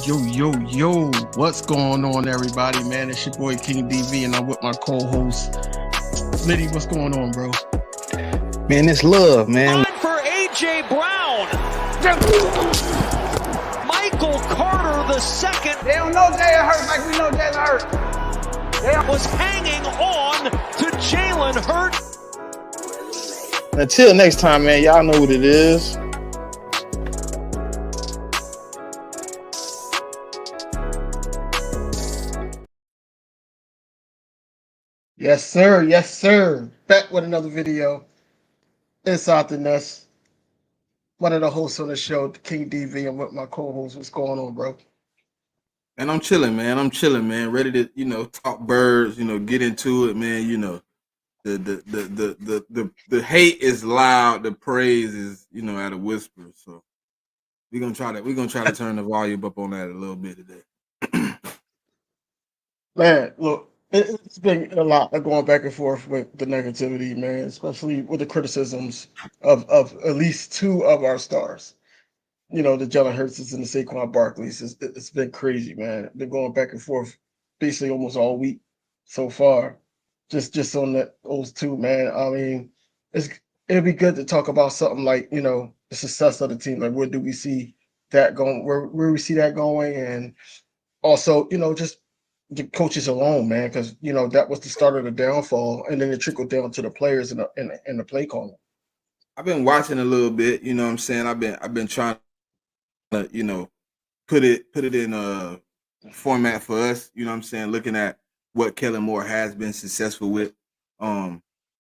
Yo, what's going on, everybody, man? It's your boy King Dv, and I'm with my co-host, Smitty. What's going on, bro? Man, it's love, man. On for A.J. Brown. Michael Carter the second. They don't know Jalen Hurts like we know Jalen Hurts. They was hanging on to Jalen Hurts. Until next time, man, y'all know what it is. Yes, sir. Back with another video. Inside the Nest. One of the hosts on the show, King Dv, and with my co-host. What's going on, bro? And I'm chilling, man. Ready to, talk birds, get into it, man. The hate is loud, the praise is, at a whisper. So we're gonna try to turn the volume up on that a little bit today. Man, look, it's been a lot of going back and forth with the negativity, man, especially with the criticisms of at least two of our stars. The Jalen Hurts and the Saquon Barkley's. It's been crazy, man. Been going back and forth basically almost all week so far. Just on those two, man. I mean, it'd be good to talk about something like, the success of the team. Like, where do we see that going? Where we see that going? And also, just the coaches alone, man, because that was the start of the downfall, and then it trickled down to the players and the play calling. I've been watching a little bit, you know what I'm saying? I've been trying to, put it in a format for us, you know what I'm saying, looking at what Kellen Moore has been successful with. A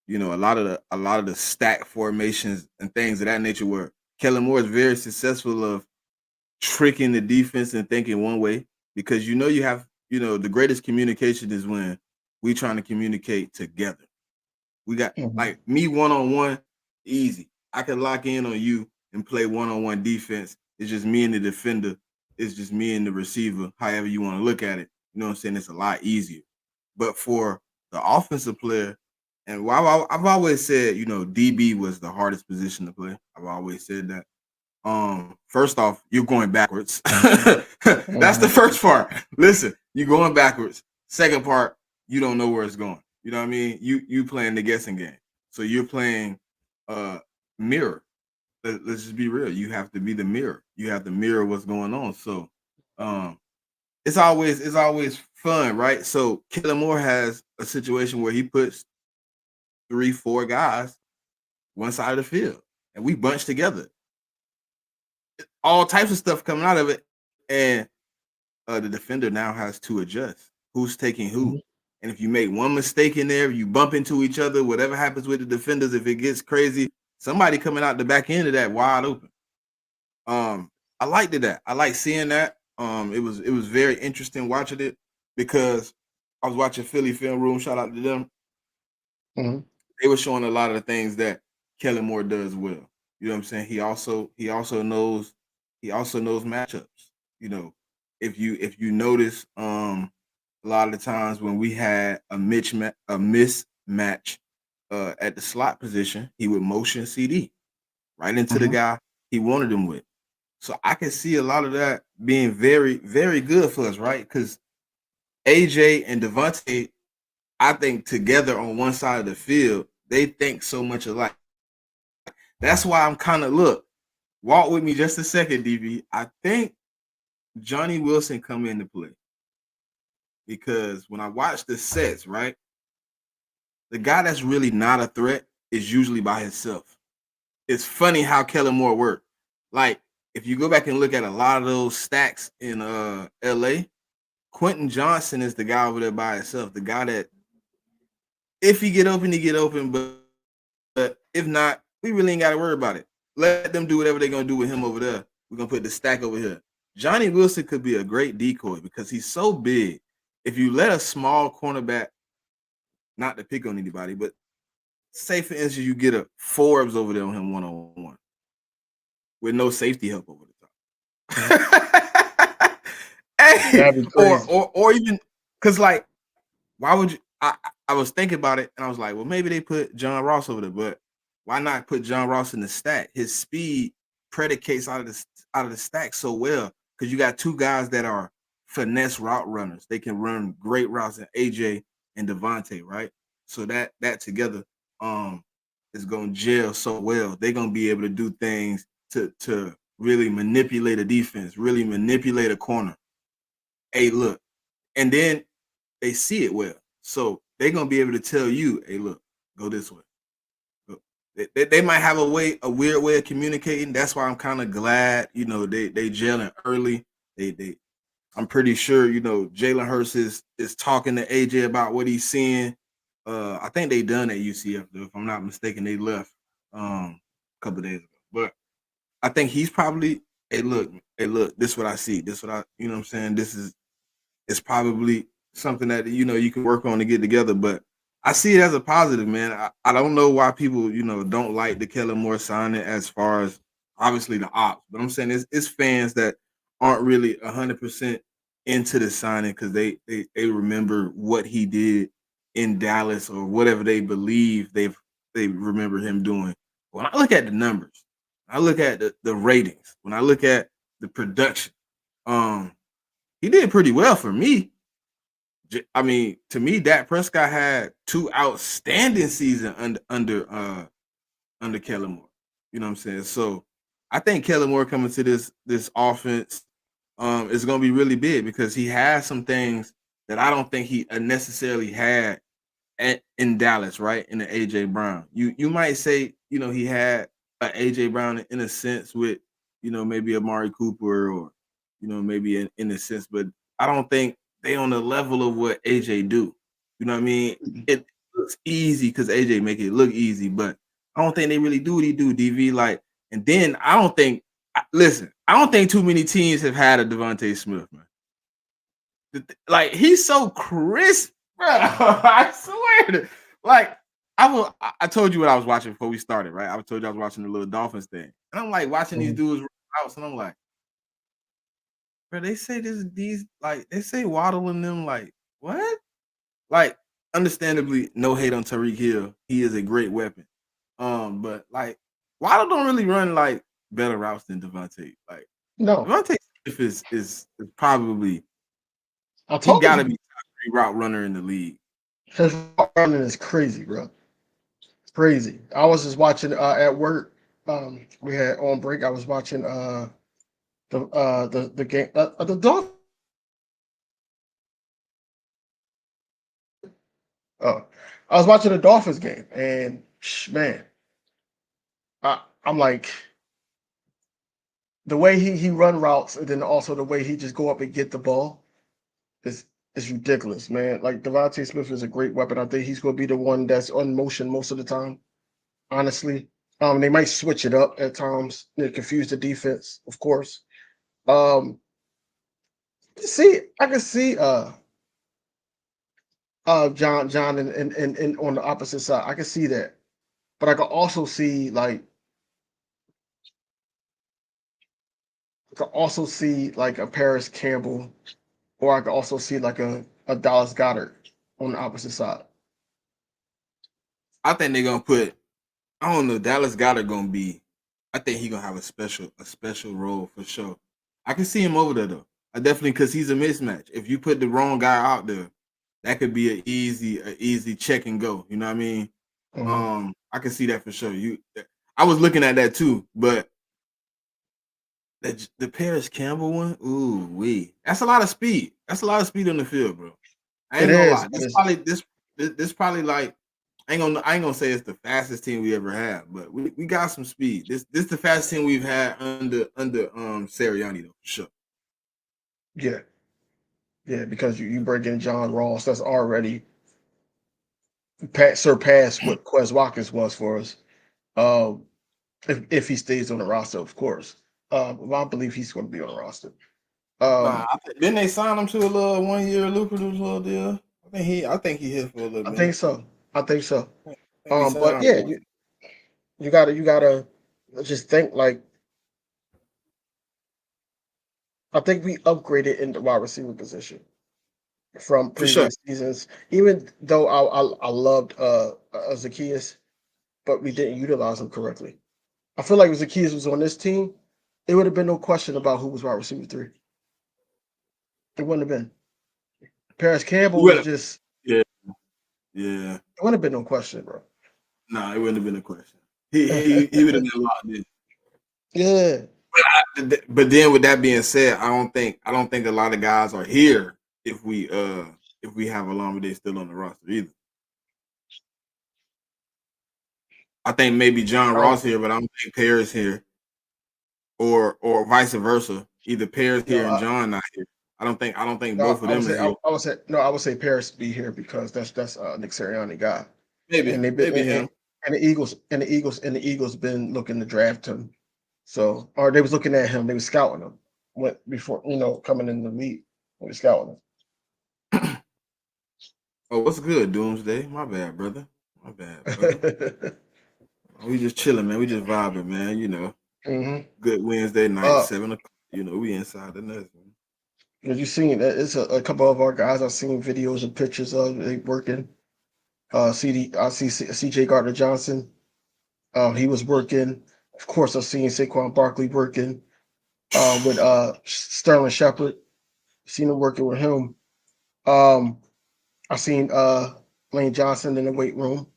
lot of the stack formations and things of that nature where Kellen Moore is very successful of tricking the defense and thinking one way, because you have the greatest communication is when we trying to communicate together. We got like me one-on-one, easy. I can lock in on you and play one-on-one defense. It's just me and the defender. It's just me and the receiver, however you want to look at it. You know what I'm saying? It's a lot easier. But for the offensive player, and while I've always said, DB was the hardest position to play. I've always said that. First off, you're going backwards. That's the first part. Listen, you're going backwards. Second part, you don't know where it's going. You know what I mean? You playing the guessing game. So you're playing mirror. Let's just be real. You have to be the mirror. You have to mirror what's going on. So it's always fun, right? So Kellen Moore has a situation where he puts 3-4 guys one side of the field, and we bunch together. All types of stuff coming out of it, and the defender now has to adjust who's taking who. And if you make one mistake in there, you bump into each other, whatever happens with the defenders, if it gets crazy, somebody coming out the back end of that wide open. I liked that. I like seeing that. It was very interesting watching it, because I was watching Philly Film Room. Shout out to them. They were showing a lot of the things that Kellen Moore does well. You know what I'm saying? He also knows matchups. If you notice, a lot of the times when we had a mismatch at the slot position, he would motion CD right into the guy he wanted him with. So I can see a lot of that being very, very good for us, right? Because AJ and Devonta, I think together on one side of the field, they think so much alike. That's why I'm kind of walk with me just a second, DV. I think Johnny Wilson come into play, because when I watch the sets, right, the guy that's really not a threat is usually by himself. It's funny how Kellen Moore worked. Like, if you go back and look at a lot of those stacks in LA, Quentin Johnson is the guy over there by himself. The guy that, if he get open, but if not, we really ain't got to worry about it. Let them do whatever they're going to do with him over there. We're going to put the stack over here. Johnny Wilson could be a great decoy because he's so big. If you let a small cornerback, not to pick on anybody, but say, for instance, you get a Forbes over there on him one-on-one with no safety help over the top. Hey, or even, because, like, why would you – I was thinking about it, and I was like, well, maybe they put John Ross over there, but why not put John Ross in the stack? His speed predicates out of the stack so well because you got two guys that are finesse route runners. They can run great routes in AJ and Devonta, right? So that together is gonna gel so well. They're gonna be able to do things to really manipulate a defense, really manipulate a corner. Hey, look, and then they see it well. So they're gonna be able to tell you, hey, look, go this way. They might have a weird way of communicating. That's why I'm kind of glad, they gelling early. I'm pretty sure, Jalen Hurts is talking to AJ about what he's seeing. I think they done at UCF though, if I'm not mistaken. They left a couple of days ago. But I think he's probably, hey look, this is what I see. This is what I, you know what I'm saying? It's probably something that you can work on to get together. But I see it as a positive, man. I don't know why people, don't like the Kellen Moore signing as far as obviously the ops, but I'm saying it's fans that aren't really 100% into the signing because they remember what he did in Dallas or whatever they believe they remember him doing. When I look at the numbers, I look at the ratings, when I look at the production, he did pretty well for me. I mean, to me, Dak Prescott had 2 outstanding seasons under Kellen Moore. You know what I'm saying? So I think Kellen Moore coming to this offense is going to be really big because he has some things that I don't think he necessarily had in Dallas, right? In the AJ Brown. You might say, he had an AJ Brown in a sense with, maybe Amari Cooper or, maybe in a sense, but I don't think they on the level of what AJ do. You know what I mean? It looks easy because AJ make it look easy, but I don't think they really do what he do, DV. Like, and then I don't think too many teams have had a Devonta Smith, man. Like, he's so crisp, bro. I swear. Like, I told you what I was watching before we started, right? I told you I was watching the little Dolphins thing. And I'm like watching these dudes run routes, and I'm like, bro, they say they say Waddle and them, like, what? Like, understandably, no hate on Tyreek Hill. He is a great weapon. But like Waddle don't really run like better routes than Devonta. Like, No, Devonta Smith is probably I he told gotta you be top 3 route runner in the league. his route running is crazy, bro. It's crazy. I was just watching at work. We had on break. I was watching the game the Dolphins. I was watching the Dolphins game, and man, I'm like the way he run routes, and then also the way he just go up and get the ball is ridiculous, man. Like Devontae Smith is a great weapon. I think he's going to be the one that's on motion most of the time. Honestly, they might switch it up at times. They confuse the defense, of course. I can see John and on the opposite side. I can see that, but I can also see like a Paris Campbell, or I could also see like a Dallas Goedert on the opposite side. I think they're gonna put. I don't know. Dallas Goedert gonna be. I think he's gonna have a special role for sure. I can see him over there though. I definitely because he's a mismatch. If you put the wrong guy out there, that could be an easy check and go. You know what I mean? Mm-hmm. I can see that for sure. I was looking at that too, but the Paris Campbell one, ooh wee, that's a lot of speed. That's a lot of speed on the field, bro. I ain't It gonna is. lie. This probably like I ain't gonna say it's the fastest team we ever had, but we got some speed. This the fastest team we've had under Sirianni though, for sure. Yeah, because you bring in John Ross, that's already surpassed what Quez Watkins was for us. Um, if he stays on the roster, of course. I believe he's going to be on the roster. Nah, didn't they sign him to a little 1-year lucrative little deal? I think he hit for a little I minute. think so. I think so. I think he But signed yeah, for it. you gotta just think like I think we upgraded in the wide receiver position from For sure. previous seasons. Even though I loved Zacchaeus, but we didn't utilize him correctly. I feel like if Zacchaeus was on this team, it would have been no question about who was wide receiver 3. It wouldn't have been. Paris He Campbell was would've- just. Yeah. It wouldn't have been no question, bro. Nah, it wouldn't have been a question. He would have been locked in. Yeah. But then with that being said, I don't think a lot of guys are here if we have Olamide still on the roster either. I think maybe John Ross here, but I don't think Paris here, or vice versa. Either Paris here and John not here. I don't think both of them are here. I would say Paris be here because that's Nick Sirianni guy. Maybe And they've been him. And the Eagles been looking to draft him. So, or they was looking at him, they was scouting him before coming in the league. They was scouting him. Oh, what's good, Doomsday? My bad, brother. My bad, brother. We just chilling, man. We just vibing, man. Good Wednesday night, 7 o'clock. We inside the nest, man. You seen that? It's a couple of our guys I've seen videos and pictures of they working. I see CJ Gardner Johnson. He was working. Of course, I've seen Saquon Barkley working with Sterling Shepard. Seen him working with him. I've seen Lane Johnson in the weight room.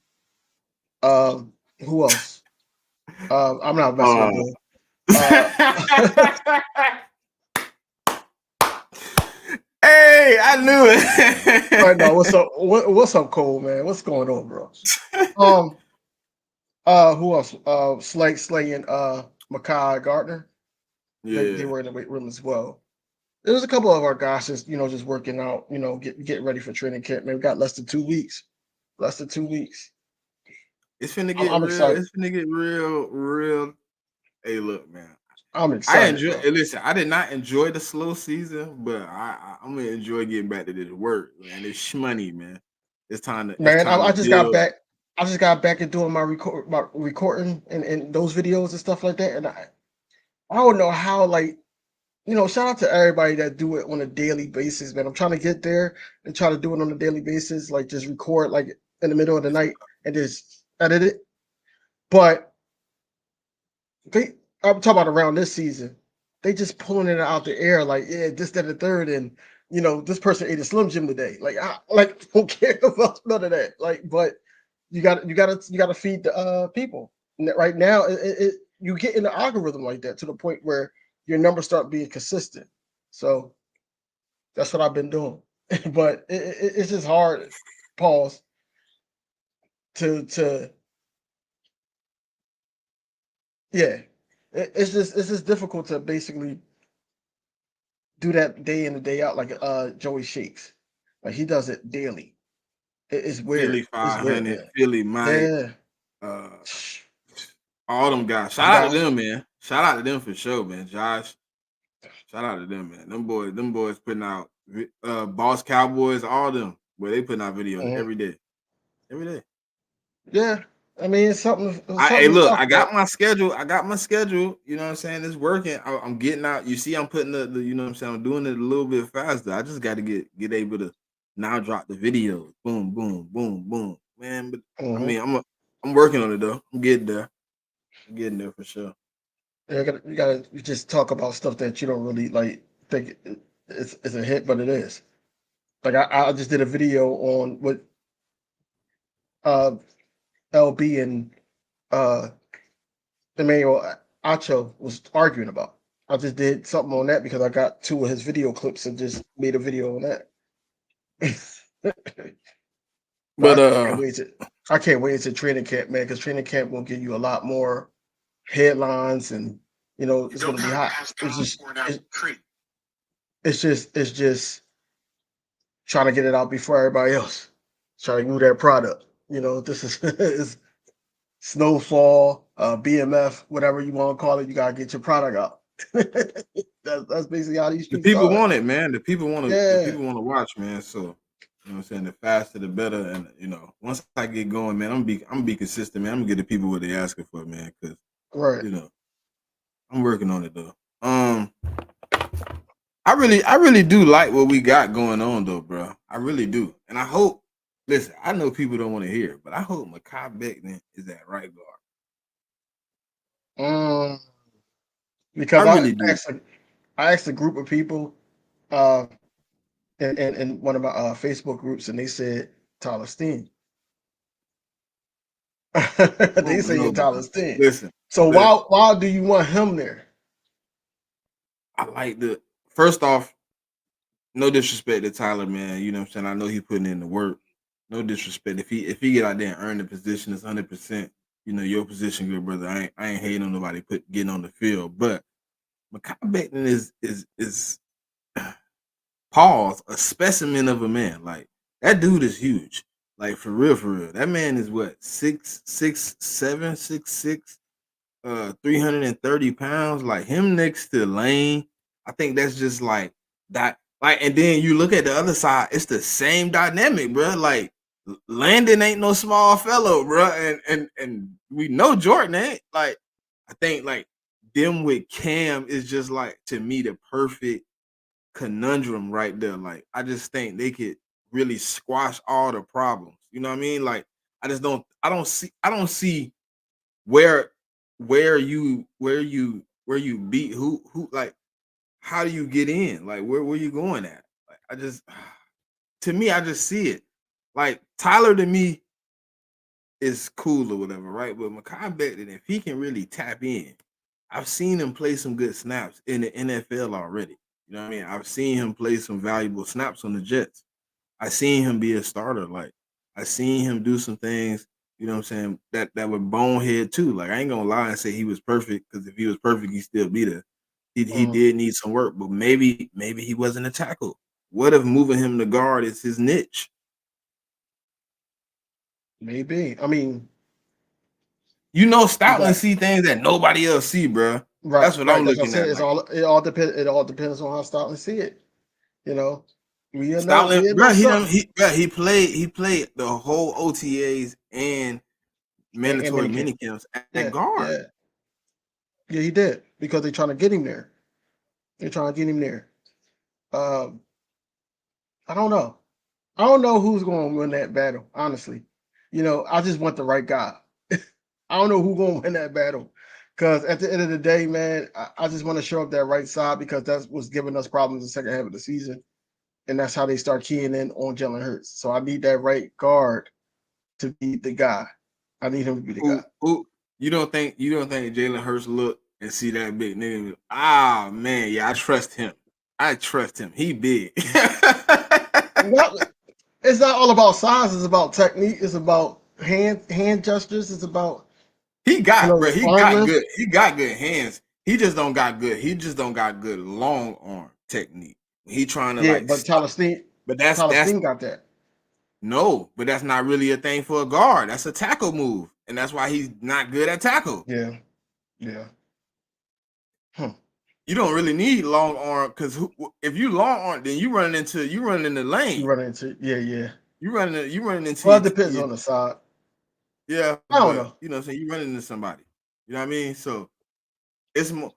Who else? I'm not messing with him. Hey, I knew it. All right, now what's up? What's up, Cole, man? What's going on, bro? Who else? Slay and Mekhi Gardner. Yeah, they were in the weight room as well. There was a couple of our guys just working out, getting ready for training camp. Man, we got less than 2 weeks. Less than 2 weeks. It's finna get I'm real. excited. It's finna get real. Hey, look, man. I'm excited. Listen, I did not enjoy the slow season, but I'm gonna enjoy getting back to this work, man. It's shmoney, man. It's time to. Man, I just got build. back. I just got back and doing my recording and those videos and stuff like that. And I don't know how, shout out to everybody that do it on a daily basis, man. I'm trying to get there and try to do it on a daily basis, like just record like in the middle of the night and just edit it. But I'm talking about around this season, they just pulling it out the air, like, yeah, this, that, and the third, and this person ate a Slim Jim today. Like, I don't care about none of that. Like, but you got to feed the people. Right now, you get in the algorithm like that to the point where your numbers start being consistent. So that's what I've been doing. But it's just hard. Pause. Yeah. It's just difficult to basically do that day in and day out like Joey Shakes. Like he does it daily. It's weird. Philly 500, it's weird, Philly Mike, all them guys. Shout out to them, man. Shout out to them for sure, man. Josh, shout out to them, man. Them boys putting out Boss Cowboys, all them. Where they putting out videos every day. Every day. Yeah. I mean, it's something. Hey, look, I got my schedule. You know what I'm saying? It's working. I'm getting out. You see, I'm putting the you know what I'm saying? I'm doing it a little bit faster. I just got to get able to now drop the videos. Boom, boom, boom, boom. Man, but I mean, I'm working on it though. I'm getting there. I'm getting there for sure. Yeah, you gotta just talk about stuff that you don't really think it's a hit, but it is. Like I just did a video on what LB and Emmanuel Acho was arguing about. I just did something on that because I got 2 of his video clips and just made a video on that. But I can't wait to training camp, man, because training camp will give you a lot more headlines and it's gonna be hot. It's just trying to get it out before everybody else. Trying to move that product. This is snowfall, BMF, whatever you want to call it. You gotta get your product out. that's basically how these streets the people are. want it, man. The people want to. The people want to watch, man. So you know what I'm saying. The faster, the better. And once I get going, man, I'm gonna be consistent, man. I'm gonna get the people what they asking for, man. Because I'm working on it though. I really do like what we got going on though, bro. I really do, and I hope. Listen, I know people don't want to hear it, but I hope Mekhi Becton is that right guard. Because I asked a group of people, in one of my Facebook groups, and they said Tyler Steen. They say No, you're bro. Tyler Steen. Listen, So listen. why do you want him there? I like the first off, no disrespect to Tyler, man. You know what I'm saying? I know he's putting in the work. No disrespect. If he get out there and earn the position, it's 100%. You know your position, good brother. I ain't hating on nobody getting on the field, but Mekhi Becton is pause a specimen of a man. Like that dude is huge. Like for real, for real. That man is what 6'7", 6'6", 330 pounds. Like him next to Lane, I think that's just like that. Like, and then you look at the other side, it's the same dynamic, bro. Like Landon ain't no small fellow, bro, and we know Jordan ain't. Like, I think like them with Cam is just like to me the perfect conundrum right there. Like, I just think they could really squash all the problems. You know what I mean? Like, I don't see where you beat who like how do you get in? Like where you going at? Like I just to me, I just see it. Like Tyler to me is cool or whatever, right? But Mekhi Becton, if he can really tap in, I've seen him play some good snaps in the NFL already. You know what I mean? I've seen him play some valuable snaps on the Jets. I seen him be a starter. Like I seen him do some things, you know what I'm saying, that were bonehead too. Like I ain't gonna lie and say he was perfect, because if he was perfect, he'd still be there. He did need some work, but maybe he wasn't a tackle. What if moving him to guard is his niche? Maybe. I mean, You know, you Stoutland got see things that nobody else see, bro. right, That's what right. I'm That's what I looking said. at. It's Like all it all depends. It all depends on how Stoutland see it. You know, Stoutland, we know bro, something. he played the whole OTAs and And mandatory minicamp. minicamps at Yeah, guard. yeah, yeah. He did because they're trying to get him there. They're trying to get him there. Um, I don't know. I don't know who's going to win that battle. Honestly, I just want the right guy. I don't know who's going to win that battle, because at the end of the day, man, I just want to show up that right side, because that's what's giving us problems in the second half of the season, and that's how they start keying in on Jalen Hurts. So I need that right guard to be the guy. I need him to be the guy. Who you don't think Jalen Hurts look and see that big nigga? Ah man, yeah, I trust him. He big. It's not all about size. It's about technique. It's about hand gestures. It's about he got, bro. arm length. He got good hands. He just don't got good. He just don't got good long arm technique. He trying to Yeah, like but stop. But that's Got that. no. But that's not really a thing for a guard. That's a tackle move, and that's why he's not good at tackle. Yeah, yeah. You don't really need long arm, because if you long arm, then you running into You lane. run into yeah. You running into Well, it depends on the side. yeah, I don't but know. you know what I'm saying, you running into somebody. You know what I mean? So it's more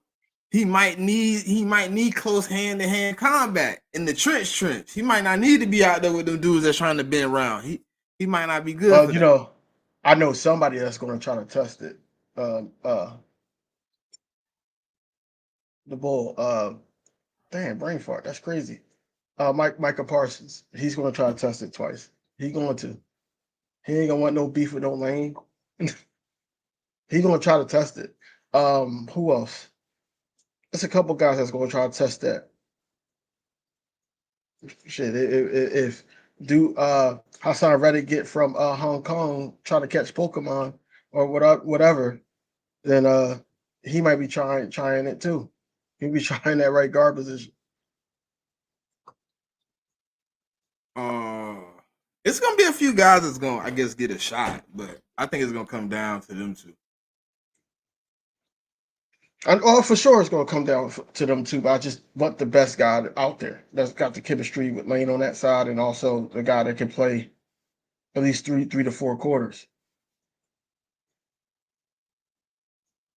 he might need close hand-to-hand combat in the trench. He might not need to be out there with them dudes that's trying to bend around. He might not be good Well, for that. I know somebody that's going to try to test it. The bull. Damn, brain fart. That's crazy. Micah Parsons. He's going to try to test it twice. He going to. He ain't gonna want no beef with no lane. He gonna try to test it. Who else? There's a couple guys that's gonna try to test that. Shit, if do Hassan Reddick get from Hong Kong trying to catch Pokemon or whatever, then he might be trying it too. He'll be trying that right guard position. It's gonna be a few guys that's gonna, I guess, get a shot, but I think it's gonna come down to them two. And for sure, it's gonna come down to them too. But I just want the best guy out there that's got the chemistry with Lane on that side, and also the guy that can play at least three to four quarters.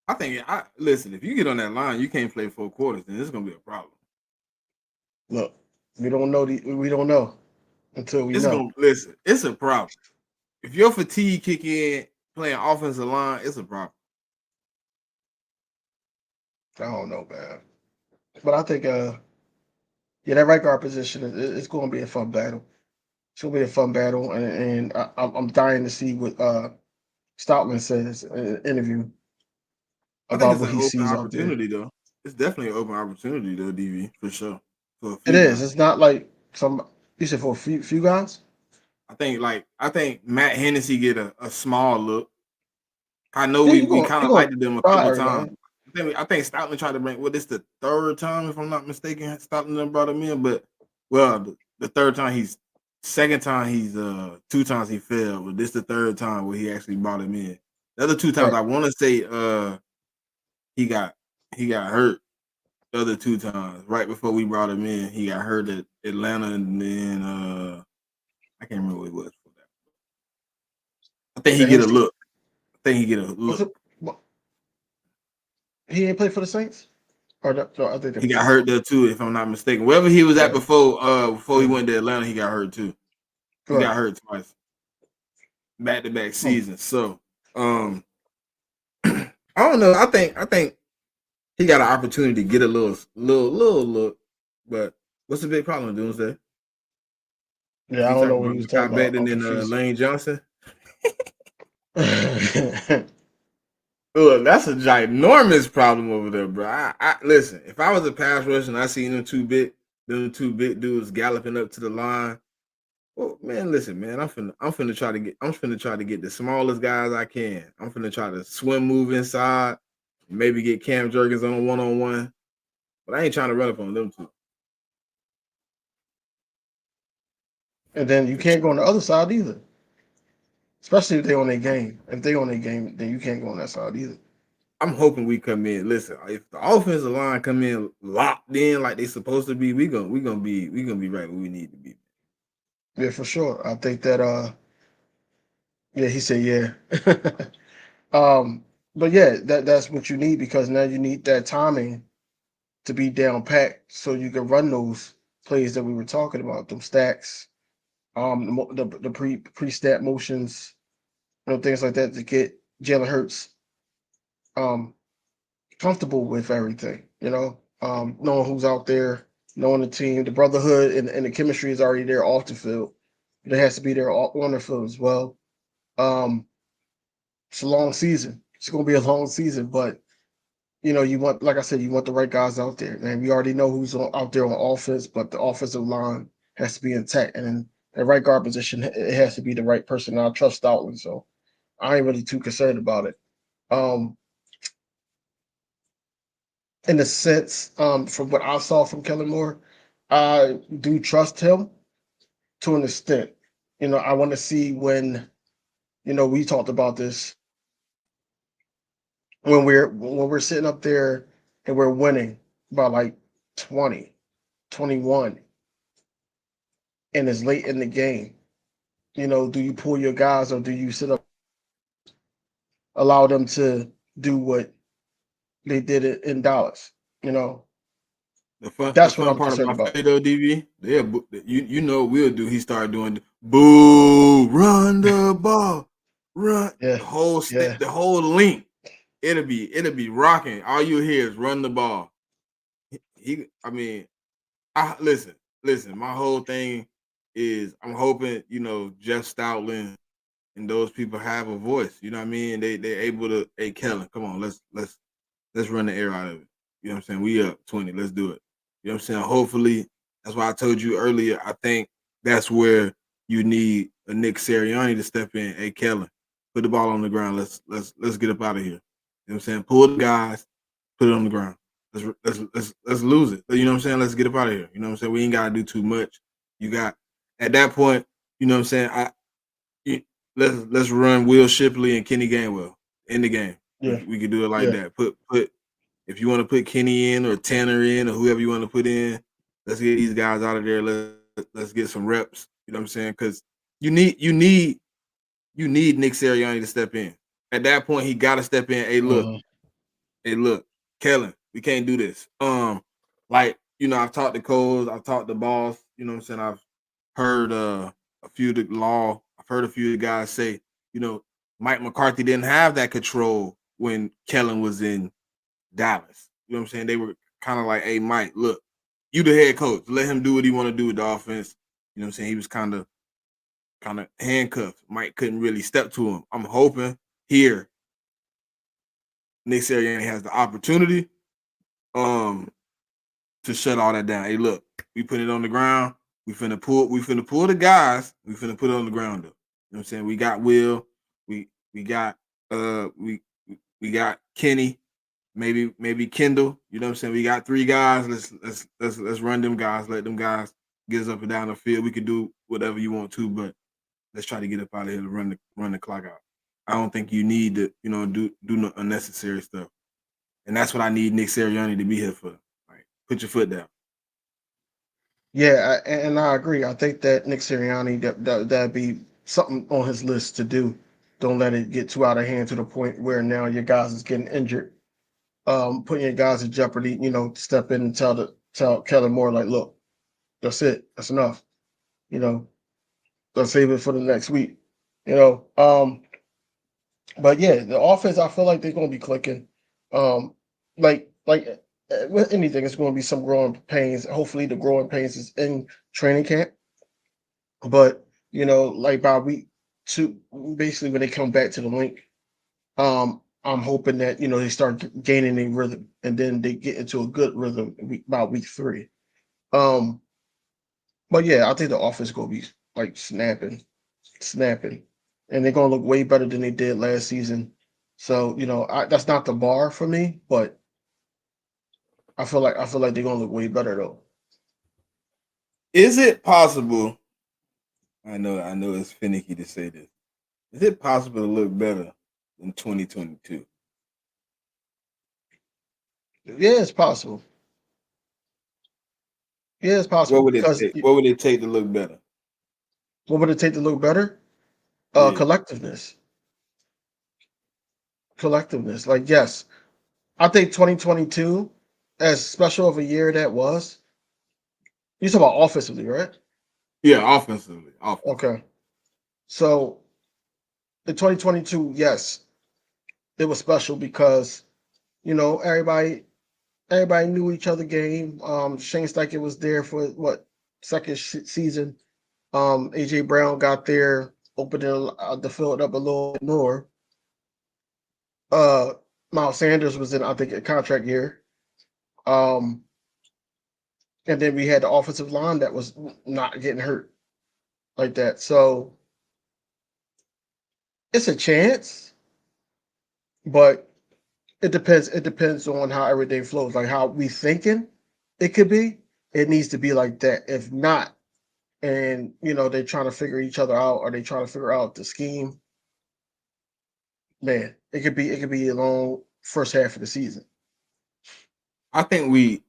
I think listen, if you get on that line, you can't play 4 quarters, then it's gonna be a problem. Look, we don't know until we It's know. gonna listen, it's a problem. If your fatigue kick in playing offensive line, it's a problem. I don't know, man. But I think Yeah, that right guard position is going to be a fun battle. It's going to be a fun battle, and I'm dying to see what Stoutland says in an interview I think about it's what an he open sees out there. opportunity though. It's definitely an open opportunity though, DV for sure. For a It few is. guys. It's not like some. You said for a few guys. I think Matt Hennessy get a small look. I know Yeah, we kind you of gonna liked them a try couple everybody. times. I think Stoutland tried to bring this the third time, if I'm not mistaken, Stoutland done brought him in, but the third time second time he's 2 times he failed, but this the third time where he actually brought him in. The other 2 times Right. I want to say he got hurt the other 2 times. Right before we brought him in, he got hurt at Atlanta, and then I can't remember what it was for that. I think he Yeah, get a Hennessy. look. I think he get a What's look. it? He ain't play for the Saints, or no, I think they He got played. hurt there too, if I'm not mistaken. Wherever he was at Yeah, before he yeah. went to Atlanta, he got hurt too. He Right. got hurt twice, back to back Hmm. seasons. So I don't know. I think he got an opportunity to get a little look. But what's the big problem, Doomsday? Yeah, Is I he don't know talking what he about was talking Scott about. Beckton I'm and confused. Lane Johnson? Look, that's a ginormous problem over there, bro. I listen. If I was a pass rusher and I seen them two big dudes galloping up to the line. Well, man, listen, man. I'm finna try to get the smallest guys I can. I'm finna try to swim move inside, maybe get Cam Jurgens on a one-on-one. But I ain't trying to run up on them two. And then you For can't go sure. on the other side either, especially if they on their game. If they on their game, then you can't go on that side either. I'm hoping we come in. Listen, if the offensive line come in locked in like they supposed to be, we gonna be right where we need to be. Yeah, for sure. I think that yeah, he said yeah. But yeah, that's what you need because now you need that timing to be down packed so you can run those plays that we were talking about, them stacks, the pre stat motions, things like that to get Jalen Hurts um comfortable with everything, knowing who's out there, knowing the team, the brotherhood and the chemistry is already there off the field. It has to be there on the field as well. Um, it's a long season. It's going to be a long season, but you want, like I said, you want the right guys out there. And we already know who's out there on offense, but the offensive line has to be intact. And then the right guard position, it has to be the right person. Now, I trust Stoutland, so I ain't really too concerned about it. Um, in a sense, from what I saw from Kellen Moore, I do trust him to an extent. I want to see when, we talked about this when we're sitting up there and we're winning by like 20, 21, and it's late in the game. Do you pull your guys or do you sit up, allow them to do what they did it in Dallas? You know, The that's what fun I'm part concerned about about. Fade DV, you know what we'll do. He started doing boo, run the ball, run Yeah, yeah. the whole link. It'll be rocking. All you hear is run the ball. I mean, I listen. My whole thing is I'm hoping Jeff Stoutland and those people have a voice. You know what I mean? They're able to. Hey, Kellen, come on, let's run the air out of it. You know what I'm saying? We up 20. Let's do it. You know what I'm saying? Hopefully, that's why I told you earlier. I think that's where you need a Nick Sirianni to step in. Hey, Kellen, put the ball on the ground. Let's get up out of here. You know what I'm saying? Pull the guys, put it on the ground. Let's lose it. You know what I'm saying? Let's get up out of here. You know what I'm saying? We ain't gotta do too much. You got at that point, you know what I'm saying? Let's run Will Shipley and Kenny Gainwell in the game. Yeah, We could do it like yeah. that. Put if you want to put Kenny in or Tanner in or whoever you want to put in, let's get these guys out of there. Let's get some reps. You know what I'm saying? Because you need Nick Sirianni to step in. At that point, he got to step in. Uh-huh. Hey, look, Kellen, we can't do this. I've talked to Coles, I've talked to Boss. You know what I'm saying? I've heard a few of the law. I've heard a few of the guys say, Mike McCarthy didn't have that control when Kellen was in Dallas. You know what I'm saying? They were kind of like, hey, Mike, look, you the head coach. Let him do what he want to do with the offense. You know what I'm saying? He was kind of handcuffed. Mike couldn't really step to him. I'm hoping here Nick Sirianni has the opportunity to shut all that down. Hey, look, we put it on the ground. We finna pull the guys. We finna put it on the ground though. You know what I'm saying? We got Will. We got we got Kenny, maybe Kendall. You know what I'm saying? We got 3 guys. Let's run them guys. Let them guys get us up and down the field. We could do whatever you want to, but let's try to get up out of here to run the clock out. I don't think you need to, do no unnecessary stuff. And that's what I need Nick Sirianni to be here for. Like, put your foot down. Yeah, and I agree. I think that Nick Sirianni that'd be something on his list to do. Don't let it get too out of hand to the point where now your guys is getting injured, putting your guys in jeopardy. Step in and tell Kellen Moore, like, look, that's it, that's enough. Let's save it for the next week. But yeah, the offense, I feel like they're going to be clicking. Like with anything, it's going to be some growing pains. Hopefully, the growing pains is in training camp. But like by week 2, basically when they come back to the link, I'm hoping that they start gaining a rhythm, and then they get into a good rhythm by week 3. But yeah, I think the offense is going to be like snapping, and they're going to look way better than they did last season. So that's not the bar for me, but I feel like they're going to look way better though. Is it possible? I know it's finicky to say this. Is it possible to look better than 2022? Yeah, it's possible. Yeah, it's possible What would it because take? What would it take to look better? what would it take to look better? Yeah. Collectiveness. Like, yes, I think 2022, as special of a year that was. You talk about offensively, right? Yeah, offensively. Okay. So in 2022, yes, it was special because everybody knew each other game. Shane Steichen was there for what, second season. AJ Brown got there, opened the field up a little bit more. Miles Sanders was in, I think, a contract year. And then we had the offensive line that was not getting hurt like that. So it's a chance, but it depends. It depends on how everything flows, like how we thinking it could be. It needs to be like that. If not, and they're trying to figure each other out, or they trying to figure out the scheme, man, it could be a long first half of the season. I think we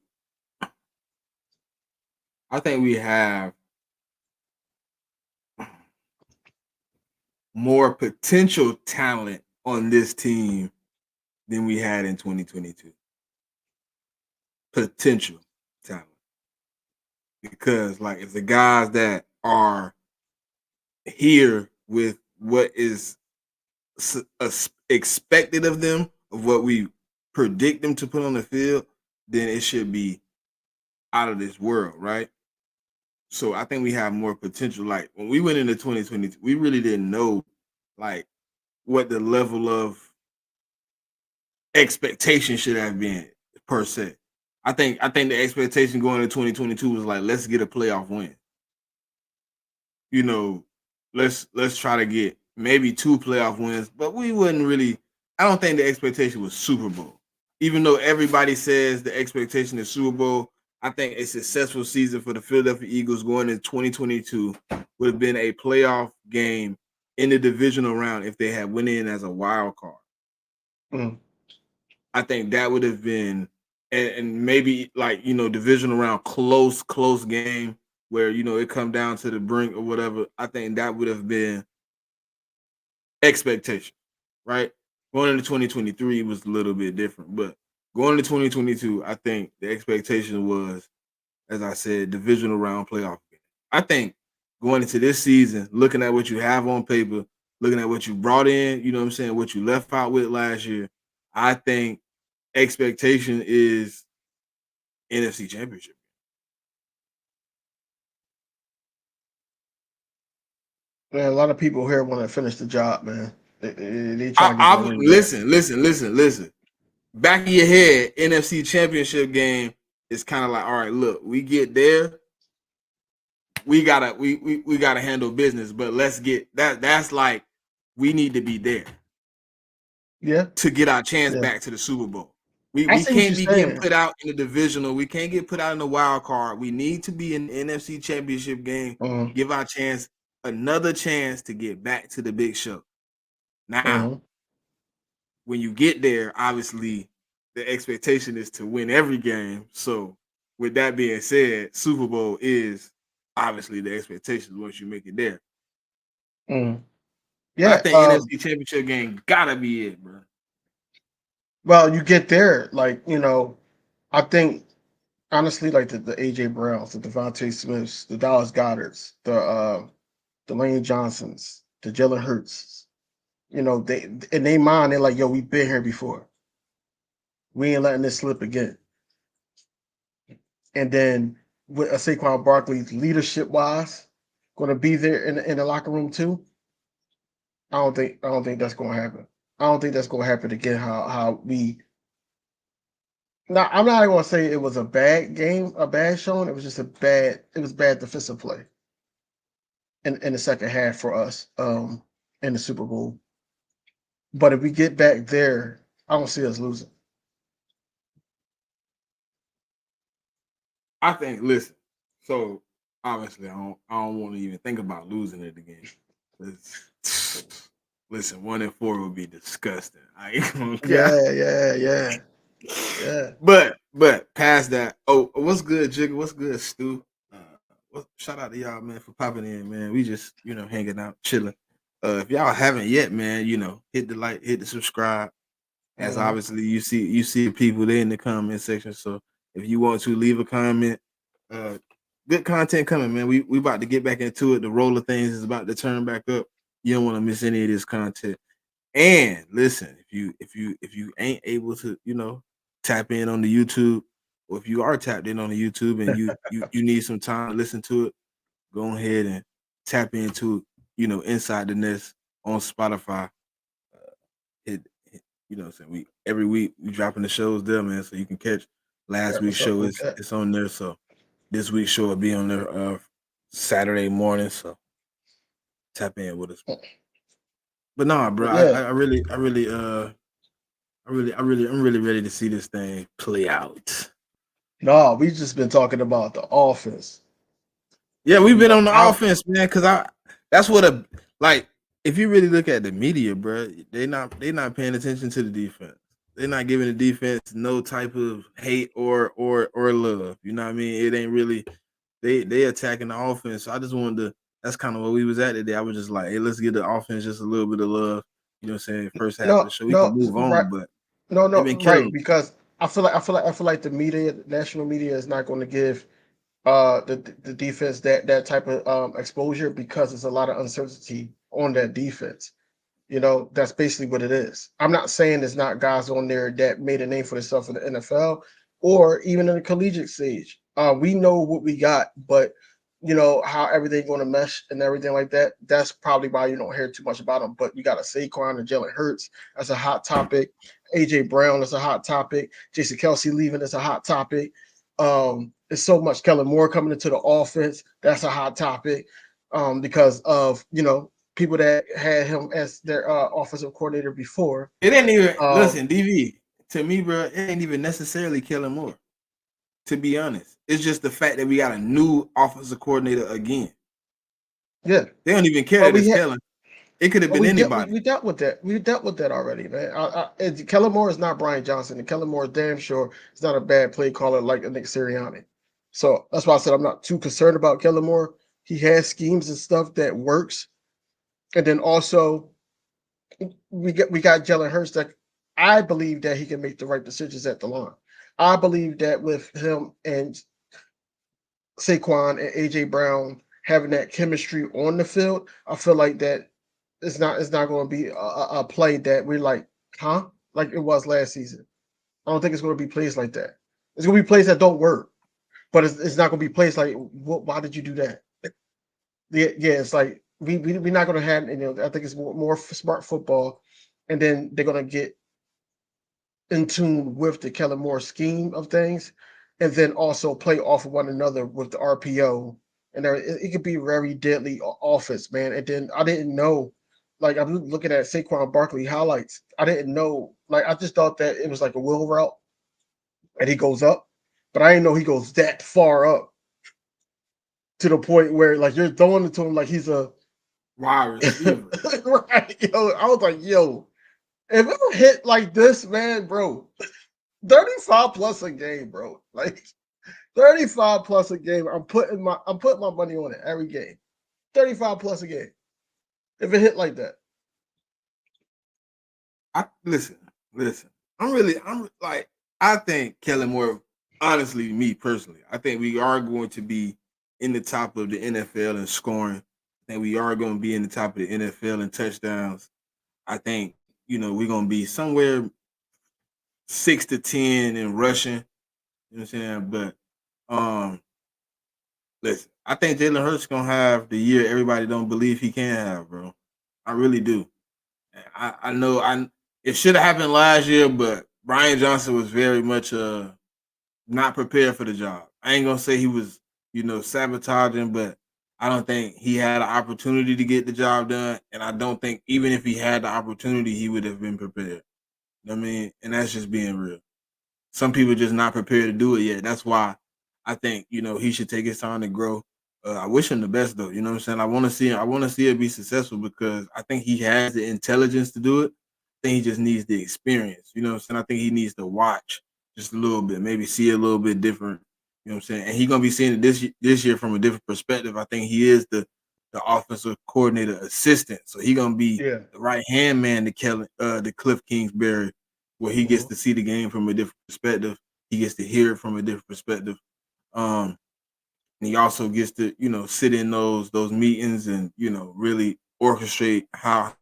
have more potential talent on this team than we had in 2022. Potential talent. Because like if the guys that are here with what is expected of them, of what we predict them to put on the field, then it should be out of this world, right? So I think we have more potential. Like when we went into 2022, we really didn't know like what the level of expectation should have been per se. I think the expectation going into 2022 was like, let's get a playoff win. Let's try to get maybe 2 playoff wins, but we wouldn't really. I don't think the expectation was Super Bowl. Even though everybody says the expectation is Super Bowl, I think a successful season for the Philadelphia Eagles going into 2022 would have been a playoff game in the divisional round if they had went in as a wild card. Mm. I think that would have been, and maybe like divisional round close game where it come down to the brink or whatever. I think that would have been expectation, right? Going into 2023 was a little bit different, but going into 2022, I think the expectation was, as I said, divisional round playoff game. I think going into this season, looking at what you have on paper, looking at what you brought in, what you left out with last year, I think expectation is NFC Championship. Man, a lot of people here want to finish the job, man. They try to get I that ring back. listen. Back of your head, NFC Championship game is kind of like, all right, look, we get there, we gotta handle business, but let's get that. That's like we need to be there Yeah, to get our chance yeah. back to the Super Bowl. I We see what can't you're be getting saying. put out in the divisional. We can't get put out in the wild card. We need to be in the NFC Championship game. Uh-huh. Give our chance another chance to get back to the big show. Now, when you get there, obviously the expectation is to win every game. So, with that being said, Super Bowl is obviously the expectation once you make it there. But I Yeah. think NFC Championship game gotta be it, bro. Well, you get there, I think honestly, like the AJ Browns, the Devontae Smiths, the Dallas Goddards, the Lane Johnsons, the Jalen Hurts. They in their mind, they're like, yo, we've been here before. We ain't letting this slip again. And then with a Saquon Barkley leadership wise, going to be there in the locker room too. I don't think that's going to happen. I don't think that's going to happen again. How we now, I'm not going to say it was a bad game, a bad showing. It was just it was bad defensive play in the second half for us in the Super Bowl. But if we get back there, I don't see us losing. I think. Listen, so obviously, I don't want to even think about losing it again. Listen, 1-4 would be disgusting. I ain't gonna Yeah. But past that, what's good, Jigga? What's good, Stu? Shout out to y'all, man, for popping in, man. We just hanging out, chilling. If y'all haven't yet, man, hit the like, hit the subscribe. As obviously you see people there in the comment section. So if you want to leave a comment, good content coming, man. We about to get back into it. The roll of things is about to turn back up. You don't want to miss any of this content. And listen, if you ain't able to, tap in on the YouTube, or if you are tapped in on the YouTube and you need some time to listen to it, go ahead and tap into Inside the Nest on Spotify. Every week we dropping the shows there, man, so you can catch last week's show. It's on there, so this week's show will be on there Saturday morning, so tap in with us. But nah, bro, I'm really ready to see this thing play out. No, we just been talking about the offense. Yeah, we've been on the offense, man, because that's what if you really look at the media, bro, they not paying attention to the defense. They're not giving the defense no type of hate or love. You know what I mean? It ain't really they attacking the offense. So I just wanted to. That's kind of where we was at today. I was just like, hey, let's give the offense just a little bit of love. You know what I'm saying? First half of the show, we can move on, but they've been killing them. Because I feel like the media, national media, is not going to give the defense that type of exposure because there's a lot of uncertainty on that defense. That's basically what it is. I'm not saying there's not guys on there that made a name for themselves in the NFL or even in the collegiate stage. We know what we got, but how everything going to mesh and everything like that. That's probably why you don't hear too much about them. But you got a Saquon and Jalen Hurts. That's a hot topic. AJ Brown is a hot topic. Jason Kelsey leaving is a hot topic. There's so much Kellen Moore coming into the offense. That's a hot topic because of people that had him as their offensive coordinator before. It ain't even listen, DV. To me, bro, it ain't even necessarily Kellen Moore. To be honest, it's just the fact that we got a new offensive coordinator again. Yeah, they don't even care that it's Kellen. It could have been anybody. We dealt with that. We dealt with that already, man. Kellen Moore is not Brian Johnson, and Kellen Moore is damn sure is not a bad play caller like Nick Sirianni. So that's why I said I'm not too concerned about Kellen Moore. He has schemes and stuff that works, and then also we got Jalen Hurts that I believe that he can make the right decisions at the line. I believe that with him and Saquon and AJ Brown having that chemistry on the field, I feel like that it's not going to be a play that we're like, huh? Like it was last season. I don't think it's going to be plays like that. It's going to be plays that don't work, but it's not going to be plays like, why did you do that? Yeah, it's like we're not going to have, I think it's more smart football, and then they're going to get in tune with the Kellen Moore scheme of things, and then also play off of one another with the RPO. And it could be very deadly offense, man. And then I didn't know, like I'm looking at Saquon Barkley highlights. I didn't know, like I just thought that it was like a wheel route, and he goes up, but I didn't know he goes that far up to the point where like you're throwing it to him like he's a wide receiver. right. Yo, I was like, yo, if it hit like this, man, bro, 35 plus a game, bro. Like 35 plus a game. I'm putting my money on it every game. 35 plus a game. If it hit like that. Listen. I'm like, I think Kellen Moore, honestly, me personally, I think we are going to be in the top of the NFL in scoring. I think we are going to be in the top of the NFL in touchdowns. I think, we're going to be somewhere 6 to 10 in rushing. You know what I'm saying? But listen, I think Jalen Hurts gonna have the year everybody don't believe he can have, bro. I really do. I know it should have happened last year, but Brian Johnson was very much not prepared for the job. I ain't gonna say he was, sabotaging, but I don't think he had an opportunity to get the job done. And I don't think even if he had the opportunity, he would have been prepared. You know what I mean? And that's just being real. Some people just not prepared to do it yet. That's why I think, he should take his time to grow. I wish him the best though. You know what I'm saying? I want to see it be successful because I think he has the intelligence to do it. I think he just needs the experience. You know what I'm saying? I think he needs to watch just a little bit, maybe see it a little bit different. You know what I'm saying? And he's gonna be seeing it this year from a different perspective. I think he is the offensive coordinator assistant. So he's gonna be the right hand man to Cliff Kingsbury, where he gets to see the game from a different perspective. He gets to hear it from a different perspective. And he also gets to, sit in those meetings and, really orchestrate how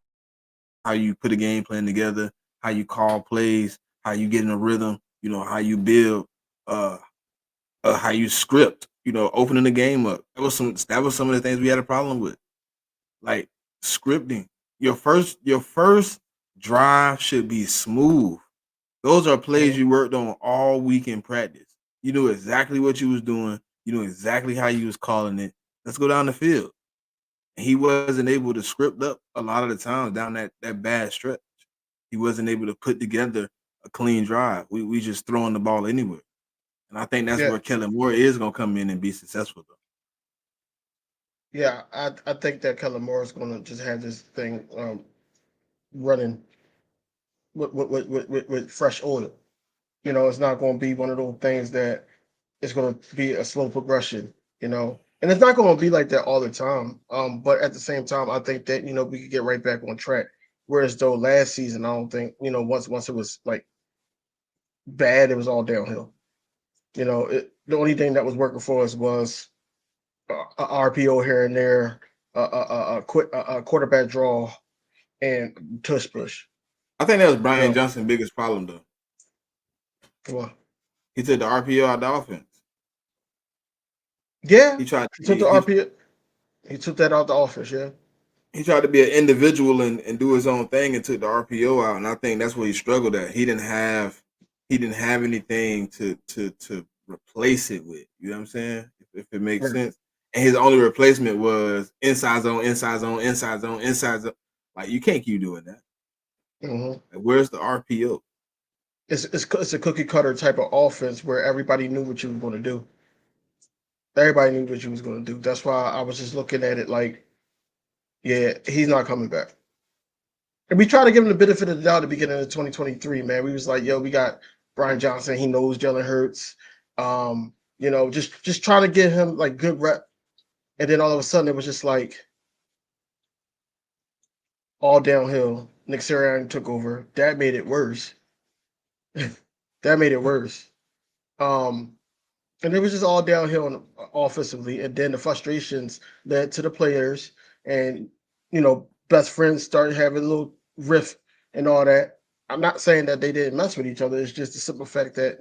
you put a game plan together, how you call plays, how you get in a rhythm, how you build, how you script, opening the game up. That was some of the things we had a problem with. Like scripting. Your first drive should be smooth. Those are plays you worked on all week in practice. You knew exactly what you was doing. You knew exactly how you was calling it. Let's go down the field. He wasn't able to script up a lot of the times down that bad stretch. He wasn't able to put together a clean drive. We just throwing the ball anywhere. And I think that's where Kellen Moore is going to come in and be successful, though. Yeah, I think that Kellen Moore is going to just have this thing running with fresh oil. It's not going to be one of those things that it's going to be a slow progression, and it's not going to be like that all the time. But at the same time, I think that we could get right back on track. Whereas though last season, I don't think once it was like bad, it was all downhill. The only thing that was working for us was a RPO here and there, a quarterback draw, and tush push. I think that was Brian Johnson's biggest problem, though. What? He took the RPO out of the offense. Yeah, he took the RPO. He took that out the offense. Yeah, he tried to be an individual and do his own thing and took the RPO out, and I think that's where he struggled at. He didn't have anything to replace it with. You know what I'm saying? If it makes sense. And his only replacement was inside zone, inside zone, inside zone, inside zone. Like you can't keep doing that. Like, where's the RPO? It's a cookie cutter type of offense where everybody knew what you were going to do. Everybody knew what you was going to do. That's why I was just looking at it like, yeah, he's not coming back. And we tried to give him the benefit of the doubt at the beginning of 2023, man. We was like, yo, we got Brian Johnson. He knows Jalen Hurts. Just trying to get him like good rep. And then all of a sudden it was just like all downhill. Nick Sirianni took over. That made it worse. And it was just all downhill offensively. And then the frustrations led to the players. And, best friends started having a little rift and all that. I'm not saying that they didn't mess with each other. It's just the simple fact that,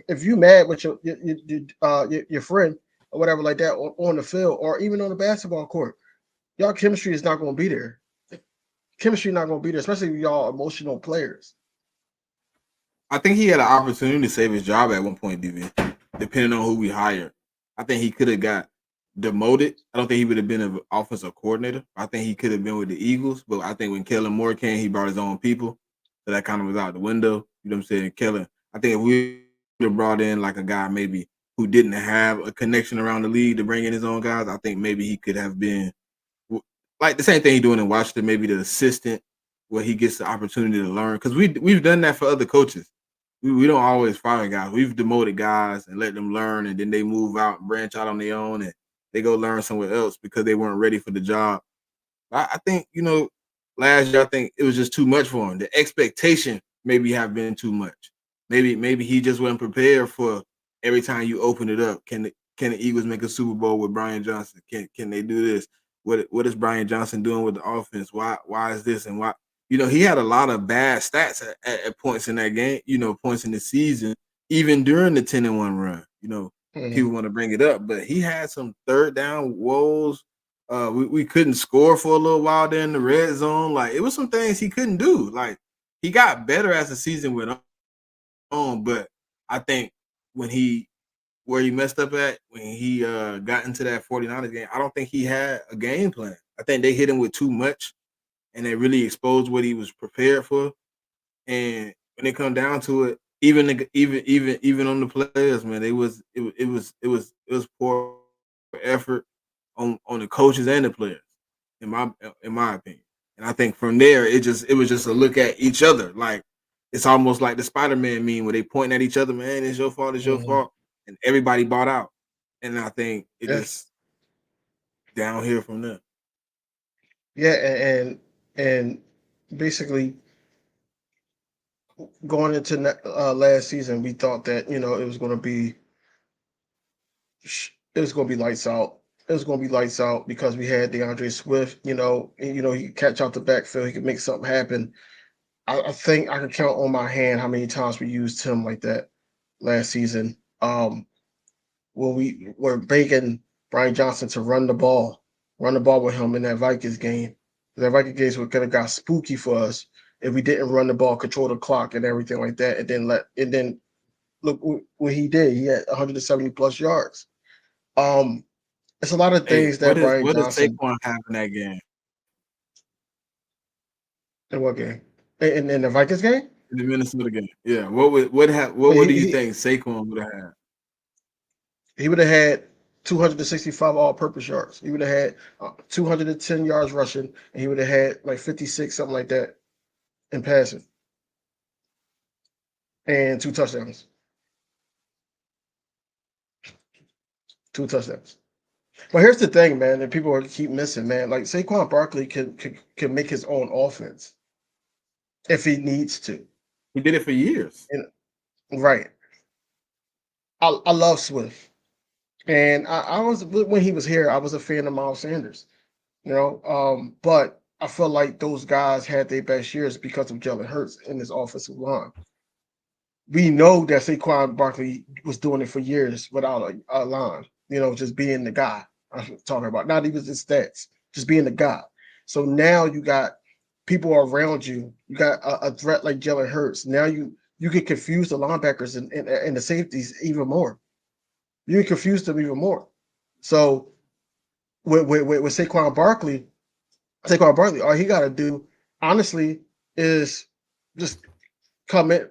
if you mad with your friend or whatever like that on the field or even on the basketball court, y'all chemistry is not going to be there. Chemistry not going to be there, especially with y'all emotional players. I think he had an opportunity to save his job at one point, DV, depending on who we hired. I think he could have got demoted. I don't think he would have been an offensive coordinator. I think he could have been with the Eagles, but I think when Kellen Moore came, he brought his own people. So that kind of was out the window. You know what I'm saying? Kellen, I think if we would have brought in like a guy maybe who didn't have a connection around the league to bring in his own guys, I think maybe he could have been like the same thing he's doing in Washington, maybe the assistant where he gets the opportunity to learn. Because we've done that for other coaches. We don't always fire guys. We've demoted guys and let them learn, and then they move out and branch out on their own, and they go learn somewhere else because they weren't ready for the job. I think, last year I think it was just too much for him. The expectation maybe have been too much. Maybe he just wasn't prepared for every time you open it up. Can the Eagles make a Super Bowl with Brian Johnson? Can they do this? What is Brian Johnson doing with the offense? Why is this and why? He had a lot of bad stats at points in that game, points in the season, even during the 10-1 run. People want to bring it up, but he had some third down woes. We couldn't score for a little while there in the red zone. Like, it was some things he couldn't do. Like, he got better as the season went on, but I think where he messed up at when he got into that 49ers game, I don't think he had a game plan. I think they hit him with too much, and they really exposed what he was prepared for. And when it come down to it, even on the players, man, it was poor effort on the coaches and the players, in my opinion. And I think from there, it was just a look at each other. Like, it's almost like the Spider-Man meme where they point at each other, man, it's your fault, and everybody bought out. And I think it just down here from there. Yeah, and basically going into last season, we thought that it was going to be lights out. It was going to be lights out because we had DeAndre Swift. And, he could catch out the backfield. He could make something happen. I think I could count on my hand how many times we used him like that last season. When we were begging Brian Johnson to run the ball with him in that Vikings game. That Vikings games would have got spooky for us if we didn't run the ball, control the clock, and everything like that, and then look what he did. He had 170 plus yards. It's a lot of Hey, things that Brian what does Johnson Saquon have in that game? in what game? In the Vikings game? In the Minnesota game? Yeah. What do you think Saquon would have had? He would have had 265 all-purpose yards. He would have had 210 yards rushing, and he would have had like 56, something like that, in passing, and 2 touchdowns. 2 touchdowns. But here's the thing, man, that people keep missing, man. Like, Saquon Barkley can make his own offense if he needs to. He did it for years. Right. I love Swift. And I was, when he was here, I was a fan of Miles Sanders. But I feel like those guys had their best years because of Jalen Hurts in his offensive line. We know that Saquon Barkley was doing it for years without a line, just being the guy I'm talking about. Not even his stats, just being the guy. So now you got people around you. You got a threat like Jalen Hurts. Now you can confuse the linebackers and the safeties even more. You can confuse them even more. So with Saquon Barkley, all he got to do, honestly, is just come in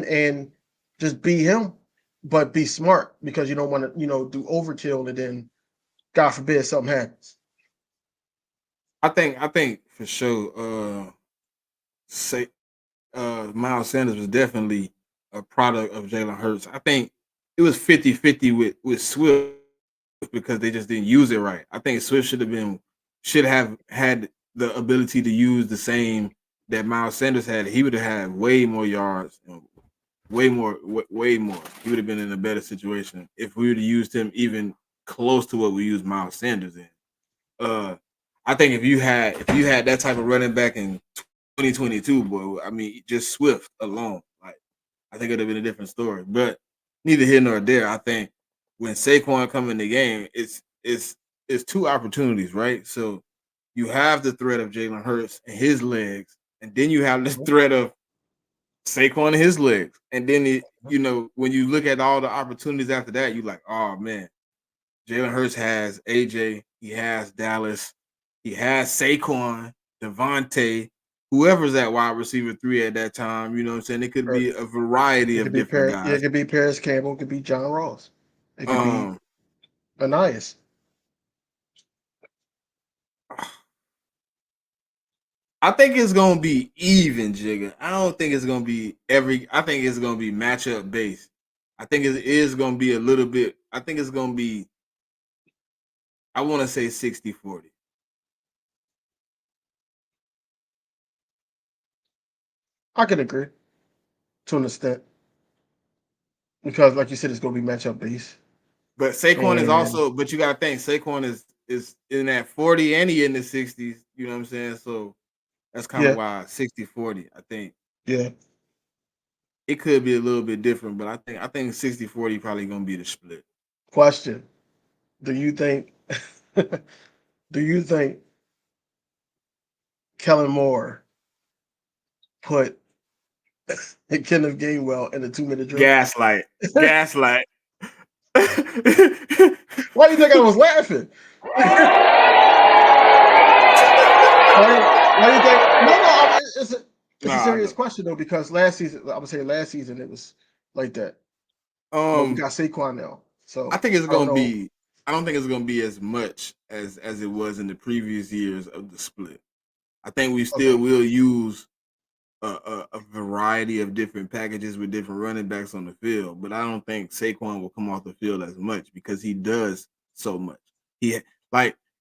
and just be him, but be smart, because you don't want to, do overkill and then, God forbid, something happens. I think for sure, Miles Sanders was definitely a product of Jalen Hurts. I think it was 50-50 with Swift because they just didn't use it right. I think Swift should have had the ability to use the same that Miles Sanders had. He would have had way more yards, way more. He would have been in a better situation if we would have used him even close to what we used Miles Sanders in. I think if you had that type of running back in 2022, boy, I mean, just Swift alone, like, I think it'd have been a different story. But neither here nor there. I think when Saquon come in the game, it's 2 opportunities, right? So you have the threat of Jalen Hurts and his legs, and then you have the threat of Saquon and his legs. And then when you look at all the opportunities after that, you're like, oh man, Jalen Hurts has AJ, he has Dallas, he has Saquon, Devonta, whoever's at wide receiver 3 at that time. You know what I'm saying? It could be a variety of different guys. It could be Paris Campbell, it could be John Ross, it could be Anias. I think it's gonna be even, Jigga. I don't think it's gonna be I think it's gonna be matchup based. I think it is gonna be a little bit. I think it's gonna be. I want to say 60-40. I could agree to an extent because, like you said, it's going to be matchup based. But Saquon is also. But you got to think Saquon is in that 40 and he in the 60s. You know what I'm saying? So that's kind of why 60-40. I think. Yeah. It could be a little bit different, but I think 60-40 probably gonna be the split. Question: Do you think Kellen Moore put Kenneth Gainwell in a 2-minute drill? Gaslight. Why do you think I was laughing? Why do you think? No, it's a serious question though, because last season it was like that. But we got Saquon now, so I think it's gonna be. I don't think it's gonna be as much as it was in the previous years of the split. I think we still will use a variety of different packages with different running backs on the field, but I don't think Saquon will come off the field as much because he does so much. If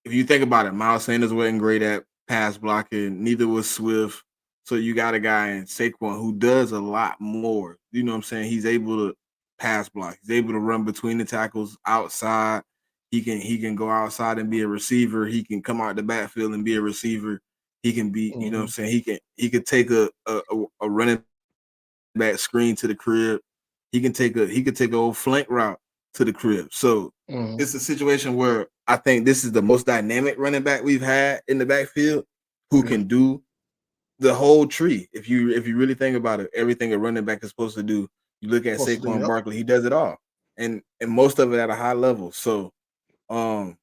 you think about it, Miles Sanders wasn't great at pass blocking, neither was Swift. So you got a guy in Saquon who does a lot more. You know what I'm saying? He's able to pass block. He's able to run between the tackles outside. He can go outside and be a receiver. He can come out the backfield and be a receiver. He can be, you know what I'm saying? He could take a running back screen to the crib. He can take an old flank route to the crib. So it's a situation where I think this is the most dynamic running back we've had in the backfield who can do the whole tree. If you really think about it, everything a running back is supposed to do, you look at Saquon Barkley, he does it all. And most of it at a high level. So I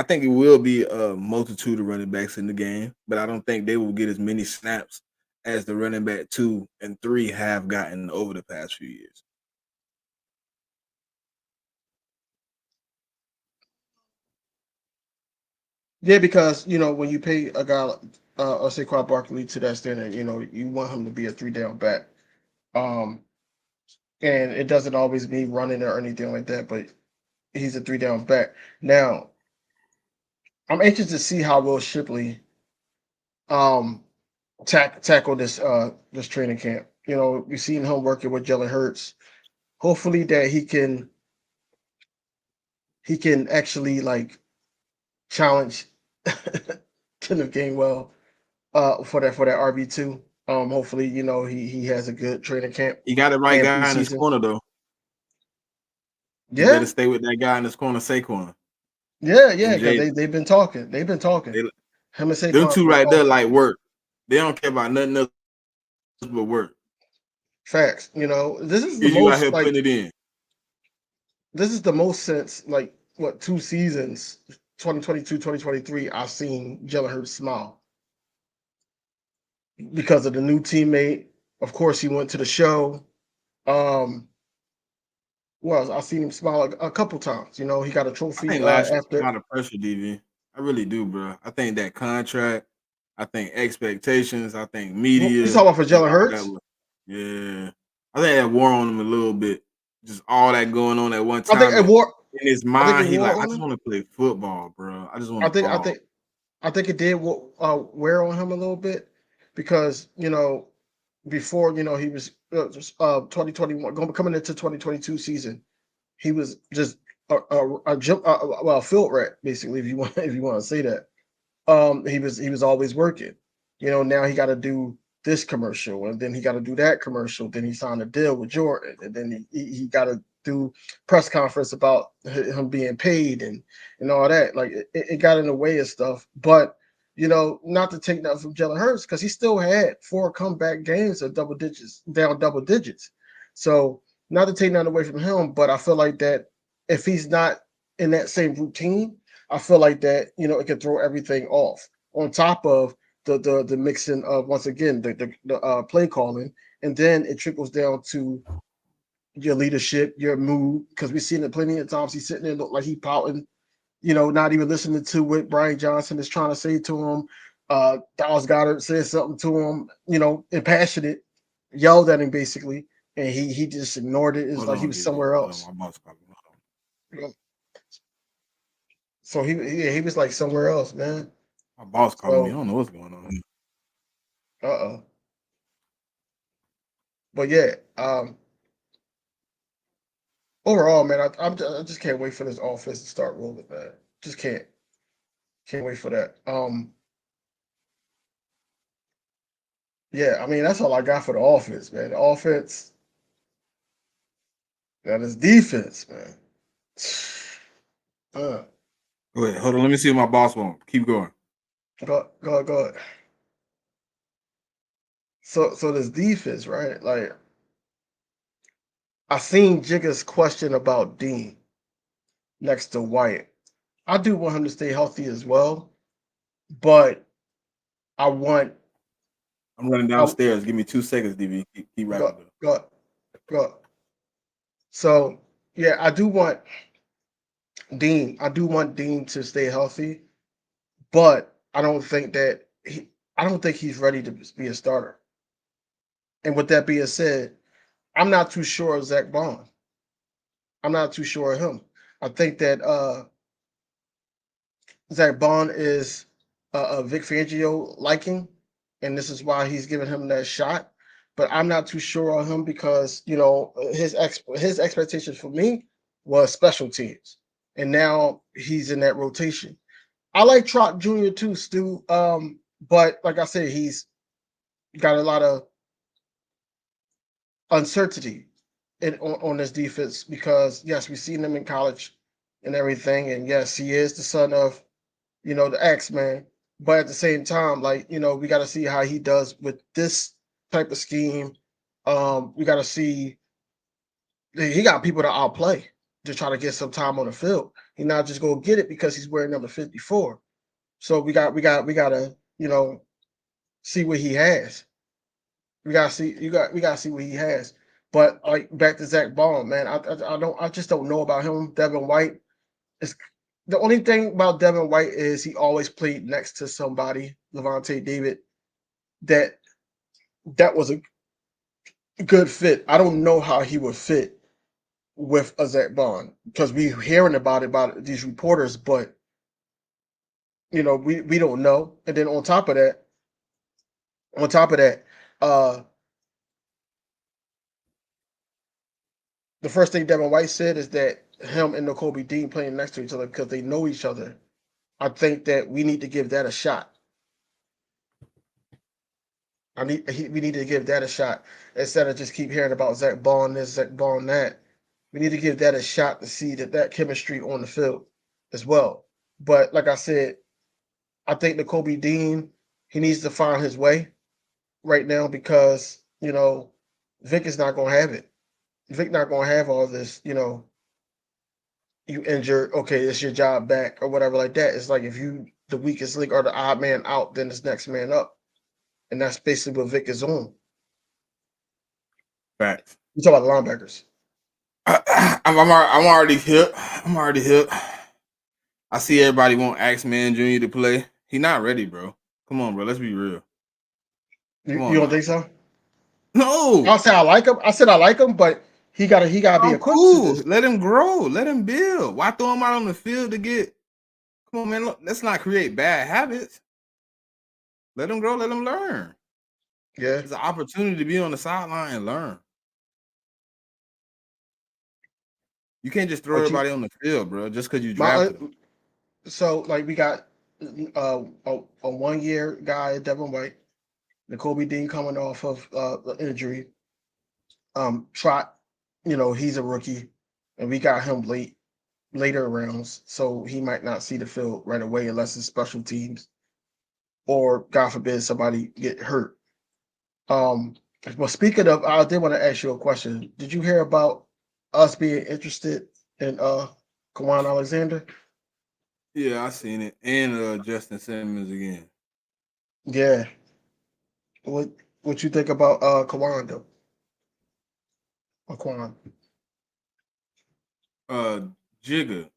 think it will be a multitude of running backs in the game, but I don't think they will get as many snaps as the running back 2 and 3 have gotten over the past few years. Yeah, because when you pay a guy or Saquon Barkley to that standard, you want him to be a 3-down back. And it doesn't always mean running or anything like that, but he's a 3-down back. Now, I'm anxious to see how Will Shipley tackle this training camp. We've seen him working with Jalen Hurts. Hopefully that he can actually challenge Kenneth Gainwell for that RB2. Hopefully, he has a good training camp. He got the right guy in his corner though. Yeah, you better stay with that guy in his corner, Saquon. Yeah, because they've been talking. Him and Saquon. Them two right there like work. They don't care about nothing else but work. Facts. This is the you most out here putting it in. This is the most since 2 seasons, 2022, 2023, I've seen Jalen Hurts smile because of the new teammate. Of course, he went to the show. I've seen him smile a couple times. He got a trophy after. A lot of pressure, DV. I really do, bro. I think that contract. I think expectations. I think media. You talking about for Jalen Hurts? Yeah, I think that wore on him a little bit. Just all that going on at one time. I think it wore in his mind. He's like, I just want to play football, bro. I just want to. I think it did wear on him a little bit because before he was 2021 coming into 2022 season, he was just a field rat basically, if you want to say that. He was always working. Now he got to do this commercial, and then he got to do that commercial. Then he signed a deal with Jordan, and then he got to do press conference about him being paid and all that. Like it got in the way of stuff. But not to take nothing from Jalen Hurts because he still had 4 comeback games of double digits, down double digits. So not to take nothing away from him, but I feel like that if he's not in that same routine, I feel like that it can throw everything off. On top of the mixing of once again the play calling, and then it trickles down to your leadership, your mood, because we've seen it plenty of times. He's sitting there look like he pouting, not even listening to what Brian Johnson is trying to say to him. Dallas Goddard says something to him, impassionate, yelled at him basically, and he just ignored it. It's Hold like he on, was DV. somewhere Hold on, else. my boss calling me. So he was like somewhere else, man. My boss calling me. I So don't know what's going on. uh-oh. But yeah, overall, man, I just can't wait for this offense to start rolling, man. Just can't wait for that. Yeah, I mean that's all I got for the offense, man. The offense, that is defense, man. Go ahead. Hold on. Let me see what my boss wants. Keep going. Go. So this defense, right? Like I seen Jigga's question about Dean next to White. I do want him to stay healthy as well, but I want I'm running I downstairs. Give me 2 seconds, DV. Keep rapping. go. So yeah, I do want Dean. I do want Dean to stay healthy, but I don't think he's ready to be a starter. And with that being said, I'm not too sure of Zach Bond. I'm not too sure of him. I think that Zach Bond is a Vic Fangio liking, and this is why he's giving him that shot. But I'm not too sure on him because his expectations for me was special teams, and now he's in that rotation. I like Trot Jr. too, Stu. But like I said, he's got a lot of uncertainty on this defense because yes, we've seen him in college and everything, and yes, he is the son of the X-Man. But at the same time, like, we got to see how he does with this type of scheme. We got to see he got people to outplay to try to get some time on the field. He not just go get it because he's wearing number 54. So we got to, see what he has. We gotta see we gotta see what he has. But like back to Zach Bond, man, I just don't know about him. Devin White is the only thing about Devin White is he always played next to somebody, Devonta David, that was a good fit. I don't know how he would fit with a Zach Bond because we hearing about these reporters, but we don't know. And then on top of that, uh the first thing Devin White said is that him and Kobe Dean playing next to each other because they know each other. I think that we need to give that a shot. We need to give that a shot instead of just keep hearing about Zach Bond this, Zach Bond that. We need to give that a shot to see that chemistry on the field as well. But like I said, I think the Kobe Dean he needs to find his way right now because Vic is not going to have it. Vic not going to have all this. You injured, okay, it's your job back or whatever like that. It's like if you the weakest link or the odd man out, then it's next man up. And that's basically what Vic is on. Facts. You talk about the linebackers. I'm already hip. I see everybody want Axeman Jr. to play. He not ready, bro. Come on, bro. Let's be real. You don't think so? No. I'll say I like him. I said I like him, but he gotta be I'm equipped to cool. this. Let him grow. Let him build. Why throw him out on the field to get? Come on, man. Look, let's not create bad habits. Let him grow. Let him learn. Yeah. It's an opportunity to be on the sideline and learn. You can't just throw everybody on the field, bro, just because you drafted them. So like we got a 1 year guy, Devin White, Kobe Dean coming off of the injury. Trot, he's a rookie, and we got him later rounds, so he might not see the field right away unless it's special teams. or God forbid somebody get hurt. Well, speaking of, I did want to ask you a question. Did you hear about us being interested in Kawhi Alexander? Yeah, I seen it. And Justin Simmons again. Yeah. What you think about Kawhi though? Kawhi. Jigga,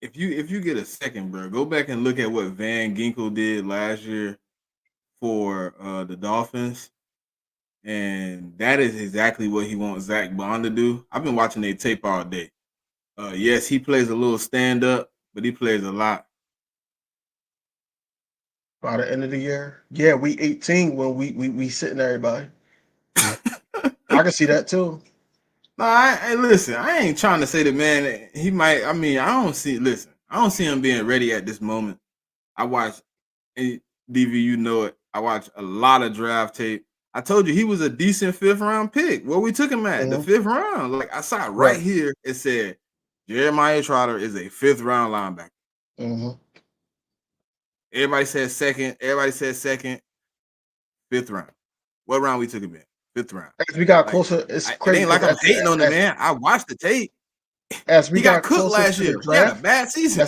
if you get a second, bro, go back and look at what Van Ginkel did last year for the Dolphins. And that is exactly what he wants Zach Bond to do. I've been watching their tape all day. Yes, he plays a little stand up, but he plays a lot. By the end of the year, yeah, we 18 when we sitting everybody. I can see that too. No, listen. I ain't trying to say that, man. He might. I mean, I don't see. Listen, I don't see him being ready at this moment. I watch, and DV, you know it. I watch a lot of draft tape. I told you he was a decent 5th round pick. Where we took him at the 5th round. Like I saw it right here. It said Jeremiah Trotter is a 5th round linebacker. Mm-hmm. Everybody said second. 5th round. What round we took him in? 5th round. As we got closer, it's It crazy. ain't like I'm hating on the man. I watched the tape. As we He got cooked closer last to the year. He had a draft, bad season.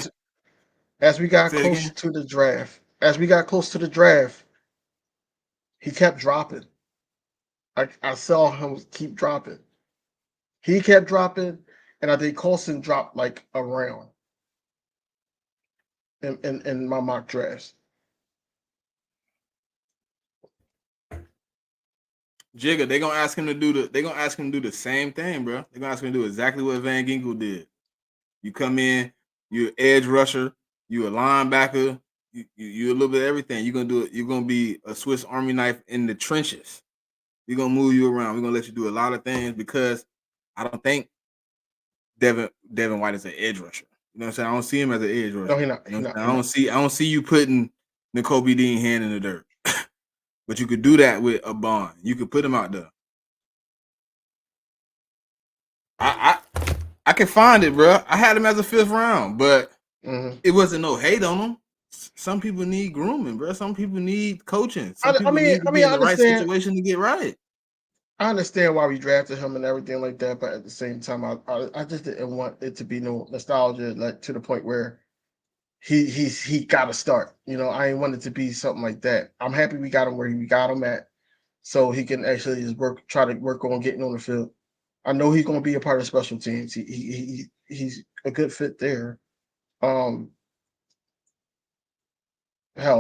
as we got Say it closer again. to the draft, as we got close to the draft, he kept dropping. I saw him keep dropping. He kept dropping, and I think Colson dropped like a round in my mock drafts. Jigga, they gonna ask him to do the same thing, bro. They're gonna ask him to do exactly what Van Ginkel did. You come in, you're an edge rusher, you a linebacker, you a little bit of everything. You're gonna do it. You're gonna be a Swiss Army knife in the trenches. We're gonna move you around. We're gonna let you do a lot of things because I don't think Devin White is an edge rusher. You know what I'm saying? I don't see him as an edge rusher. No, he not. You know what I'm saying? I don't see you putting N'Kobe Dean hand in the dirt. But you could do that with a Bond. You could put him out there. I can find it, bro. I had him as a 5th round, but it wasn't no hate on him. Some people need grooming, bro. Some people need coaching. Some people need to be in the right situation to get right. I understand why we drafted him and everything like that, but at the same time, I just didn't want it to be no nostalgia, like to the point where he got to start. You know, I ain't want it to be something like that. I'm happy we got him where we got him at, so he can actually just try to work on getting on the field. I know he's going to be a part of special teams. He's a good fit there. Hell,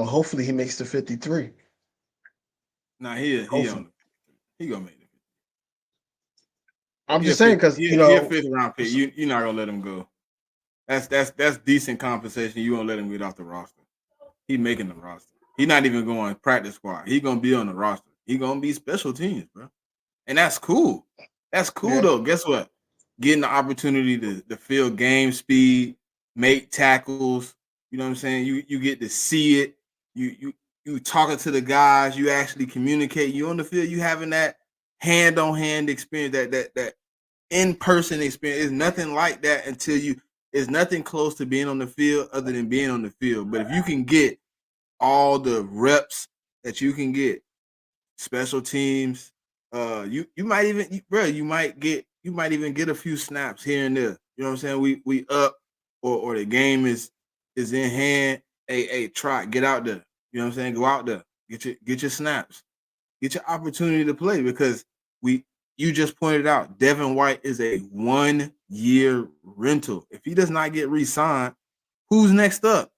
hopefully he makes the 53. Nah, he gonna make it. I'm just saying because he a 5th round pick. You're not gonna let him go. That's decent compensation. You won't let him get off the roster. He making the roster. He's not even going practice squad. He gonna be on the roster. He gonna be special teams, bro. And that's cool. That's cool though. Guess what? Getting the opportunity to feel game speed, make tackles. You know what I'm saying? You get to see it. You talking to the guys. You actually communicate. You on the field. You having that hand-on-hand experience. That in-person experience. It's nothing like that until you. It's nothing close to being on the field other than being on the field. But if you can get all the reps that you can get, special teams, you might even, bro, you might even get a few snaps here and there. You know what I'm saying? We up or the game is in hand. Hey, try get out there. You know what I'm saying? Go out there, get your snaps, get your opportunity to play because you just pointed out Devin White is a 1-year rental. If he does not get re-signed, who's next up?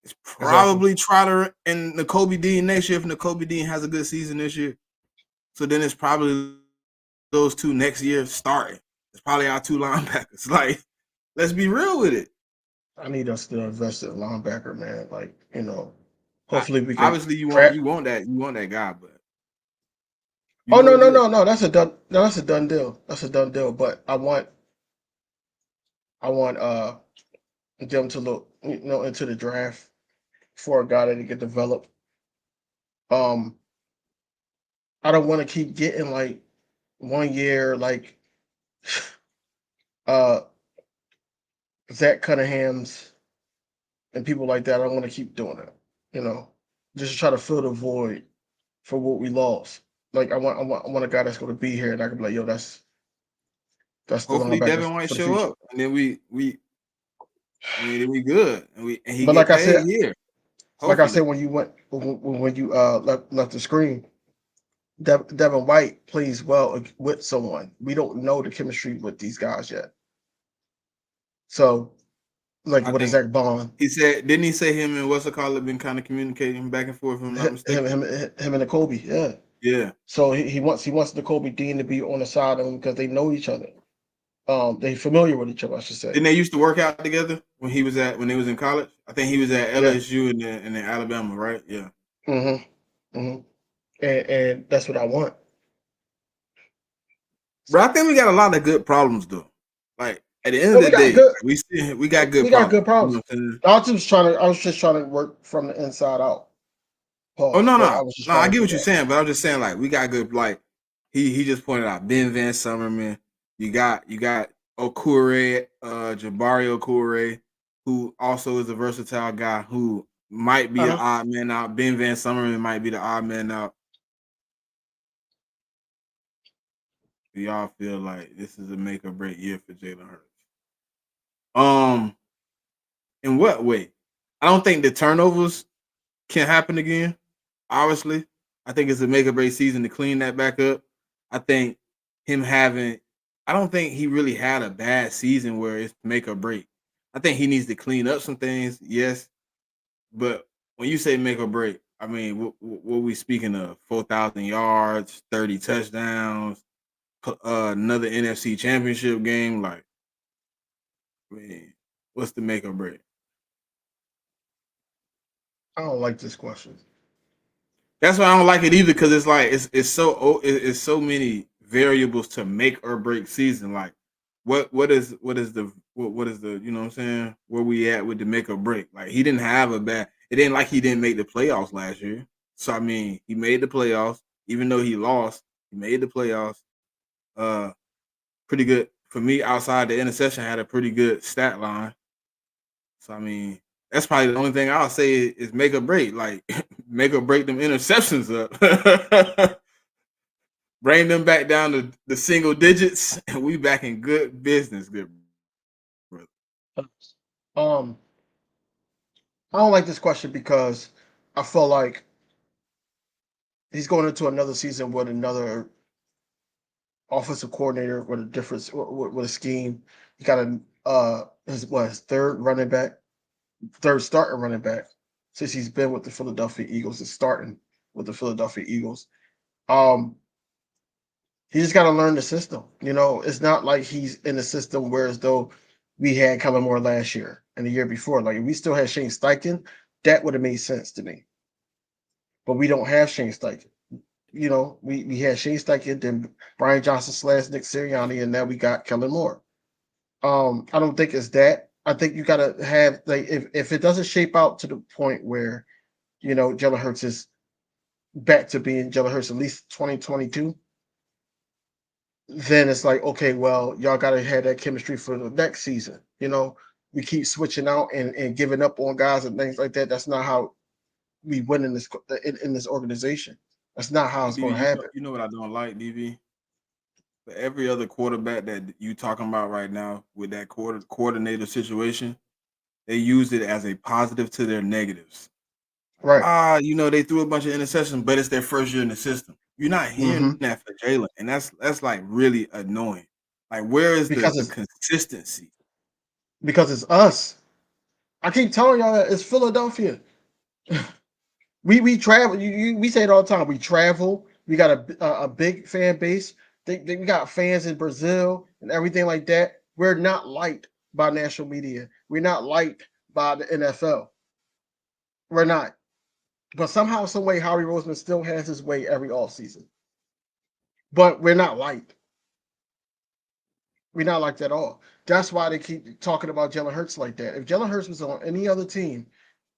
It's probably Trotter and N'Kobe Dean next year if N'Kobe Dean has a good season this year. So then it's probably those two next year starting. It's probably our 2 linebackers. Like, let's be real with it. I need us to invest in linebacker, man. Like, you know, hopefully we can. Obviously, you want that guy, but no. That's a done deal. That's a done deal. But I want them to look, into the draft for a guy that can develop. I don't want to keep getting like 1 year like Zach Cunningham's and people like that. I don't want to keep doing it. just to try to fill the void for what we lost. Like I want a guy that's going to be here, and I can be like, yo, that's the Hopefully linebackers Devin might for the show future. up, and then we then we good, and he But get like I paid said, here. like I said, Hopefully, when you left the screen, Devin White plays well with someone. We don't know the chemistry with these guys yet. So, like, I what is think Zach Bond? he said, didn't he say him and what's it called have been kind of communicating back and forth? If I'm not mistaken. Him and the Kobe, yeah. Yeah. So he wants the Kobe Dean to be on the side of him because they know each other. They familiar with each other, I should say. Didn't they used to work out together when they was in college? I think he was at Yeah. LSU and then Alabama, right? Yeah. And that's what I want. But I think we got a lot of good problems though. Like at the end Well, of we the got day, good. we got good We got good problems. You know problems. what I'm saying? I was just trying to work from the inside out. Oh Pause. no, But no, I was just no. I trying to get do what you're that. saying, but I'm just saying like we got good. Like he just pointed out Ben Van Summerman. You got Okure, Jabari Okure, who also is a versatile guy who might be an odd man out. Ben Van Summerman might be the odd man out. Do y'all feel like this is a make or break year for Jalen Hurts? In what way? I don't think the turnovers can happen again. Obviously, I think it's a make or break season to clean that back up. I think I don't think he really had a bad season where it's make or break. I think he needs to clean up some things, yes. But when you say make or break, I mean, what we speaking of? 4,000 yards, 30 touchdowns, another NFC championship game. Like, I mean, what's the make or break? I don't like this question. That's why I don't like it either, because it's like it's so many variables to make or break season. Like, what is the you know what I'm saying? Where we at with the make or break? Like he didn't have a bad. It ain't like he didn't make the playoffs last year. So I mean, he made the playoffs, even though he lost. He made the playoffs. Pretty good for me. Outside the interception, had a pretty good stat line. So I mean, that's probably the only thing I'll say is make or break. Like make or break them interceptions up. Bring them back down to the single digits, and we back in good business. Good brother. I don't like this question because I feel like he's going into another season with another offensive coordinator with a different with a scheme. He got his third starting running back since he's been with the Philadelphia Eagles. Is starting with the Philadelphia Eagles. He just got to learn the system. You know, it's not like he's in the system where as though we had Kellen Moore last year and the year before. Like if we still had Shane Steichen, that would have made sense to me. But we don't have Shane Steichen. You know, we had Shane Steichen, then Brian Johnson / Nick Sirianni, and now we got Kellen Moore. I don't think it's that. I think you gotta have like if it doesn't shape out to the point where, you know, Jalen Hurts is back to being Jalen Hurts at least 2022, then it's like, okay, well, y'all gotta have that chemistry for the next season. You know, we keep switching out and giving up on guys and things like that. That's not how we win in this organization. That's not how Hey, it's going DV, to happen. you know what I don't like, DV? For every other quarterback that you talking about right now with that coordinator situation, they use it as a positive to their negatives. Right. You know, they threw a bunch of interceptions, but it's their first year in the system. You're not hearing Mm-hmm. that for Jalen, and that's like really annoying. Like, where is the Because consistency? it's us. I keep telling y'all that it's Philadelphia. we travel. We say it all the time. We travel. We got a big fan base. We got fans in Brazil and everything like that. We're not liked by national media. We're not liked by the NFL. We're not. But somehow, some way, Howie Roseman still has his way every offseason. But we're not liked. We're not liked at all. That's why they keep talking about Jalen Hurts like that. If Jalen Hurts was on any other team,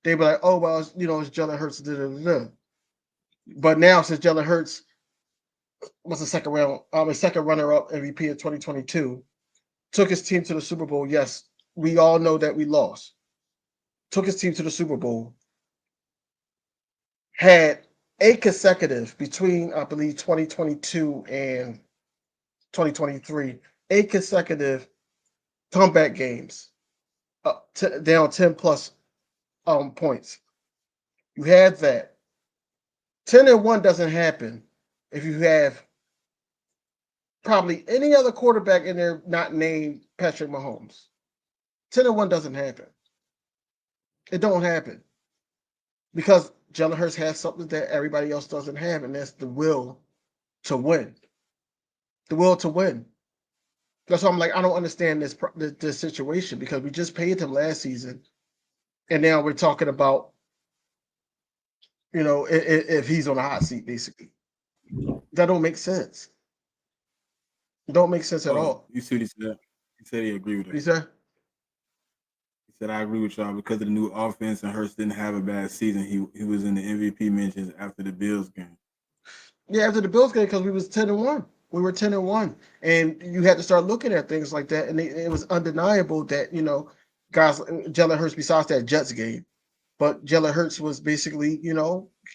they'd be like, "Oh well, it's Jalen Hurts." Da, da, da, da. But now, since Jalen Hurts was a second runner-up MVP in 2022, took his team to the Super Bowl. Yes, we all know that we lost. Took his team to the Super Bowl. had a consecutive between, I believe, 2022 and 2023, 8 consecutive comeback games, down 10 plus points. You had that. 10-1 doesn't happen if you have probably any other quarterback in there not named Patrick Mahomes. 10-1 doesn't happen. It don't happen because Jalen Hurts has something that everybody else doesn't have, and that's the will to win. The will to win. That's why I'm like, I don't understand this situation because we just paid him last season, and now we're talking about, if he's on a hot seat, basically. That don't make sense. It don't make sense at all. You see what he said? He said he agreed with What you it. say? He said, I agree with y'all because of the new offense and Hurts didn't have a bad season. He was in the MVP mentions after the Bills game. Yeah, after the Bills game, because we was 10-1. We were 10-1, and you had to start looking at things like that. And it was undeniable that guys, Jalen Hurts, besides that Jets game, but Jalen Hurts was basically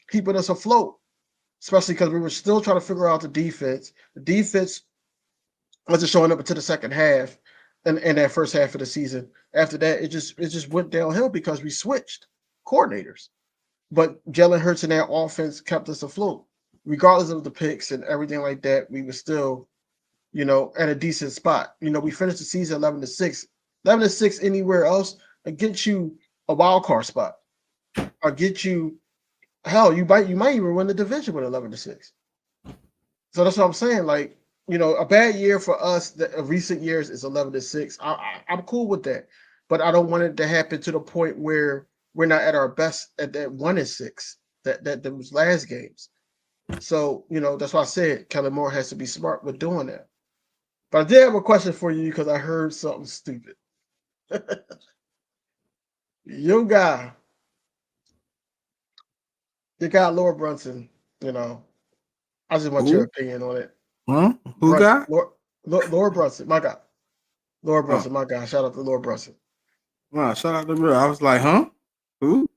keeping us afloat, especially because we were still trying to figure out the defense. The defense wasn't showing up until the second half, and that first half of the season. After that, it just went downhill because we switched coordinators. But Jalen Hurts and that offense kept us afloat. Regardless of the picks and everything like that, we were still, at a decent spot. We finished the season 11-6. 11-6 anywhere else and get you a wild card spot. Or get you, hell, you might even win the division with 11-6. So that's what I'm saying. Like, a bad year for us of recent years is 11-6. I'm cool with that. But I don't want it to happen to the point where we're not at our best at that 1-6, that those last games. So, that's why I said Kellen Moore has to be smart with doing that. But I did have a question for you because I heard something stupid. Your guy, Lord Brunson, I just want your opinion on it. Huh? Who Brunson, got? Lord Brunson, my guy. Lord Brunson, Oh. my guy. Shout out to Lord Brunson. Wow, shout out to bro. I was like, huh? Who?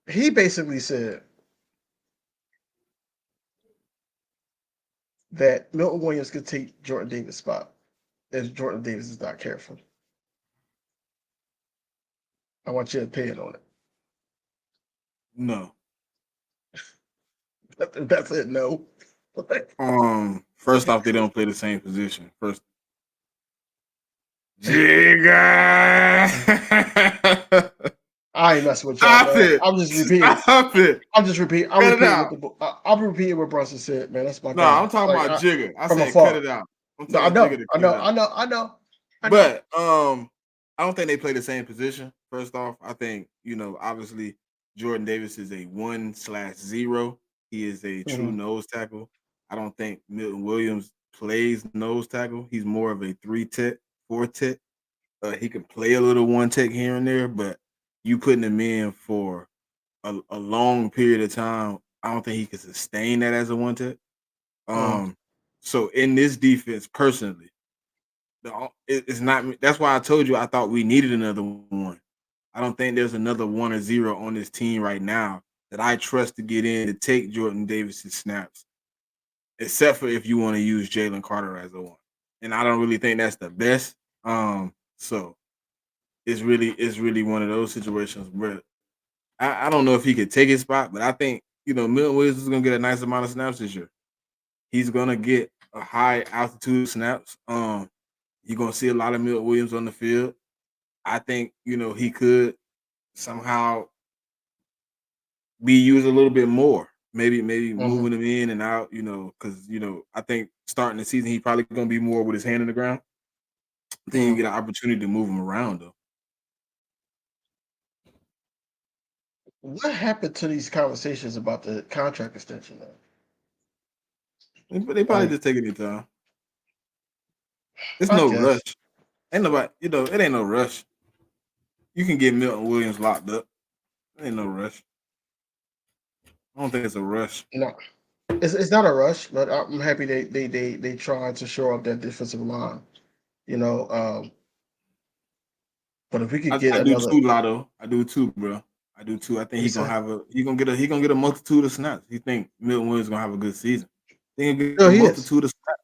He basically said that Milton Williams could take Jordan Davis' spot if Jordan Davis is not careful. I want your opinion on it. No. That's it. No. First off, they don't play the same position. First, Jigga. I ain't messing with y'all, man. I'm just repeating. Stop it. I'm just repeating. Cut it out. I'm repeating what Brunson said, man. That's my No, guy. I'm talking about Jigga. I from said afar. cut it out. I'm No, I telling know. Jigga to cut it out. I know. But I don't think they play the same position. First off, I think obviously Jordan Davis is a 1/0. He is a true nose tackle. I don't think Milton Williams plays nose tackle. He's more of a 3-tech, 4-tech. He can play a little 1-tech here and there, but you putting him in for a long period of time, I don't think he can sustain that as a 1-tech. So in this defense, personally, it's not. That's why I told you I thought we needed another one. I don't think there's another 1 or 0 on this team right now that I trust to get in to take Jordan Davis's snaps, except for if you want to use Jalen Carter as a 1. And I don't really think that's the best. So it's really one of those situations where I don't know if he could take his spot, but I think Milton Williams is gonna get a nice amount of snaps this year. He's gonna get a high altitude snaps. You're gonna see a lot of Milton Williams on the field. I think he could somehow be used a little bit more. Maybe moving him in and out. Because I think starting the season he probably gonna be more with his hand in the ground. Then you get an opportunity to move him around though. What happened to these conversations about the contract extension? They probably just taking their time. It's no rush. Ain't nobody, it ain't no rush. You can get Milton Williams locked up. It ain't no rush. I don't think it's a rush. No, it's not a rush, but I'm happy they tried to shore up that defensive line. But if we could get I another, do too, Lotto. I do too, bro. I do too. I think he's gonna get a multitude of snaps. He think Milton Williams gonna have a good season. He's gonna get No, a he is. multitude of snaps.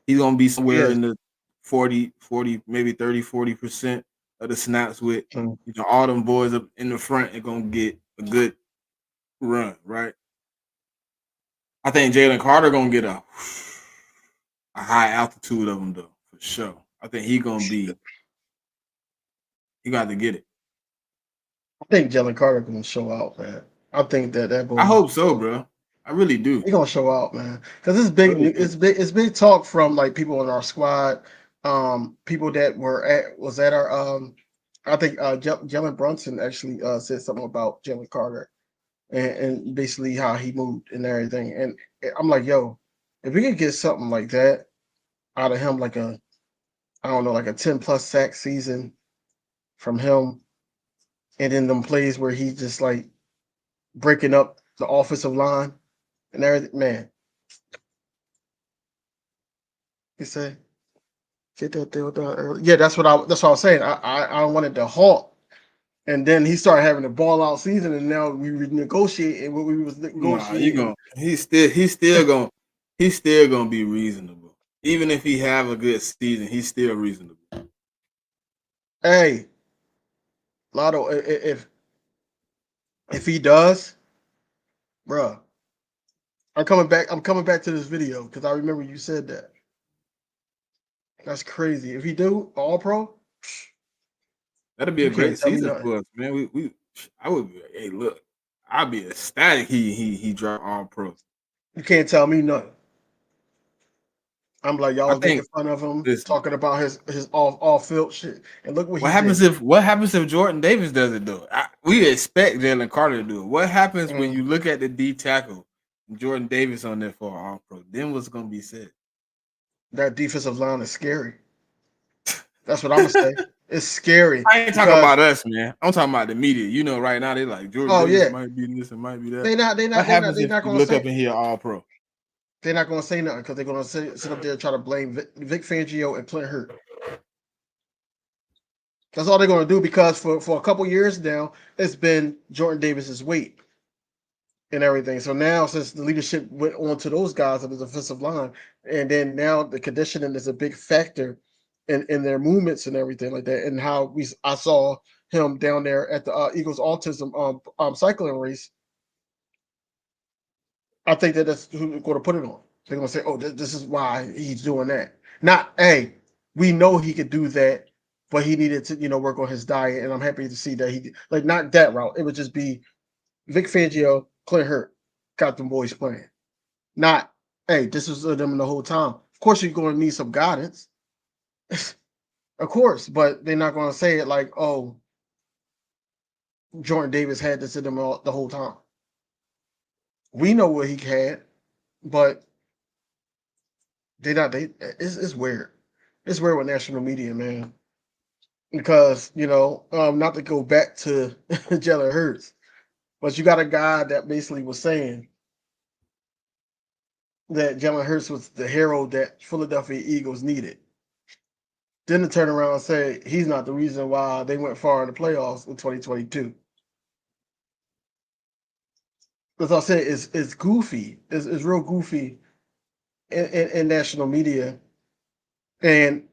He's gonna be somewhere Yes. in the 40, maybe 30-40% of the snaps with Mm. all them boys up in the front are gonna get a good run, right? I think Jalen Carter gonna get a high altitude of them though, for sure. I think he gonna have to get it. I think Jalen Carter gonna show out, man. I think that I boy. hope so, bro. I really do. He gonna show out, man. Because it's I big. really do. It's big talk from like people in our squad, people that was at our I think Jalen Brunson actually said something about Jalen Carter and basically how he moved and everything. And I'm like, yo, if we could get something like that out of him, like I don't know, like a 10+ sack season from him, and then them plays where he just like breaking up the offensive line and everything, man. He said, "Get that deal done early." Yeah, that's what I was saying. I wanted to halt, and then he started having a ball out season, and now we renegotiate what we was Nah, negotiating. he's still gonna be reasonable. Even if he have a good season, he's still reasonable. Hey, Lotto, if he does, bruh, I'm coming back. I'm coming back to this video because I remember you said that. That's crazy. If he do All Pro, That'd be a you great can't tell me season nothing. for us, man. I would be, hey, look, I'd be ecstatic he dropped all pro. You can't tell me nothing. I'm like, y'all I was making think fun of him, listen, talking about his off field shit, and look what he did. what happens if Jordan Davis does it though? We expect Jalen Carter to do it. What happens when Mm, you look at the D tackle and Jordan Davis on there for all pro? Then what's gonna be said? that defensive line is scary. That's what I'm gonna say. It's scary I ain't talking because about us, man. I'm talking about the media. You know, right now they're like Jordan oh Davis yeah, might be this and might be that. they not they What not they not happens they if not you gonna look up say and hear all pro? they're not gonna say nothing because they're gonna sit up there and try to blame Vic Fangio and Clint Hurt. That's all they're gonna do because for a couple years now it's been Jordan Davis's weight and everything. So now since the leadership went on to those guys on the defensive line, and then now the conditioning is a big factor in their movements and everything like that, and how I saw him down there at the Eagles autism cycling race. I think that's who they're going to put it on. They're going to say, "Oh, this is why he's doing that." Not, "Hey, we know he could do that, but he needed to, work on his diet." And I'm happy to see that he did. Like not that route. It would just be Vic Fangio, Clint Hurt, got them boys playing. Not, "Hey, this was them the whole time." Of course, you're going to need some guidance, of course, but they're not going to say it like, "Oh, Jordan Davis had this in them the whole time." We know what he had, but they not. It's weird. It's weird with national media, man. Because not to go back to Jalen Hurts, but you got a guy that basically was saying that Jalen Hurts was the hero that Philadelphia Eagles needed. Then to turn around and say he's not the reason why they went far in the playoffs in 2022. As I said, it's goofy. It's real goofy in national media. And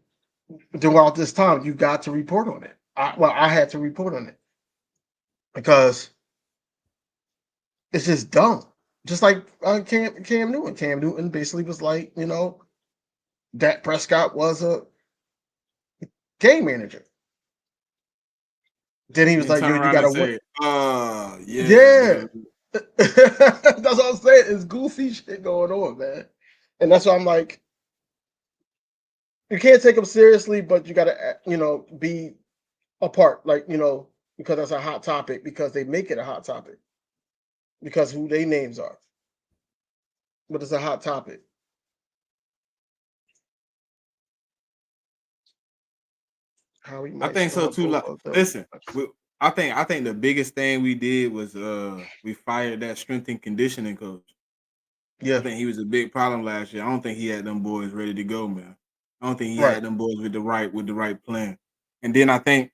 throughout this time, you got to report on it. I had to report on it because it's just dumb. Just like Cam Newton. Cam Newton basically was like, Dak Prescott was a game manager. Then he was Then like, turn yo, you around got and to win. say, yeah, Yeah. That's what I'm saying. It's goofy shit going on, man. And that's why I'm like, you can't take them seriously, but you got to, be apart. Like, because that's a hot topic, because they make it a hot topic, because who their names are. But it's a hot topic. How we I might think so start too. both Like, of them. listen, I think the biggest thing we did was we fired that strength and conditioning coach. I Yeah, think he was a big problem last year. I don't think he had them boys ready to go, man. I don't think he right. had them boys with the right plan. And then I think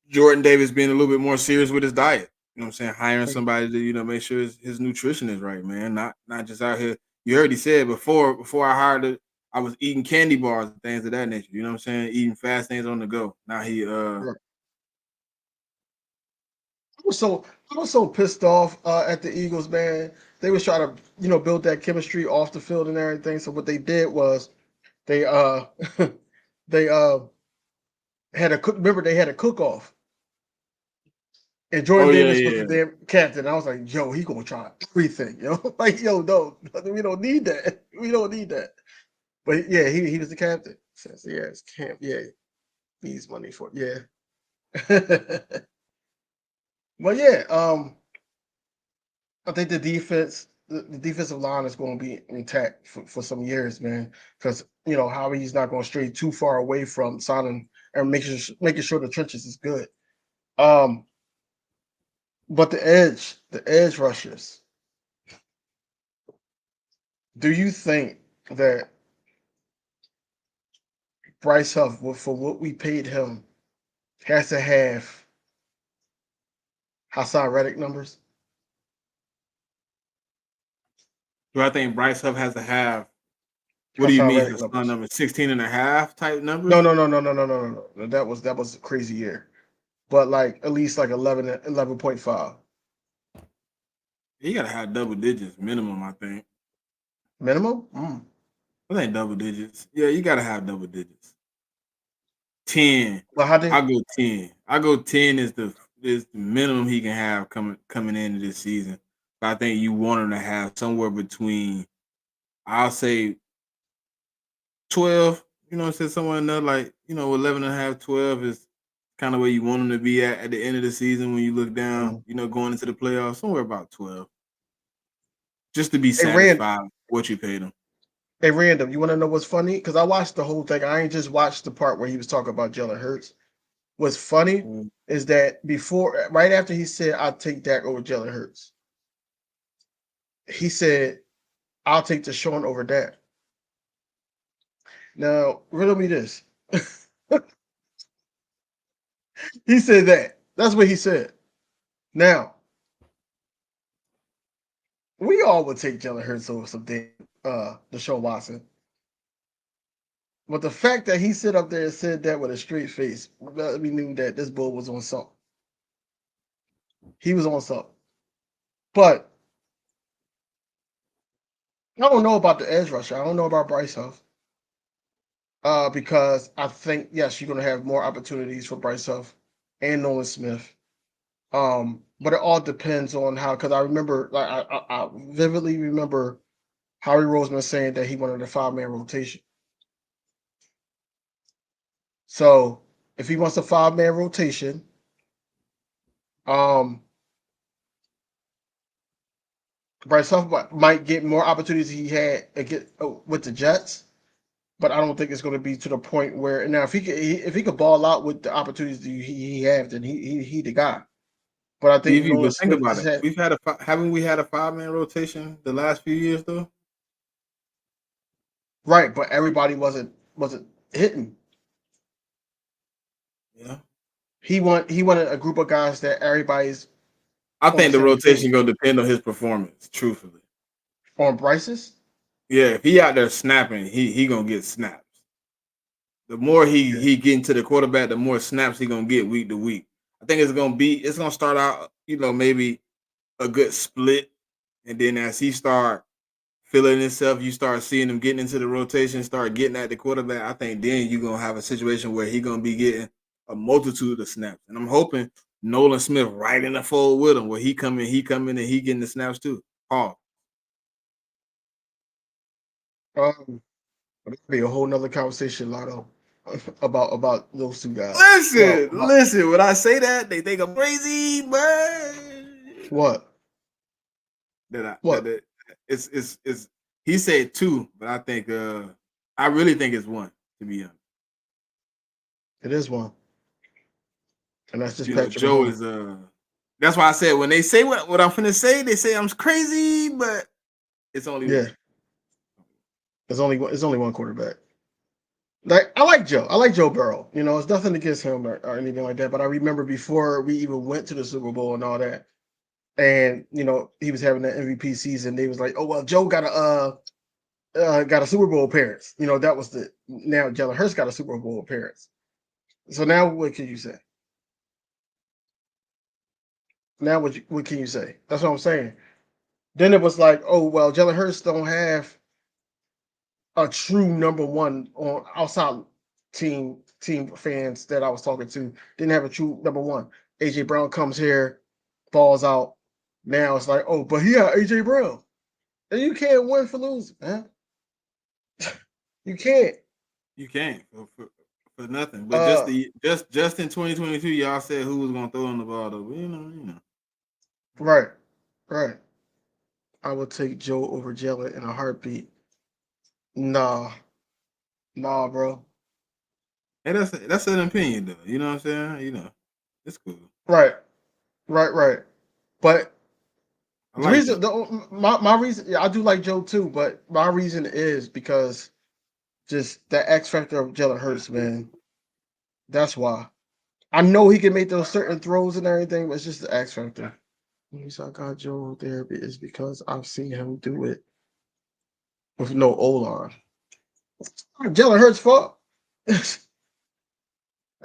Jordan Davis being a little bit more serious with his diet. You know what I'm saying? Hiring somebody to, make sure his nutrition is right, man. Not just out here. You already said before I hired it, I was eating candy bars and things of that nature. You know what I'm saying? Eating fast things on the go. Now he Right. I was so pissed off at the Eagles, man. They was trying to, build that chemistry off the field and everything. So what they did was they they had a cook. Remember, they had a cook off, and Jordan Davis was the yeah. damn captain. I was like, yo, he gonna try everything, like, yo, no, we don't need that. We don't need that. But yeah, he was the captain. Says, yeah, it's camp. Yeah, needs money for it. Yeah. Well, yeah. I think the defensive line is going to be intact for some years, man. Because Howie's not going to stray too far away from signing and making sure the trenches is good. But the edge rushers. Do you think that Bryce Huff, for what we paid him, has to have Hassan Reddick numbers? Do I think Bryce Huff has to have? What do you Hassan mean? Reddick His numbers. number 16 and a half type numbers? No. That was a crazy year. But like at least like 11.5. He gotta have double digits minimum, I think. Minimum? I think double digits. Yeah, you gotta have double digits. 10. Well, how did I go 10. I go 10 is the minimum he can have coming into this season. But I think you want him to have somewhere between, I'll say 12, somewhere in there, like, 11 and a half, 12 is kind of where you want him to be at the end of the season when you look down, going into the playoffs, somewhere about 12. Just to be satisfied with what you paid him. Hey, Random, you want to know what's funny? Because I watched the whole thing. I ain't just watched the part where he was talking about Jalen Hurts. What's funny is that right after he said, I'll take Dak over Jalen Hurts, he said, I'll take Deshaun over Dak. Now, riddle me this. He said that. That's what he said. Now, we all would take Jalen Hurts over some damn Deshaun Watson. But the fact that he sit up there and said that with a straight face, we knew that this bull was on something. He was on something. But I don't know about the edge rusher. I don't know about Bryce Huff. Because I think, yes, you're going to have more opportunities for Bryce Huff and Nolan Smith. But it all depends on how, because I remember, like, I vividly remember Howie Roseman saying that he wanted a 5-man rotation. So if he wants a 5-man rotation, Bryce Huff might get more opportunities he had with the Jets, but I don't think it's going to be to the point where now if he could ball out with the opportunities he have, then he the guy. But I think Dv, Nolan but think Smith about it. Haven't we had a 5-man rotation the last few years though? Right, but everybody wasn't hitting. Yeah. He wanted a group of guys that everybody's. I think the rotation gonna depend on his performance, truthfully. On Bryce's? Yeah, if he out there snapping, he gonna get snaps. The more he get into the quarterback, the more snaps he gonna get week to week. I think it's gonna start out, maybe a good split, and then as he start feeling himself, you start seeing him getting into the rotation, start getting at the quarterback. I think then you're gonna have a situation where he gonna be getting a multitude of snaps, and I'm hoping Nolan Smith right in the fold with him, where he come in, and he getting the snaps too. It'll be a whole nother conversation, Lotto, about those two guys. Listen. When I say that, they think I'm crazy, but What? It's he said 2, but I think I really think it's 1, to be honest. It is 1. And that's just Patrick Joe Mahomes. is that's why I said when they say what I'm finna say, they say I'm crazy, but it's only 1. There's only 1 quarterback. Like I like Joe Burrow. It's nothing against him or anything like that. But I remember before we even went to the Super Bowl and all that, and he was having the MVP season. They was like, oh well, Joe got a Super Bowl appearance. That was now Jalen Hurts got a Super Bowl appearance. So now what can you say? Now what can you say? That's what I'm saying. Then it was like, oh well, Jalen Hurts don't have a true number one on outside team fans that I was talking to. Didn't have a true number one. AJ Brown comes here, falls out. Now it's like, oh, but he got AJ Brown. And you can't win for losing, man. You can't. You can't for nothing. But just in 2022, y'all said who was gonna throw on the ball though. Right. I would take Joe over Jalen in a heartbeat. Nah, bro. Hey, that's an opinion though. You know what I'm saying? It's cool. Right. But I the like reason, my reason, I do like Joe too, but my reason is because just the X factor of Jalen Hurts, man. That's why. I know he can make those certain throws and everything, but it's just the X factor. The reason I got Joe there is because I've seen him do it with no O-line. Jalen Hurts' fault. That's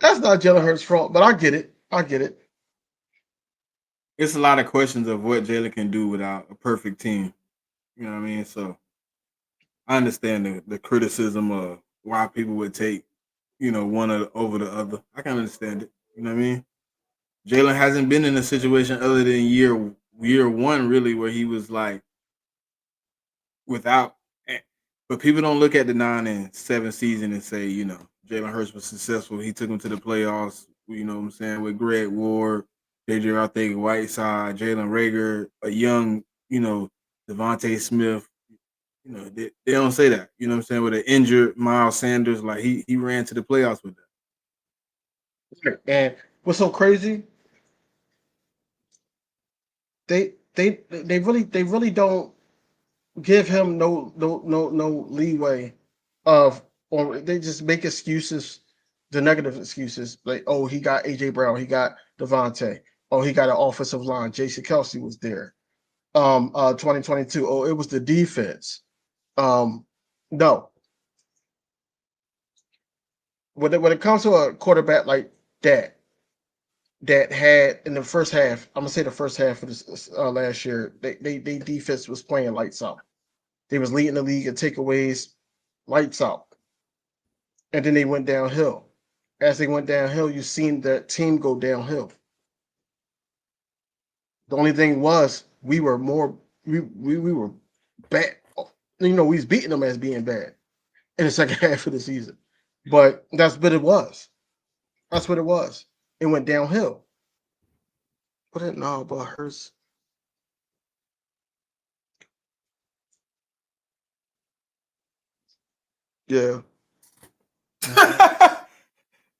not Jalen Hurts' fault, but I get it. It's a lot of questions of what Jalen can do without a perfect team. You know what I mean? So I understand the criticism of why people would take, one over the other. I can understand it. You know what I mean? Jalen hasn't been in a situation other than year one, really, where he was like without. But people don't look at the 9-7 season and say, Jalen Hurts was successful. He took him to the playoffs. You know what I'm saying, with Greg Ward, JJ Arthur Whiteside, Jalen Rager, a young, Devonta Smith. They don't say that. You know what I'm saying? With an injured Miles Sanders, like he ran to the playoffs with that. And what's so crazy? They really don't give him no leeway or they just make excuses, the negative excuses, like, oh, he got AJ Brown, he got Devonta, oh, he got an offensive line, Jason Kelsey was there. 2022, oh, it was the defense. No. When it comes to a quarterback like that had in the first half, I'm gonna say the first half of this last year, they defense was playing lights out. They was leading the league in takeaways, lights out. And then they went downhill. As they went downhill, you seen that team go downhill. The only thing was we were bad. We was beating them as being bad in the second half of the season. But that's what it was. That's what it was. It went downhill. But but Hurts. Yeah.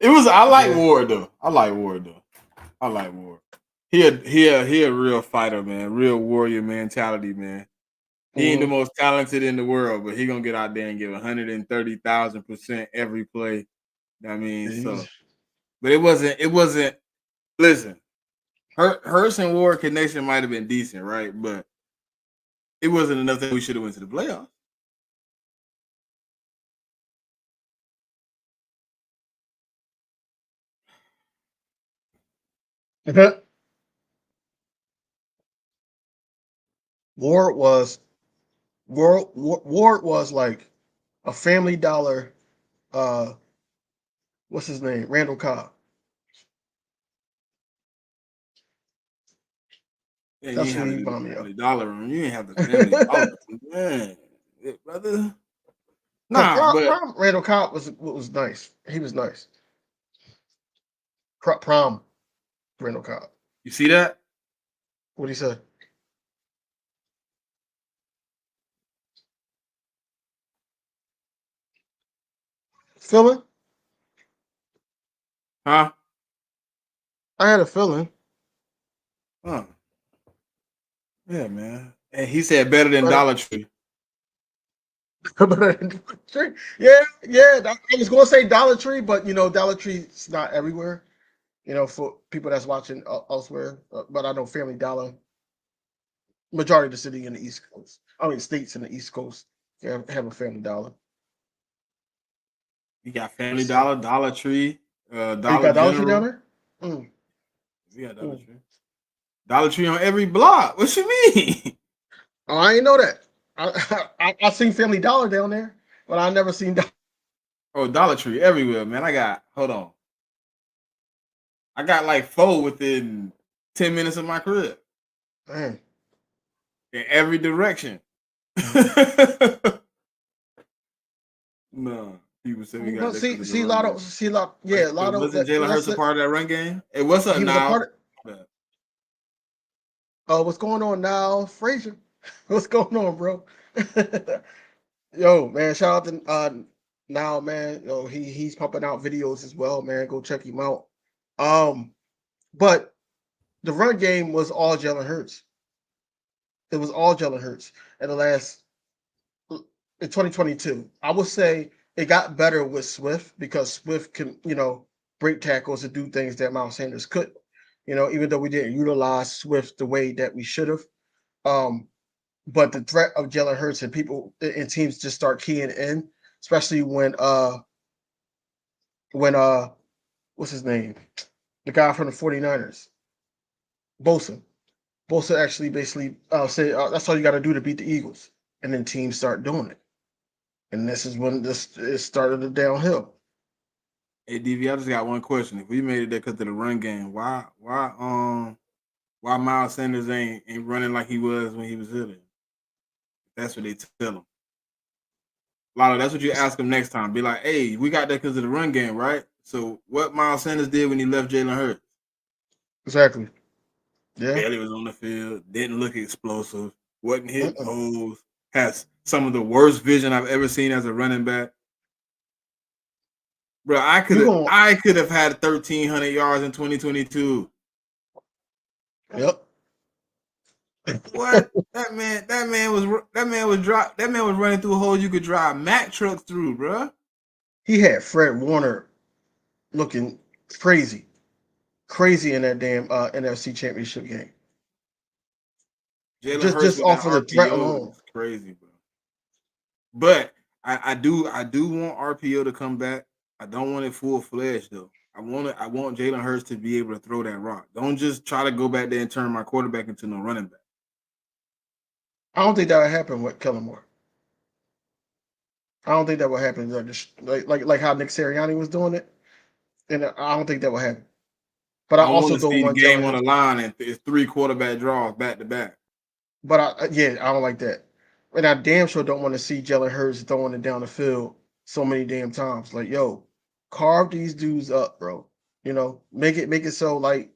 It was. I like Ward though. I like Ward. He a real fighter, man. Real warrior mentality, man. He ain't the most talented in the world, but he gonna get out there and give 130,000% every play. I mean, so. But it wasn't. Listen, Hurts and Ward connection might have been decent, right? But it wasn't enough that we should have went to the playoffs. Ward was like a Family Dollar. What's his name? Randall Cobb. Yeah, that's what he bought me up. Dollar. You ain't have the Family Dollar, man, brother. Nah, but Randall Cobb was nice. He was nice. Prom, Randall Cobb. You see that? What he said? Feeling? Huh? I had a feeling. Huh. Yeah, man. And he said better than Dollar Tree. Yeah. I was gonna say Dollar Tree, but Dollar Tree's not everywhere. For people that's watching elsewhere, but I know Family Dollar majority of the city in the East Coast. I mean, states in the East Coast have a Family Dollar. You got Family Dollar, Dollar Tree, You Dollar got Dollar Tree down General. there? Mm. We got Dollar Tree. Dollar Tree on every block. What you mean? Oh, I ain't know that. I seen Family Dollar down there, but I never seen. Oh, Dollar Tree everywhere, man. Hold on. I got like 4 within 10 minutes of my crib. Man. In every direction. No, people say we got But that because of the see, run game. yeah, But Lotto. wasn't Jalen Hurts a part of that run game? Hey, what's up He was a now? part of. What's going on now, Frazier? What's going on, bro? Yo, man, shout out to now, man. Yo, he's pumping out videos as well, man. Go check him out. But the run game was all Jalen Hurts. It was all Jalen Hurts in the last in 2022. I would say it got better with Swift because Swift can, break tackles and do things that Miles Sanders couldn't. Even though we didn't utilize Swift the way that we should have. But the threat of Jalen Hurts and people and teams just start keying in, especially when what's his name? The guy from the 49ers, Bosa. Bosa actually basically said that's all you got to do to beat the Eagles. And then teams start doing it. And this is when it started the downhill. Hey, DV, I just got one question. If we made it there because of the run game, why Miles Sanders ain't running like he was when he was hitting? That's what they tell him. Lotto, that's what you ask him next time. Be like, hey, we got that because of the run game, right? So what Miles Sanders did when he left Jalen Hurts? Exactly. Yeah. Barely was on the field, didn't look explosive, wasn't hitting holes, has some of the worst vision I've ever seen as a running back. Bro, I could have had 1,300 yards in 2022. Yep. What? that man was running through holes you could drive Mack trucks through, bro. He had Fred Warner looking crazy in that damn NFC Championship game. Jalen Hurts Just with off that of the threat RPO alone. is crazy, bro. But I do want RPO to come back. I don't want it full fledged though. I want Jalen Hurts to be able to throw that rock. Don't just try to go back there and turn my quarterback into no running back. I don't think that would happen with Kellen Moore. I don't think that would happen. Like how Nick Sirianni was doing it, and I don't think that will happen. But I I want also to don't see the want game Jalen on the Hurts. line and it's 3 quarterback draws back to back. But I don't like that. And I damn sure don't want to see Jalen Hurts throwing it down the field so many damn times. Like, yo, carve these dudes up, bro. Make it so like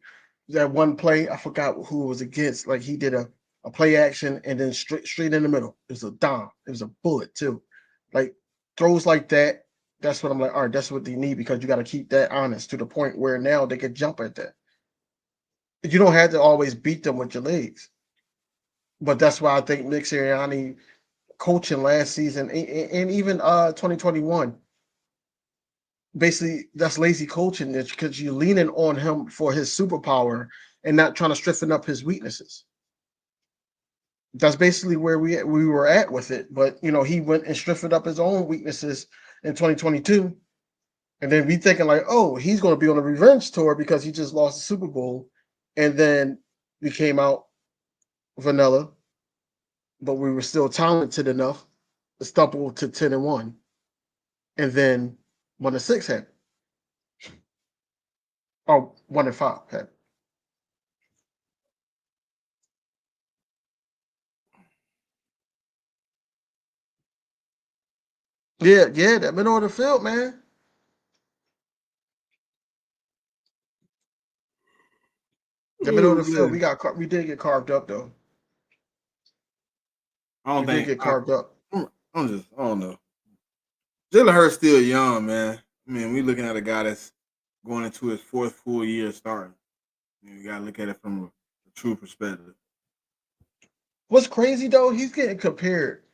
that one play, I forgot who it was against. Like he did a play action and then straight in the middle. It was a dime. It was a bullet too. Like throws like that. That's what I'm like. All right, that's what they need because you got to keep that honest to the point where now they can jump at that. You don't have to always beat them with your legs. But that's why I think Nick Sirianni coaching last season and even 2021, basically that's lazy coaching because you're leaning on him for his superpower and not trying to stiffen up his weaknesses. That's basically where we were at with it. But he went and stiffened up his own weaknesses in 2022. And then we thinking like, oh, he's going to be on a revenge tour because he just lost the Super Bowl. And then we came out vanilla, but we were still talented enough to stumble to 10-1. And then 1-6 happened. Or 1-5 happened. Yeah, that middle of the field, man. The middle of the field, we did get carved up though. I We did get carved up. I don't know. Jalen Hurts still young, man. I mean, we looking at a guy that's going into his 4th full year starting. You got to look at it from a true perspective. What's crazy though, he's getting compared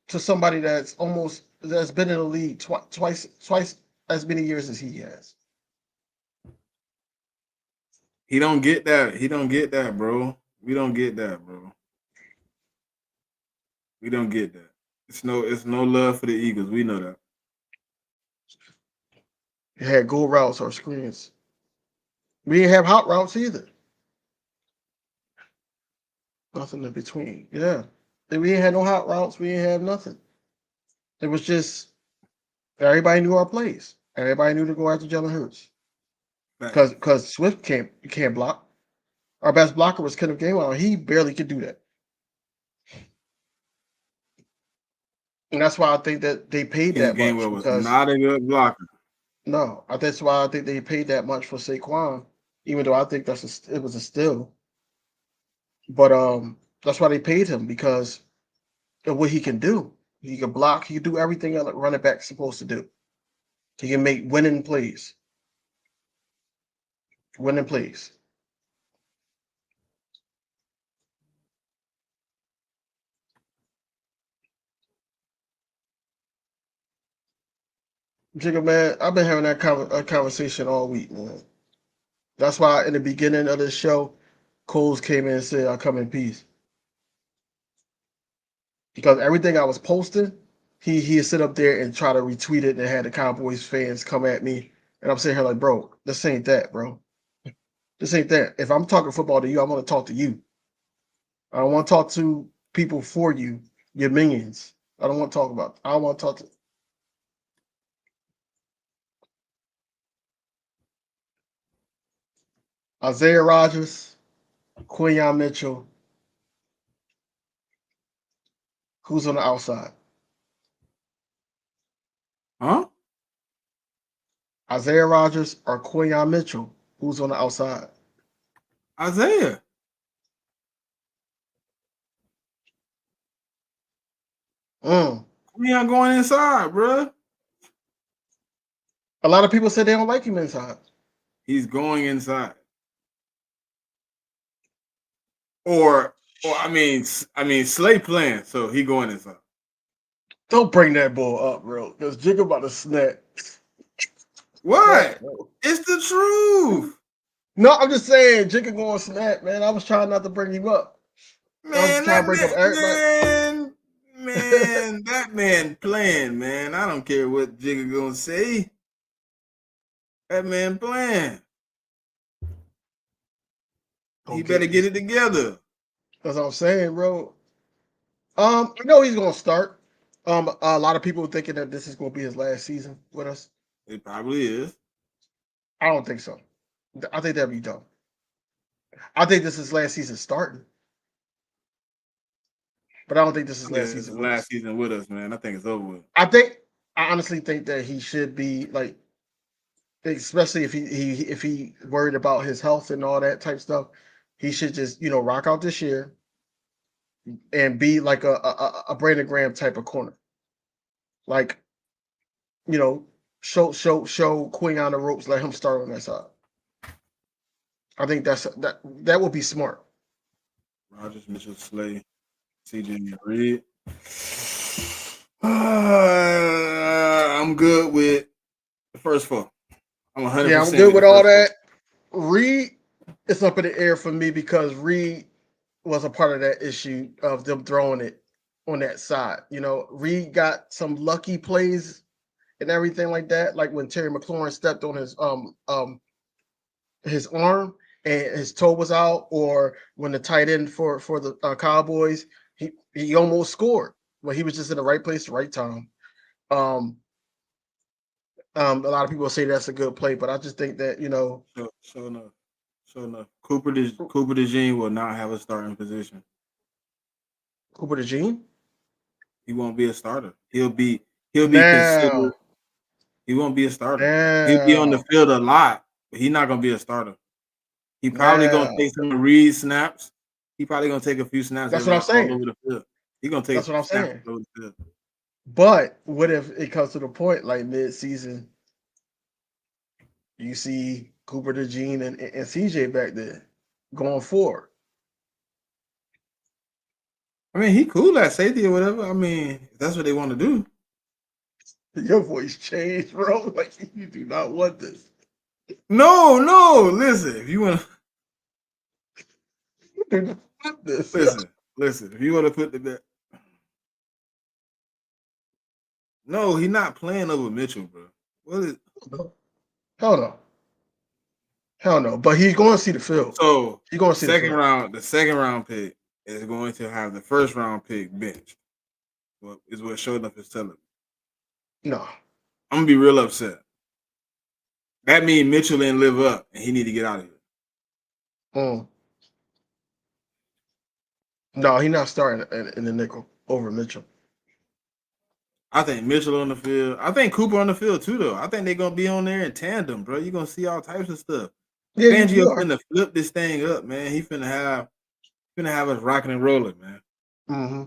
to somebody that's been in the league twice as many years as he has. He don't get that. He don't get that, bro. We don't get that, bro. We don't get that. It's no love for the Eagles. We know that. You had go routes or screens. We didn't have hot routes either. Nothing in between. Yeah. We didn't have no hot routes. We didn't have nothing. It was just everybody knew our plays. Everybody knew to go after Jalen Hurts. Because Swift can't block. Our best blocker was Kenneth Gainwell. He barely could do that. And that's why I think that they paid that much. Gainwell was Because not a good blocker. no, that's why I think they paid that much for Saquon, even though I think it was a steal. But that's why they paid him, because of what he can do. He can block. He can do everything a running back's supposed to do. He can make winning plays. Winning plays. Jigga, man, I've been having that conversation all week, man. That's why in the beginning of the show, Coles came in and said, "I'll come in peace." Because everything I was posting, he sit up there and try to retweet it and had the Cowboys fans come at me. And I'm sitting here like, bro, this ain't that, bro. This ain't that. If I'm talking football to you, I want to talk to you. I don't want to talk to people for you, your minions. I don't want to talk about. I don't want to talk to. Isaiah Rodgers, Quinyon Mitchell. Who's on the outside? Huh? Isaiah Rodgers or Quinyon Mitchell? Who's on the outside? Isaiah. We ain't going inside, bro. A lot of people said they don't like him inside. He's going inside. Or I mean, Slay playing, so he going inside. Don't bring that ball up, bro, because Jigga about to snap. What? It's the truth. No, I'm just saying, Jigga going snap, man. I was trying not to bring him up. Man, that man playing, man. I don't care what Jigga gonna say. That man playing. He better get it together. That's what I'm saying, bro. I know he's gonna start. A lot of people are thinking that this is gonna be his last season with us. It probably is. I don't think so. I think that'd be dumb. I think this is his last season starting. But I don't think this is last season. Last season with us, man. I think it's over with. I honestly think that he should be like, especially if he worried about his health and all that type stuff, he should just rock out this year and be like a Brandon Graham type of corner, like show Queen on the ropes, let him start on that side. I think that would be smart. Rodgers, Mitchell, Slay, CJ, Reed. I'm good with the first four. I'm 100%. Yeah, I'm good with all that. Reed, it's up in the air for me because Reed was a part of that issue of them throwing it on that side. Reed got some lucky plays and everything like that, like when Terry McLaurin stepped on his arm and his toe was out, or when the tight end for the Cowboys, he almost scored, but he was just in the right place, the right time. A lot of people say that's a good play, but I just think that So enough. Cooper DeJean will not have a starting position. Cooper DeJean? He won't be a starter. He'll be considered. He won't be a starter. He'll be on the field a lot, but he's not gonna be a starter. He probably gonna take some Reed snaps. He probably gonna take a few snaps. That's what I'm saying. All over the field. He's gonna take. That's what I'm saying. All over the field. But what if it comes to the point like mid-season, you see Cooper DeJean and CJ back there going forward? I mean, he cool at safety or whatever. I mean, if that's what they want to do. Your voice changed, bro. Like you do not want this. No. Listen, if you want to. You do not want this. Listen. If you want to put the No, he's not playing over Mitchell, bro. What is Hell no. But he's going to see the field. so He's going the to see the second field. round? The second round pick is going to have the first round pick benched. Is what showed up is telling me. No. I'm gonna be real upset. That means Mitchell didn't live up, and he need to get out of here. No, he's not starting in the nickel over Mitchell. I think Mitchell on the field. I think Cooper on the field too, though. I think they're gonna be on there in tandem, bro. You're gonna see all types of stuff. Yeah, Fangio you are. finna flip this thing up, man. He finna have us rocking and rolling, man. Mm-hmm.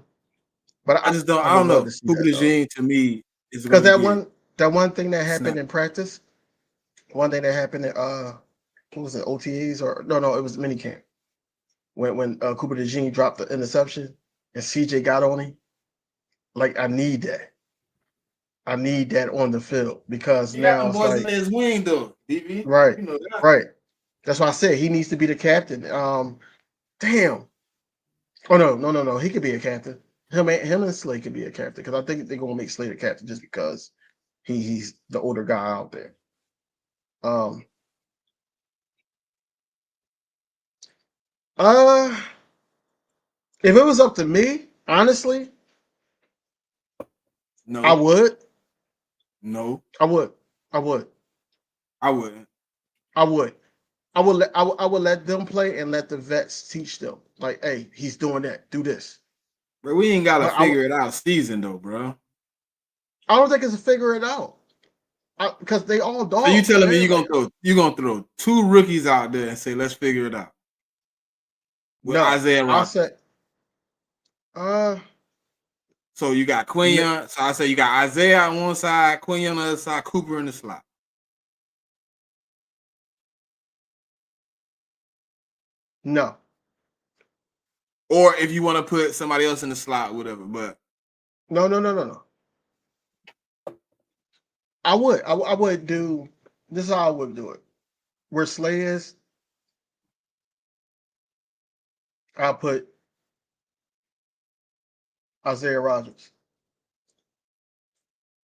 But I just don't. I would don't love know. to see Cooper that, though. DeJean to me is Because going to that one thing that happened snap. in practice, one thing that happened at what was it, OTAs or no, it was minicamp. When Cooper DeJean dropped the interception and CJ got on him. Like, I need that. I need that on the field because He got now them it's boys like in his wing, though. DV, right, you know that. right. That's why I said he needs to be the captain. Damn. Oh no. He could be a captain. Him and Slay could be a captain because I think they're gonna make Slay the captain just because he's the older guy out there. If it was up to me, honestly, No, I would. no, I would. I wouldn't. I would let them play and let the vets teach them. Like, hey, he's doing that. Do this. But we ain't gotta But figure it out season though, bro. I don't think it's a figure it out because they all dogs. So you telling me man. you gonna throw two rookies out there and say let's figure it out with No, Isaiah I Rodgers? said, So you got Quinion. So I say you got Isaiah on one side, Quinion on the other side, Cooper in the slot. no. Or if you want to put somebody else in the slot, whatever. But No. I would do this is how I would do it. Where Slay is, I'll put Isaiah Rodgers.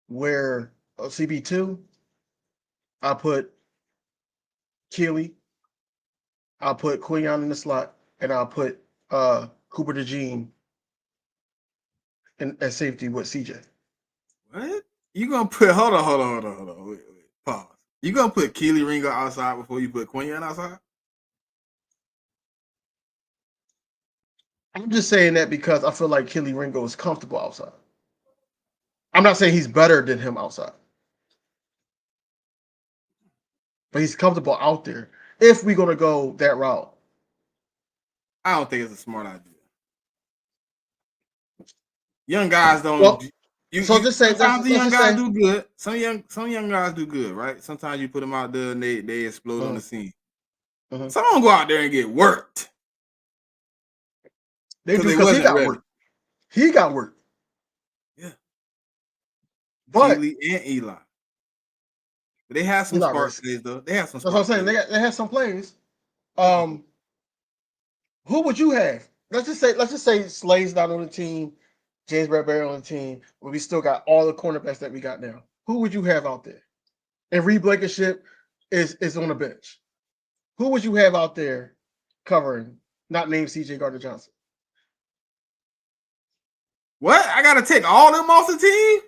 Where CB2, I'll put Keely. I'll put Quinion in the slot, and I'll put Cooper DeJean at safety with CJ. what? You gonna put hold on. Wait. Pause. You gonna put Keely Ringo outside before you put Quinion outside? I'm just saying that because I feel like Keely Ringo is comfortable outside. I'm not saying he's better than him outside, but he's comfortable out there. If we're gonna go that route, I don't think it's a smart idea. Young guys don't. well, so just say sometimes the young just guys say, do good. Some young guys do good, right? Sometimes you put them out there and they explode on the scene. Some of them go out there and get worked. They do because he got work. He got work. Yeah. But Keely and Eli. But they have some spark plays though. They have some. That's what I'm saying. They have some plays. Who would you have? Let's just say Slay's not on the team, James Bradbury on the team, but we still got all the cornerbacks that we got now. Who would you have out there? And Reed Blankenship is on the bench. Who would you have out there covering? Not named CJ Gardner-Johnson. What? I gotta take all them off the team?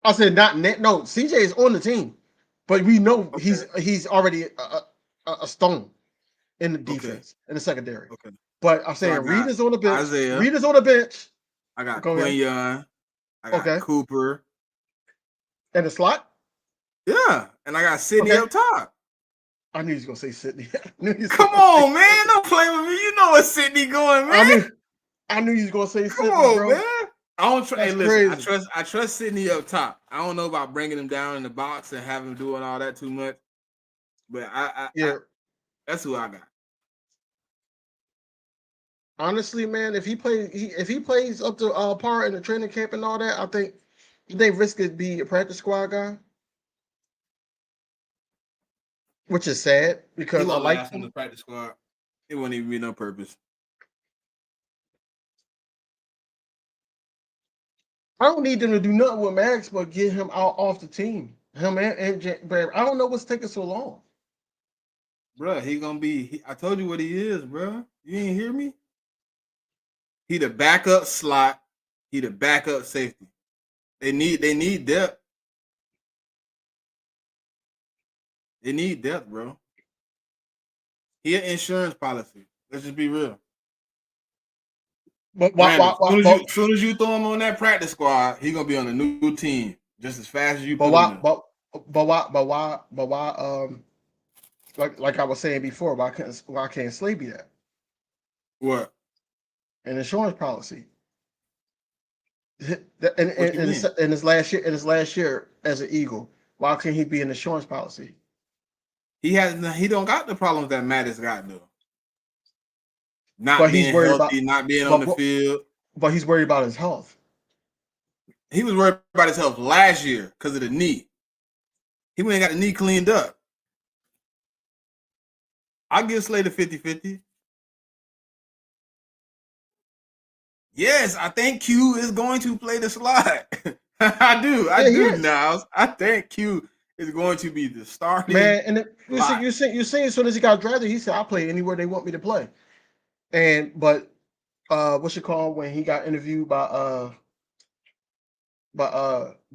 I said not net. No, CJ is on the team, but we know he's already a stone in the defense in the secondary. Okay. But I'm saying Reed is on the bench. Isaiah. Reed is on the bench. I got Quinion. I got Cooper. And the slot? Yeah. And I got Sidney up top. I knew he was gonna say Sidney. Come on, man. Don't play with me. You know where Sidney going, man. I knew he was gonna say Sidney, bro. Man. I don't trust. Hey, listen. I trust Sidney up top. I don't know about bringing him down in the box and having him doing all that too much. But I that's who I got. Honestly, man, if he plays up to par in the training camp and all that, I think they risk it be a practice squad guy, which is sad because I like him. The practice squad. It wouldn't even be no purpose. I don't need them to do nothing with Max, but get him out off the team. Him and Barry. I don't know what's taking so long. Bruh, he gonna be. I told you what he is, bruh. You ain't hear me? He the backup slot. He the backup safety. They need depth. They need depth, bro. He an insurance policy. Let's just be real. But Brandon, soon as you throw him on that practice squad, he gonna be on a new team just as fast as you put him there. but why? Like I was saying before, why can't Slay be that? What? An insurance policy. In What you mean? his last year as an Eagle, why can't he be an insurance policy? He don't got the problems that Mattis got though. Not But he's being worried about healthy, not being on but the field. but he's worried about his health. He was worried about his health last year because of the knee. He went and got the knee cleaned up. I give Slay the 50-50. Yes, I think Q is going to play the slot. I do, Niles. I think Q is going to be the starting Man, and slot. you see as soon as he got drafted, he said, "I'll play anywhere they want me to play." But what's it called when he got interviewed by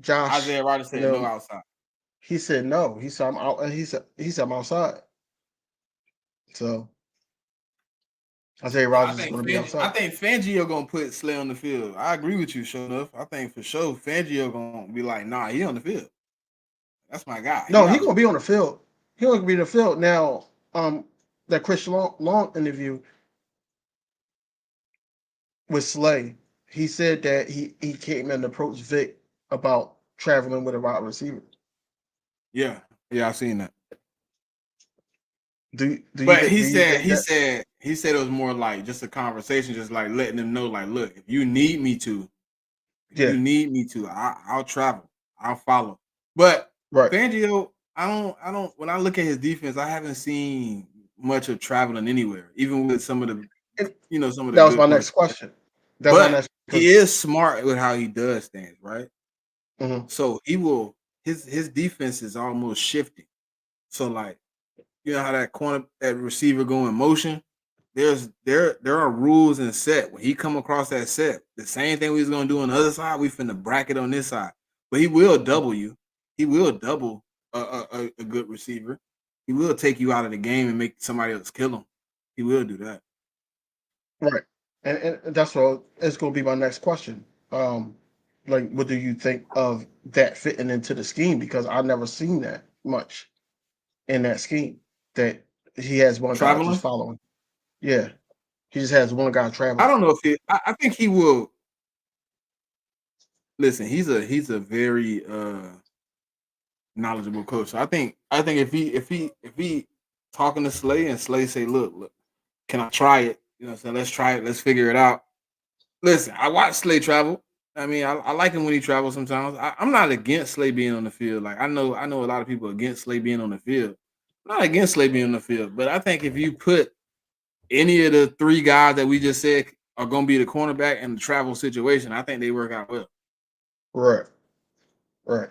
Josh? Isaiah Rodgers said no outside. He said no. He said I'm out. He said I'm outside. So Isaiah Rodgers is going to be outside. I think Fangio gonna put Slay on the field. I agree with you, sure enough. I think for sure Fangio gonna be like, nah, he on the field. That's my guy. No, he's going to be on the field. He's going to be on the field now. That Chris Long interview with Slay, he said that he came and approached Vic about traveling with a wide receiver. Yeah, I seen that. He said it was more like just a conversation, just like letting them know, like, look, if you need me to, I'll travel, I'll follow. But Fangio, I don't. When I look at his defense, I haven't seen much of traveling anywhere, even with some of the, some of the. That was my next question. He is smart with how he does things, right? Mm-hmm. So he will. His defense is almost shifting. So like, you know how that receiver go in motion. There are rules and set. When he come across that set, the same thing we was gonna do on the other side, we finna bracket on this side. But he will double you. He will double a good receiver. He will take you out of the game and make somebody else kill him. He will do that. Right. And that's what it's going to be my next question. Like, what do you think of that fitting into the scheme? Because I've never seen that much in that scheme. That he has one guy just following. Yeah, he just has one guy traveling. I don't know if I think he will. Listen, he's a very knowledgeable coach. So I think if he talking to Slay and Slay say, look, can I try it? So let's try it. Let's figure it out. Listen, I watch Slay travel. I mean, I like him when he travels sometimes. I'm not against Slay being on the field. Like I know a lot of people are against Slay being on the field. I'm not against Slay being on the field, but I think if you put any of the three guys that we just said are going to be the cornerback in the travel situation, I think they work out well. Right.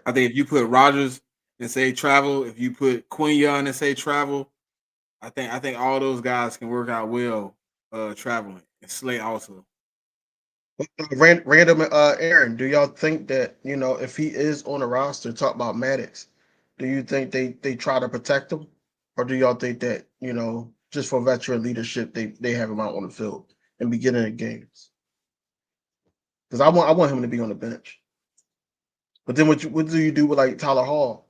I think if you put Rodgers and say travel, if you put Quinyon and say travel, I think all those guys can work out well traveling. And Slay also. Random Aaron, do y'all think that if he is on the roster, talk about Maddox, do you think they try to protect him, or do y'all think that just for veteran leadership they have him out on the field and beginning of games? Because I want him to be on the bench. But then what do you do with like Tyler Hall,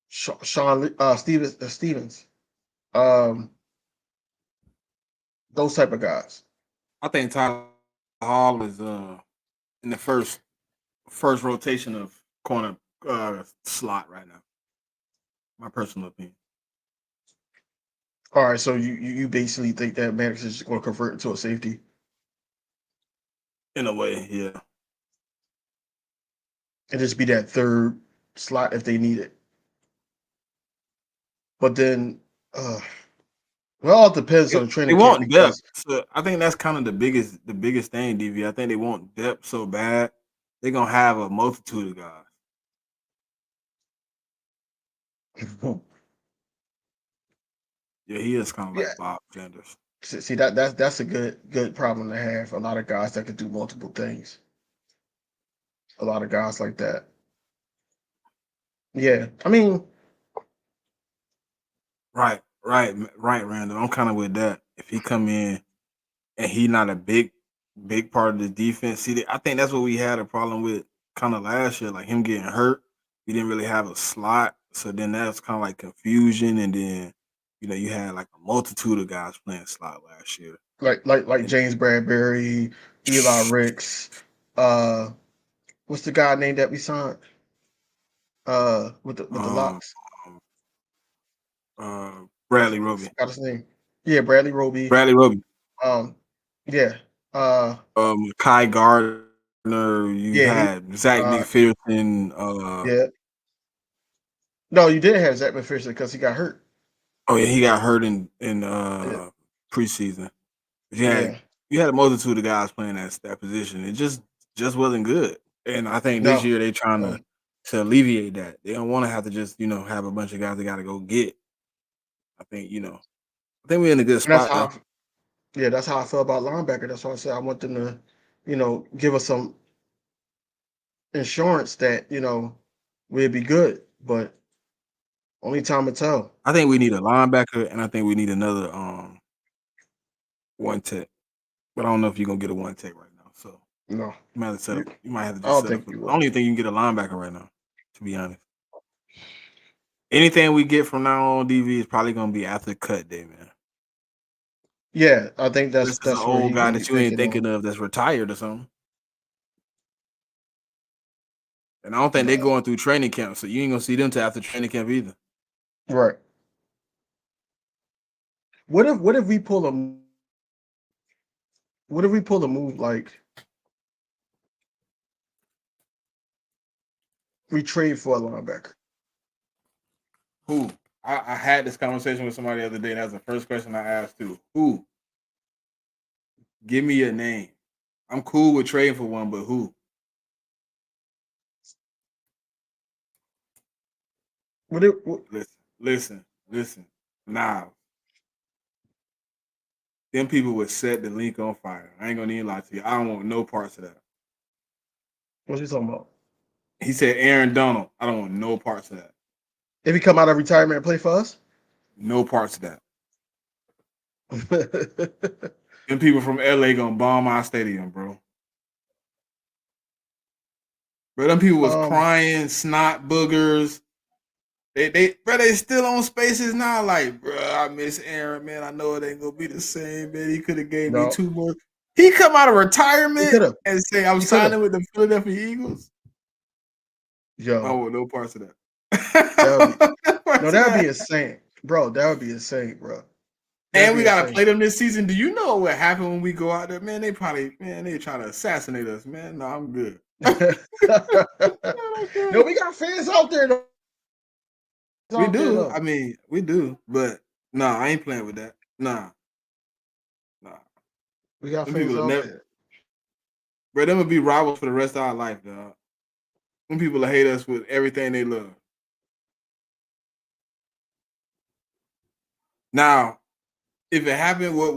Sean Stevens, those type of guys? I think Tyler Hall is in the first rotation of corner slot right now. My personal opinion. All right, so you basically think that Maddox is just going to convert into a safety? In a way, yeah. And just be that third slot if they need it. But then Well, it depends on the They training camp want depth. because So I think that's kind of the biggest thing, DV. I think they want depth so bad they're gonna have a multitude of guys. Yeah, he is kind of yeah. like Bob Sanders. See that's a good problem to have. A lot of guys that could do multiple things. A lot of guys like that. Yeah, I mean, Right, Randall. I'm kind of with that. If he come in and he not a big part of the defense, see, I think that's what we had a problem with kind of last year, like him getting hurt. We didn't really have a slot, so then that's kind of like confusion, and then you had like a multitude of guys playing slot last year. like And James Bradbury, Eli Ricks. What's the guy name that we signed? With the um, locks. Bradley Roby, Forgot his name. Yeah, Bradley Roby. Bradley Roby, Um, yeah. Kai Gardner. You Yeah, he. had Zach Uh, McPherson. yeah. No, you didn't have Zach McPherson because he got hurt. Oh yeah, he got hurt in Yeah. preseason. But Yeah. you had a multitude of guys playing that position. It just wasn't good. And I think this No. year they trying No. to alleviate that. They don't want to have to just have a bunch of guys they got to go get. I think we're in a good And that's spot how. though. Yeah, that's how I feel about linebacker. That's why I said I want them to, give us some insurance that we'll be good. But only time will tell. I think we need a linebacker, and I think we need another one tech. But I don't know if you're gonna get a one tech right now. So No, you might have to set you, up. You might have to I just don't set up. think you I will. don't even think you can get a linebacker right now. To be honest, anything we get from now on, DV is probably gonna be after cut day, man. Yeah, I think This is an that's where old he's guy gonna be that you ain't thinking thinking of. of that's retired or something. And I don't think they're No, going through training camp, so you ain't gonna see them till after training camp either. right. What if we pull a what if we pull a move like we trade for a linebacker? Who? I had this conversation with somebody the other day, and that's the first question I asked too. Who? Give me a name. I'm cool with trading for one, but who? What if what, Listen. Nah, them people would set the link on fire. I ain't gonna even lie to you. I don't want no parts of that. what's he talking about? He said Aaron Donald. I don't want no parts of that. If he come out of retirement and play for us? No parts of that. Them people from LA gonna bomb our stadium, bro. But them people was um, crying, snot boogers. They still on spaces now. Like, bro, I miss Aaron, man. I know it ain't gonna be the same, man. He could have gave me no, 2 more. He come out of he retirement could have. and say I'm He could have. signing with the Philadelphia Eagles. I Yo, want no parts of that. that would be No no, parts of that would that. be insane, bro. That would be insane, bro. That'd And be we gotta insane. play them this season. Do you know what happened when we go out there, man? They trying to assassinate us, man. No, I'm good. No, we got fans out there though. We Out there do. though. I mean, we do. But nah, I ain't playing with that. Nah. We got Them fans people will out never, there. bro. Them will be rivals for the rest of our life, dog. Them people will hate us with everything they love. Now, if it happened, what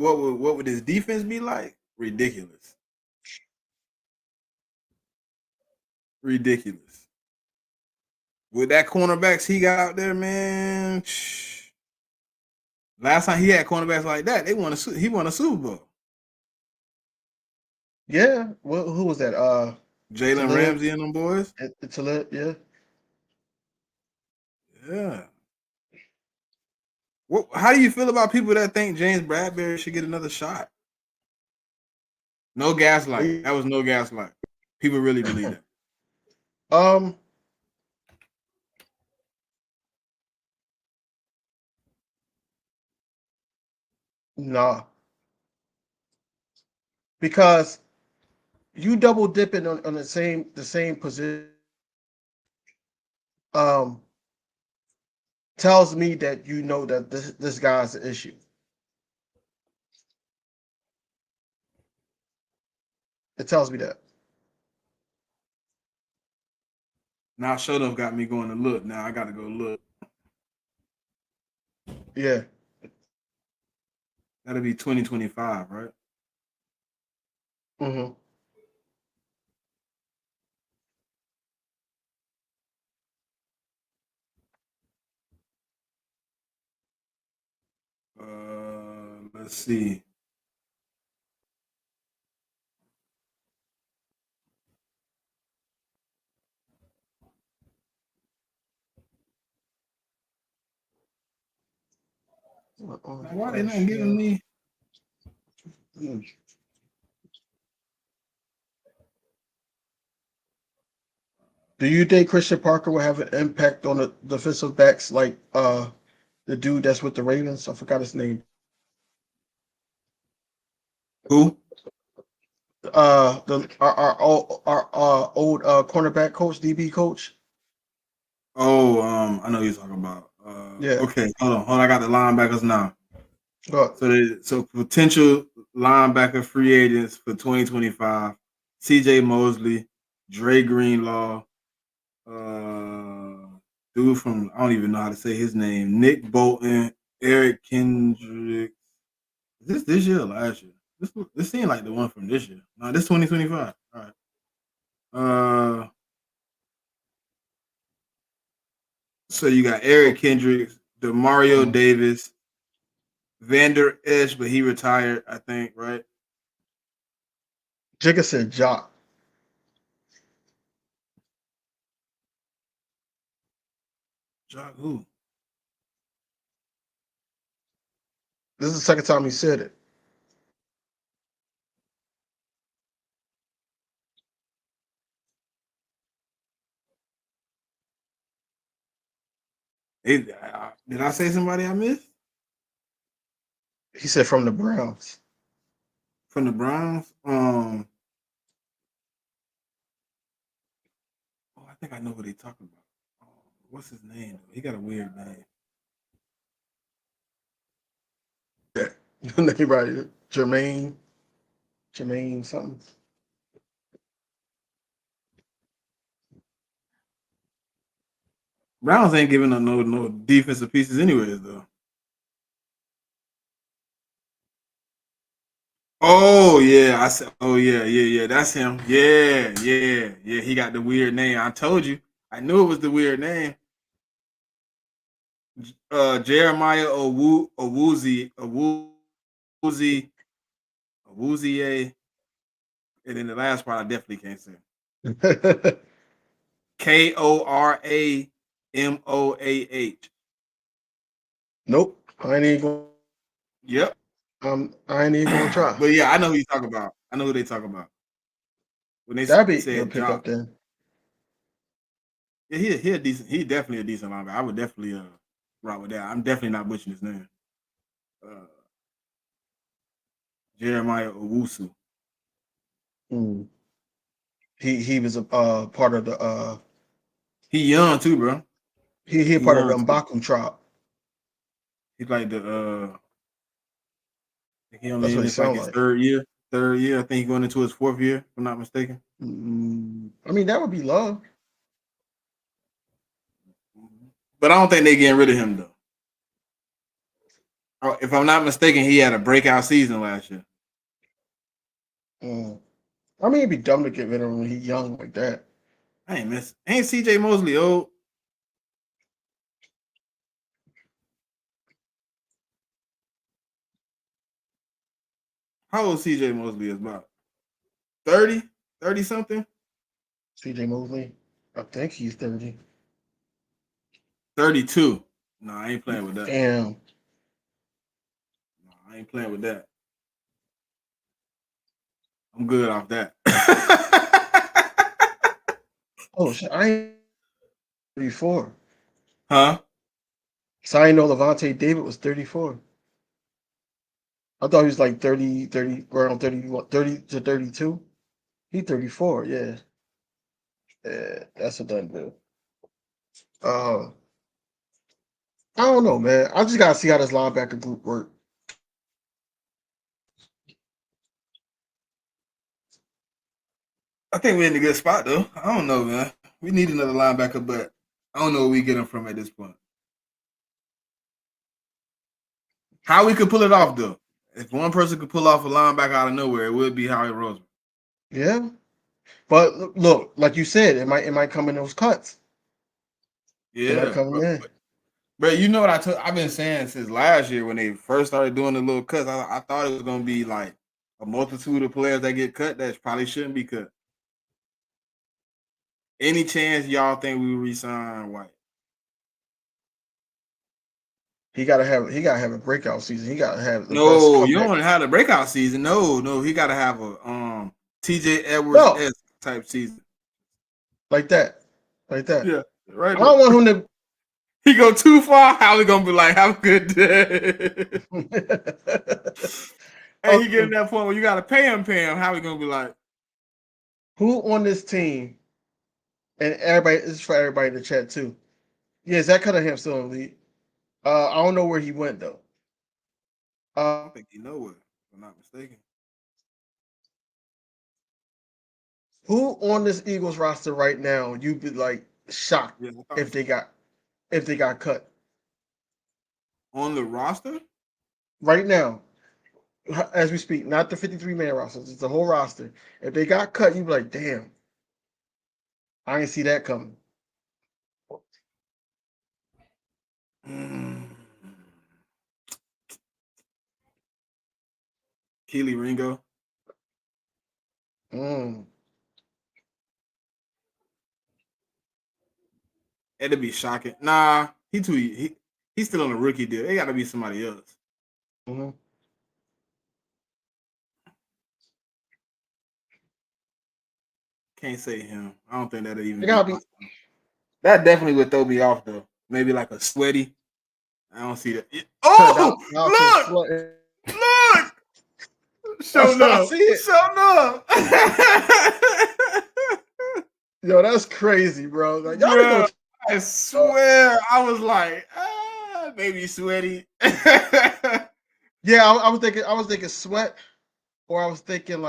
would his defense be like? Ridiculous. Ridiculous. With that cornerbacks he got out there, man. Last time he had cornerbacks like that, he won a Super Bowl. Yeah. Well, who was that? Jalen Talib. Ramsey and them boys. Talib. Yeah. Yeah. How do you feel about people that think James Bradbury should get another shot? No gaslight. That was no gaslight. People really believe that. Um. Nah. Because you double dipping on the same position. Um. Tells me that you know that this guy's an issue. It tells me that. Now should have got me going to look. Now I gotta go look. Yeah. That'll be 2025, right? Mm-hmm. Let's see. Why they not giving me? Do you think Christian Parker will have an impact on the defensive backs like the dude that's with the Ravens? I forgot his name. Who? Our old cornerback coach, DB coach. Oh, I know who you're talking about. Yeah. Okay, hold on. I got the linebackers now. But So potential linebacker free agents for 2025: C.J. Mosley, Dre Greenlaw, dude from I don't even know how to say his name, Nick Bolton, Eric Kendricks. Is this year or last year? This seemed like the one from this year. No, this 2025. All right. So you got Eric Kendricks, Demario Davis, Vander Esch, but he retired, I think, right? Jigga said Jock. Jock who? This is the second time he said it. Did I say somebody I missed? He said from the Browns. From the Browns? I think I know what they talking about. What's his name? He got a weird name. Right. Jermaine something. Browns ain't giving up no defensive pieces anyways, though. Oh yeah, I said. Oh yeah. That's him. Yeah. He got the weird name. I told you. I knew it was the weird name. Jeremiah Owuzie, and then the last part I definitely can't say. Koramoah. Nope. I ain't even going. Yep. I ain't even gonna try. But yeah, I know who you talk about. I know who they talk about. When they That'd be a said good pickup Jock. then. Yeah, he a decent. He definitely a decent linebacker. I would definitely rock with that. I'm definitely not butchering his name. Jeremiah Owusu. Mm. He was a part of the He young too, bro. he a He part of the young too. M'Baku tribe. He's like the he only That's what in he this like sound his like. third year. Third year. I think he's going into his fourth year, if I'm not mistaken. I mean, that would be love. But I don't think they getting rid of him though. If I'm not mistaken, he had a breakout season last year. I mean, it'd be dumb to get rid of him when he's young like that. I ain't miss. Ain't C.J. Mosley old? How old C.J. Mosley is about? 30? 30 something? CJ Mosley, I think he's 30. 32. No, I ain't playing with that. Damn. No, I ain't playing with that. I'm good off that. Oh shit, I ain't 34. Huh? So I didn't know Levante David was 34. I thought he was like 30, around 30 to 32. He 34, yeah. Yeah, that's a done deal. I don't know, man. I just gotta see how this linebacker group work. I think we're in a good spot though. I don't know, man. We need another linebacker, but I don't know where we get him from at this point. How we could pull it off though? If one person could pull off a linebacker out of nowhere, it would be Howie Roseman. Yeah, but look, like you said, it might come in those cuts. It might Yeah, come in. but you know what I've been saying since last year when they first started doing the little cuts. I thought it was gonna be like a multitude of players that get cut that probably shouldn't be cut. Any chance y'all think we resign White? He gotta have a breakout season. He gotta have the best No, you comeback. don't want to have the breakout season. No, he got to have a TJ Edwards No, S type season. like that, like that. Yeah, right. I don't want him He go too far. How we gonna be like? Have a good day. Hey, he getting that point where you got to pay him. How we gonna be like? Who on this team? And everybody, this is for everybody in the chat too. Yeah, Zach Cunningham still in the league. I don't know where he went though. I don't think he nowhere, if I'm not mistaken. Who on this Eagles roster right now? You'd be like shocked if they got cut on the roster right now, as we speak. Not the 53-man roster; it's the whole roster. If they got cut, you'd be like, "Damn, I didn't see that coming." Keely Ringo. It'd be shocking. Nah, he's still on a rookie deal. It got to be somebody else. Mm-hmm. Can't say him. I don't think that'll even. Be. That definitely would throw me off though. Maybe like a Sweaty. I don't see that. Oh, look! Show enough. Yo, that's crazy, bro. Like, y'all bro, I swear, I was like, maybe Sweaty. Yeah, I was thinking Sweat, or I was thinking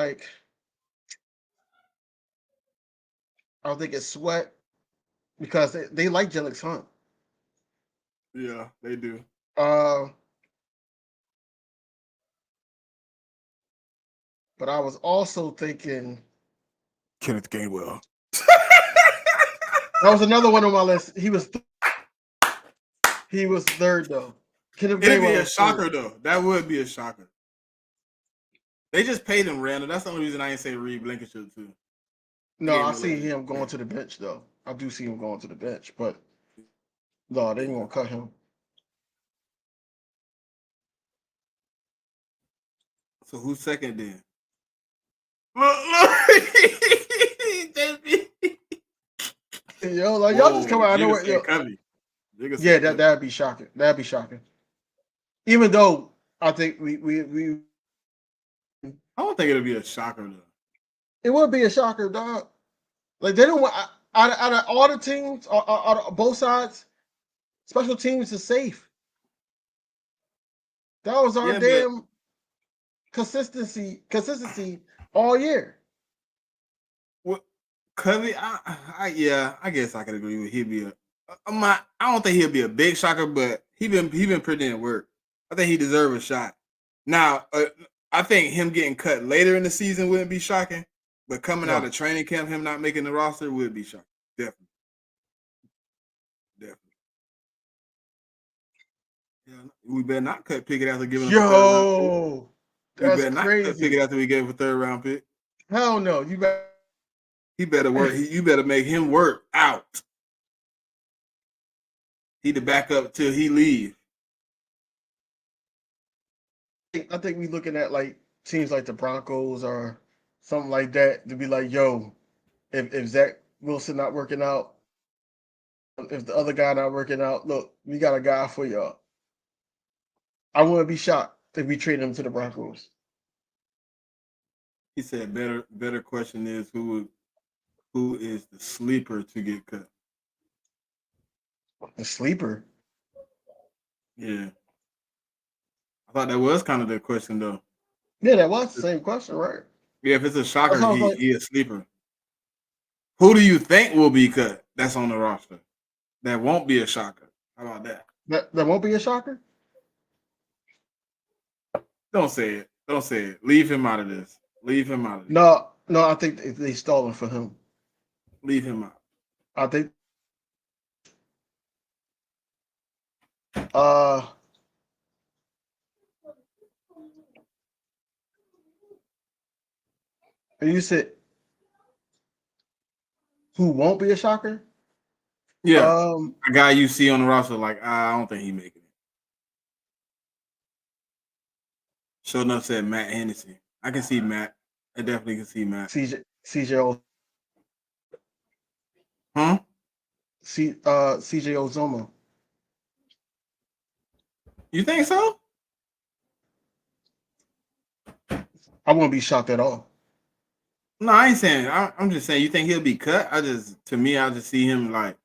Sweat because they like Jelix Hunt. Yeah, they do. But I was also thinking Kenneth Gainwell. That was another one on my list. He was third though. It'd be a shocker though. That would be a shocker. They just paid him random. That's the only reason I ain't say Reed Blankenship too. No, I see him going to the bench though. I do see him going to the bench, but no, they ain't gonna cut him. So who's second then? Yo, like y'all just come out. I know what. Yeah, that'd be shocking. That'd be shocking. Even though I think we. I don't think it'll be a shocker though. It would be a shocker, dog. Like they don't want out of all the teams, out of both sides, special teams is safe. That was our damn consistency all year. What Covey? I guess I could agree with he'd be I don't think he'll be a big shocker, but he been putting in work. I think he deserves a shot. Now, I think him getting cut later in the season wouldn't be shocking, but coming out of training camp, him not making the roster would be shocking. Definitely. Yeah, we better not cut Pickett after giving him a third round pick. That's better crazy. Not cut Pickett after we gave him a third round pick. Hell no. You better. He better work. You better make him work out. He to back up till he leave. I think we looking at like teams like the Broncos or something like that to be like, yo, if Zach Wilson not working out, if the other guy not working out, look, we got a guy for y'all. I wouldn't be shocked if we trade him to the Broncos. He said better question is who is the sleeper to get cut? The sleeper? Yeah. I thought that was kind of the question though. Yeah, that was the same question, right? Yeah, if it's a shocker, he a sleeper. Who do you think will be cut? That's on the roster. That won't be a shocker. How about that? That won't be a shocker. Don't say it. Don't say it. Leave him out of this. Leave him out of this. No, I think they stalling for him. Leave him out. I think. And you said who won't be a shocker? Yeah, a guy you see on the roster, like I don't think he making it. Sure enough, said Matt Hennessy. I can see Matt. I definitely can see Matt. CJ. Huh? CJ Ozoma. You think so? I wouldn't be shocked at all. No, I ain't saying. I'm just saying. You think he'll be cut? I just see him like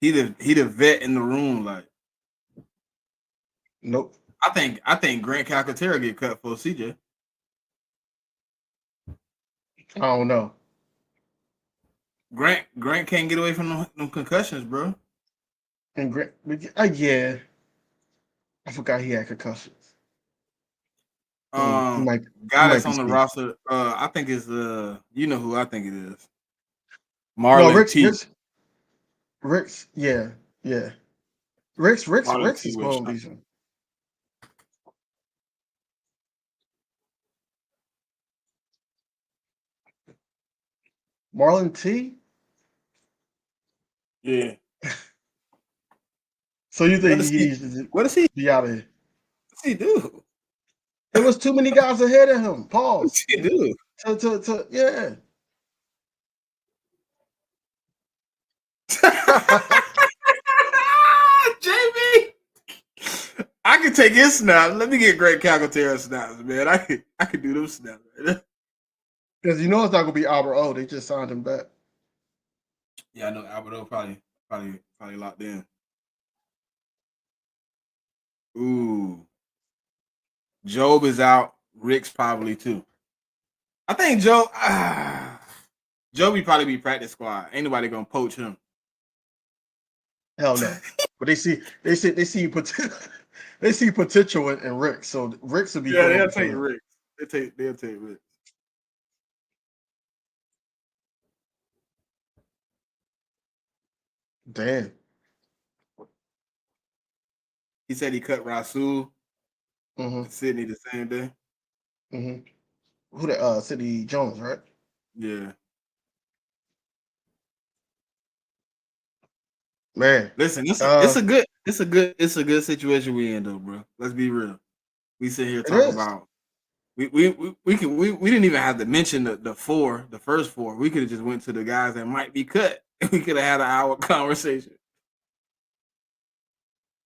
he the vet in the room. Like, Nope. I think Grant Calcaterra get cut for CJ. I don't know. Grant can't get away from them concussions, bro. And Grant, yeah, I forgot he had concussions. Guy that's on the roster, I think is you know who I think it is. Marlon T. Rick's, yeah. Rick's is going decent. Marlon T. Yeah. So you think he needs to be out of here? What's he do? There was too many guys ahead of him. Pause. What's he do? Yeah. JB, I can take his snaps. Let me get Grant Calcaterra snaps, man. I could do those snaps. Because you know it's not gonna be Albert O. They just signed him back. Yeah, I know Albert O probably locked in. Ooh. Job is out. Rick's probably too. I think Joby probably be practice squad. Ain't nobody gonna poach him. Hell no. But they see they see potential in Rick. So Rick's will be they'll take Rick. They'll take Rick. Damn. He said he cut Rasul Mm-hmm. and Sydney the same day. Mm-hmm. Who that? Sidney Jones, right? Yeah. Man, listen, it's a good situation we in though, bro. Let's be real. We sit here talking about we didn't even have to mention the first four. We could have just went to the guys that might be cut. We could have had an hour conversation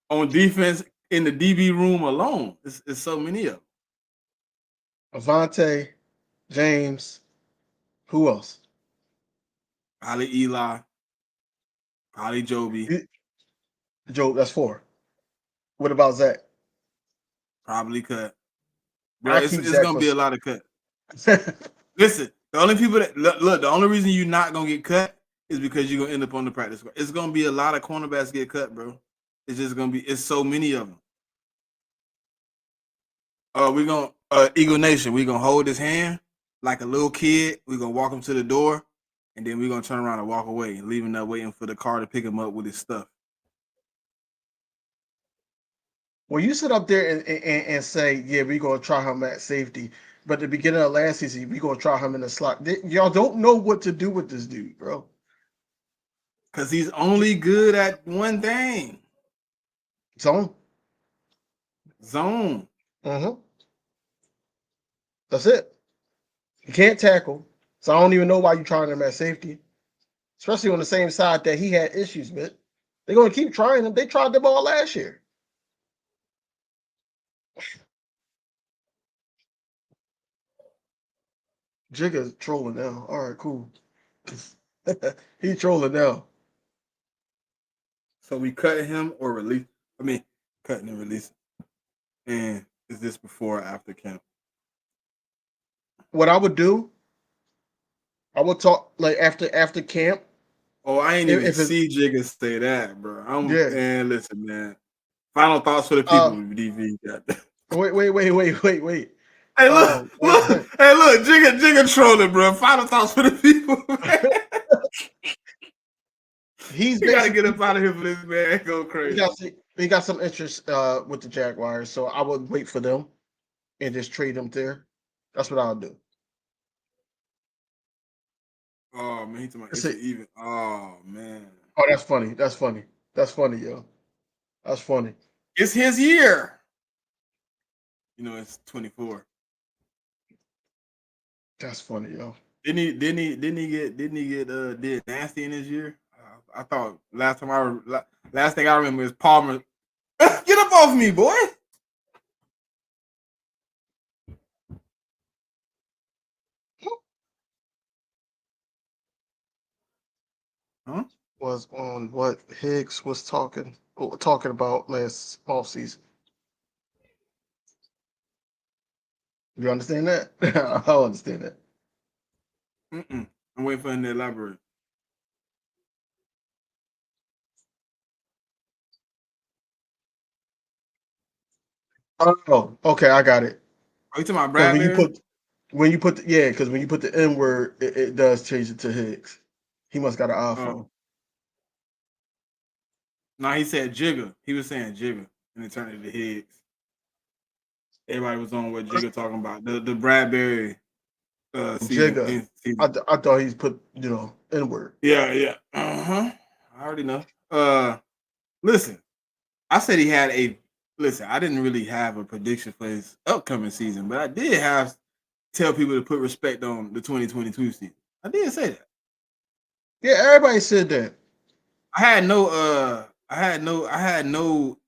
on defense in the DB room alone. It's so many of them. Avante, James, who else? Probably Eli, probably Joby. Joe, that's 4. What about Zach? Probably cut. Bro, it's gonna be a lot of cut. Listen, the only people that look, the only reason you're not gonna get cut is because you're gonna end up on the practice squad. It's gonna be a lot of cornerbacks get cut, bro. It's just gonna be it's so many of them. We're gonna Eagle Nation, we're gonna hold his hand like a little kid. We're gonna walk him to the door, and then we're gonna turn around and walk away and leave him there waiting for the car to pick him up with his stuff. Well, you sit up there and say, yeah, we're going to try him at safety. But at the beginning of last season, we're going to try him in the slot. Y'all don't know what to do with this dude, bro. Because he's only good at one thing. Zone. Mm-hmm. That's it. You can't tackle. So I don't even know why you're trying him at safety. Especially on the same side that he had issues with. They're going to keep trying him. They tried the ball last year. Jigga's trolling now. All right, cool. He's trolling now. So we cut him or release? I mean, cutting and releasing. And is this before or after camp? What I would do, I will talk like after camp. Oh, I ain't If, even if it's see Jigga say that, bro. yeah. And listen, man. Final thoughts for the people with DV. Wait. Hey, look, Jigga trolling, bro. Final thoughts for the people, man. He's You gotta basically get up out of here for this man. Go crazy. he got some interest with the Jaguars, so I would wait for them and just trade him there. That's what I'll do. Oh man, he's talking about That's it's it. an even. Oh man, Oh, that's funny. That's funny, yo. That's funny. it's his year. You know, it's 24. That's funny, yo. Didn't he get did nasty in his year? I thought last thing I remember is Palmer. Get up off me, boy. Huh? Was on what Higgs was talking about last offseason. You understand that? I understand that. I'm waiting for him to elaborate. Oh, okay, I got it. Are you talking about Because Bradbury? because when you put the N word, it does change it to Higgs. He must got an iPhone. No, he said Jigga. He was saying Jigga, and it turned into Higgs. Everybody was on what Jigga talking about the Bradbury Jigga. season. I thought he's put N word. Yeah. I already know. Listen, I said he had a. Listen, I didn't really have a prediction for his upcoming season, but I did tell people to put respect on the 2022 season. I did say that. Yeah, everybody said that. I had no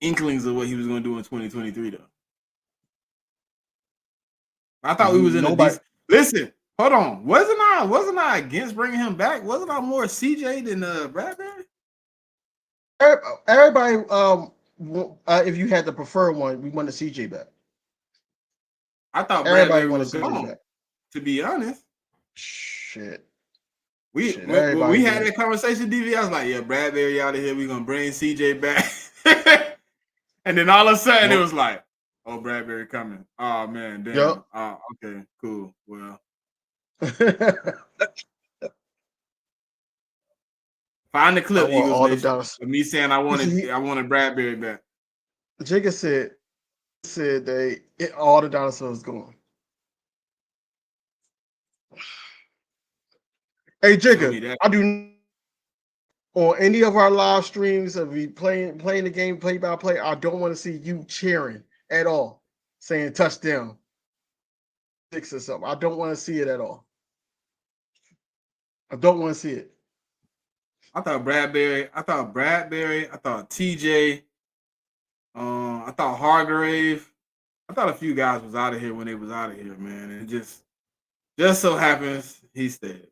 inklings of what he was going to do in 2023 though. I thought we was in a Nobody. decent. Listen, hold on. Wasn't I against bringing him back? Wasn't I more CJ than Bradbury? Everybody. If you had to prefer one, we want the CJ back. I thought Everybody Bradbury wanted was CJ gone. back. To be honest, Shit. when we had did. that conversation, DV, I was like, "Yeah, Bradbury out of here. We're gonna bring CJ back." And then all of a sudden, it was like, "Oh, Bradbury coming. Oh man, damn. Yep. Oh, okay, cool. Well, find the clip, I want Eagles all the Nation, dollars. of me saying I wanted Bradbury back." Jigga said all the dinosaurs gone. Hey Show me Jigga, that. I do on any of our live streams of we playing the game play by play. I don't want to see you cheering at all, saying touchdown, 6 or something. I don't want to see it at all. I don't want to see it. I thought Bradbury. I thought TJ. I thought Hargrave. I thought a few guys was out of here when they was out of here, man. And it just so happens he stayed.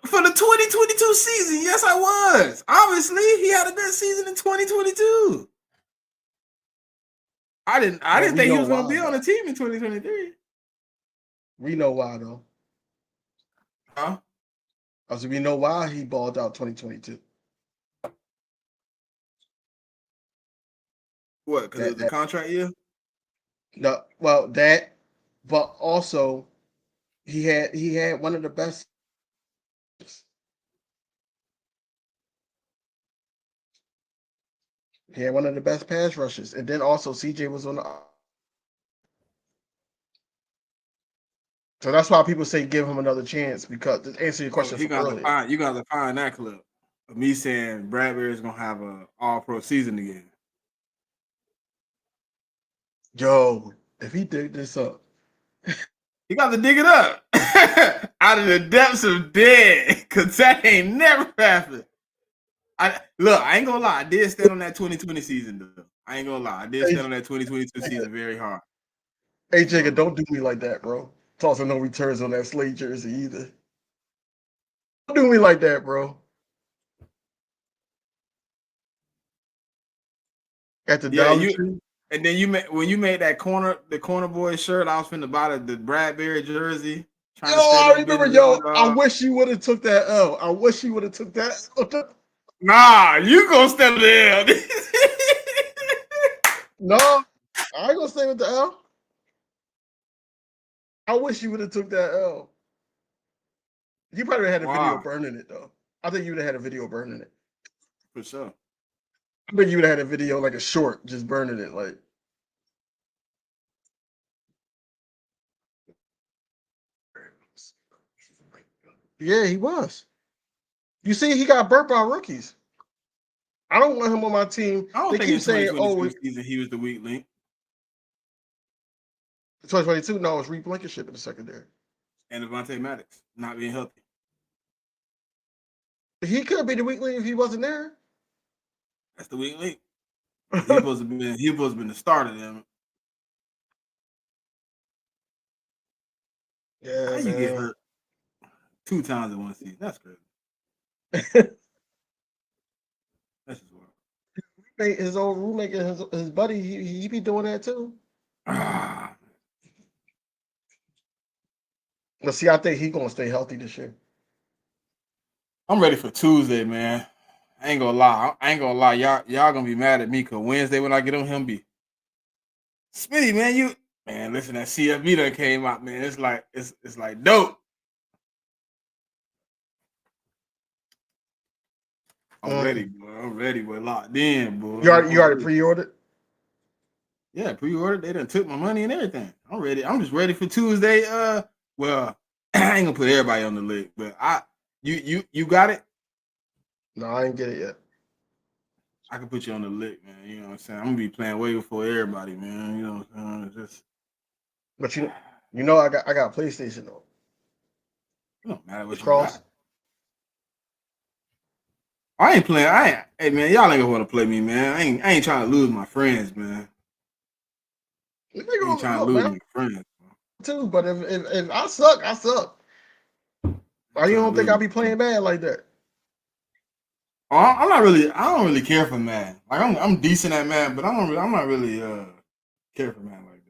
For the 2022 season, yes, I was. Obviously, he had a good season in 2022. I didn't think he was going to be on the team in 2023. We know why though. Huh? I said we know why he balled out 2022. What? Because it was the contract year? No, well that, but also he had one of the best. He had one of the best pass rushes, and then also CJ was on the. So that's why people say give him another chance, because to answer your question from earlier. You got to find that clip of me saying Bradbury's going to have an all-pro season again. Yo, if he dig this up, you got to dig it up out of the depths of dead, because that ain't never happened. I ain't gonna lie. I did stand on that 2020 season, though. I ain't gonna lie. I did stand on that 2022 season very hard. Hey, Jacob, don't do me like that, bro. Tossing no returns on that Slade jersey either. Don't do me like that, bro. At the Dollar Tree. And then when you made that the corner boy shirt, I was finna buy the Bradbury jersey. Trying Yo, to stay I that remember, business yo. I underdog. wish you would have took that L. I wish you would have took that L. Nah, you gonna step there. No, I ain't gonna stay with the L. I wish you would have took that L. You probably had a video Wow, burning it though. I think you would have had a video burning it. for sure. I think you would have had a video like a short, just burning it. Like, yeah, he was. You see, he got burnt by rookies. I don't want him on my team. I don't They think in keep saying, "Oh, 2022 season he was the weak link. 2022." No, it's Reed Blankenship in the secondary. And Devontae Maddox not being healthy. He could be the weak link if he wasn't there. That's the weak link. He supposed to be the starter then. How Yeah, you get man. hurt 2 times in one season? That's crazy. That's just wild. His old roommate and his buddy, he be doing that too. Ah, But see, I think he's gonna stay healthy this year. I'm ready for Tuesday, man. I ain't gonna lie. Y'all gonna be mad at me because Wednesday when I get on him be Smitty, man. Listen, that CFB that came out, man. It's like dope. I'm ready, boy. I'm ready. We're locked in, boy. You already pre-ordered? Yeah, pre-ordered. They done took my money and everything. I'm ready. I'm just ready for Tuesday. Well, I ain't gonna put everybody on the list, but you got it. No, I ain't get it yet. I can put you on the lick, man. You know what I'm saying? I'm gonna be playing way before everybody, man. You know what I'm saying? It's just, But you know, I got PlayStation though. it don't matter what you Cross. got. I ain't playing. Hey man, y'all ain't gonna want to play me, man. I ain't trying to lose my friends, man. I ain't trying to Look, lose man, my friends. too. But if I suck, I suck. I Why ain't you trying don't to think lose I my be friends. playing bad like that? I'm not really. I don't really care for Madden. Like I'm decent at Madden, but I'm not really care for Madden like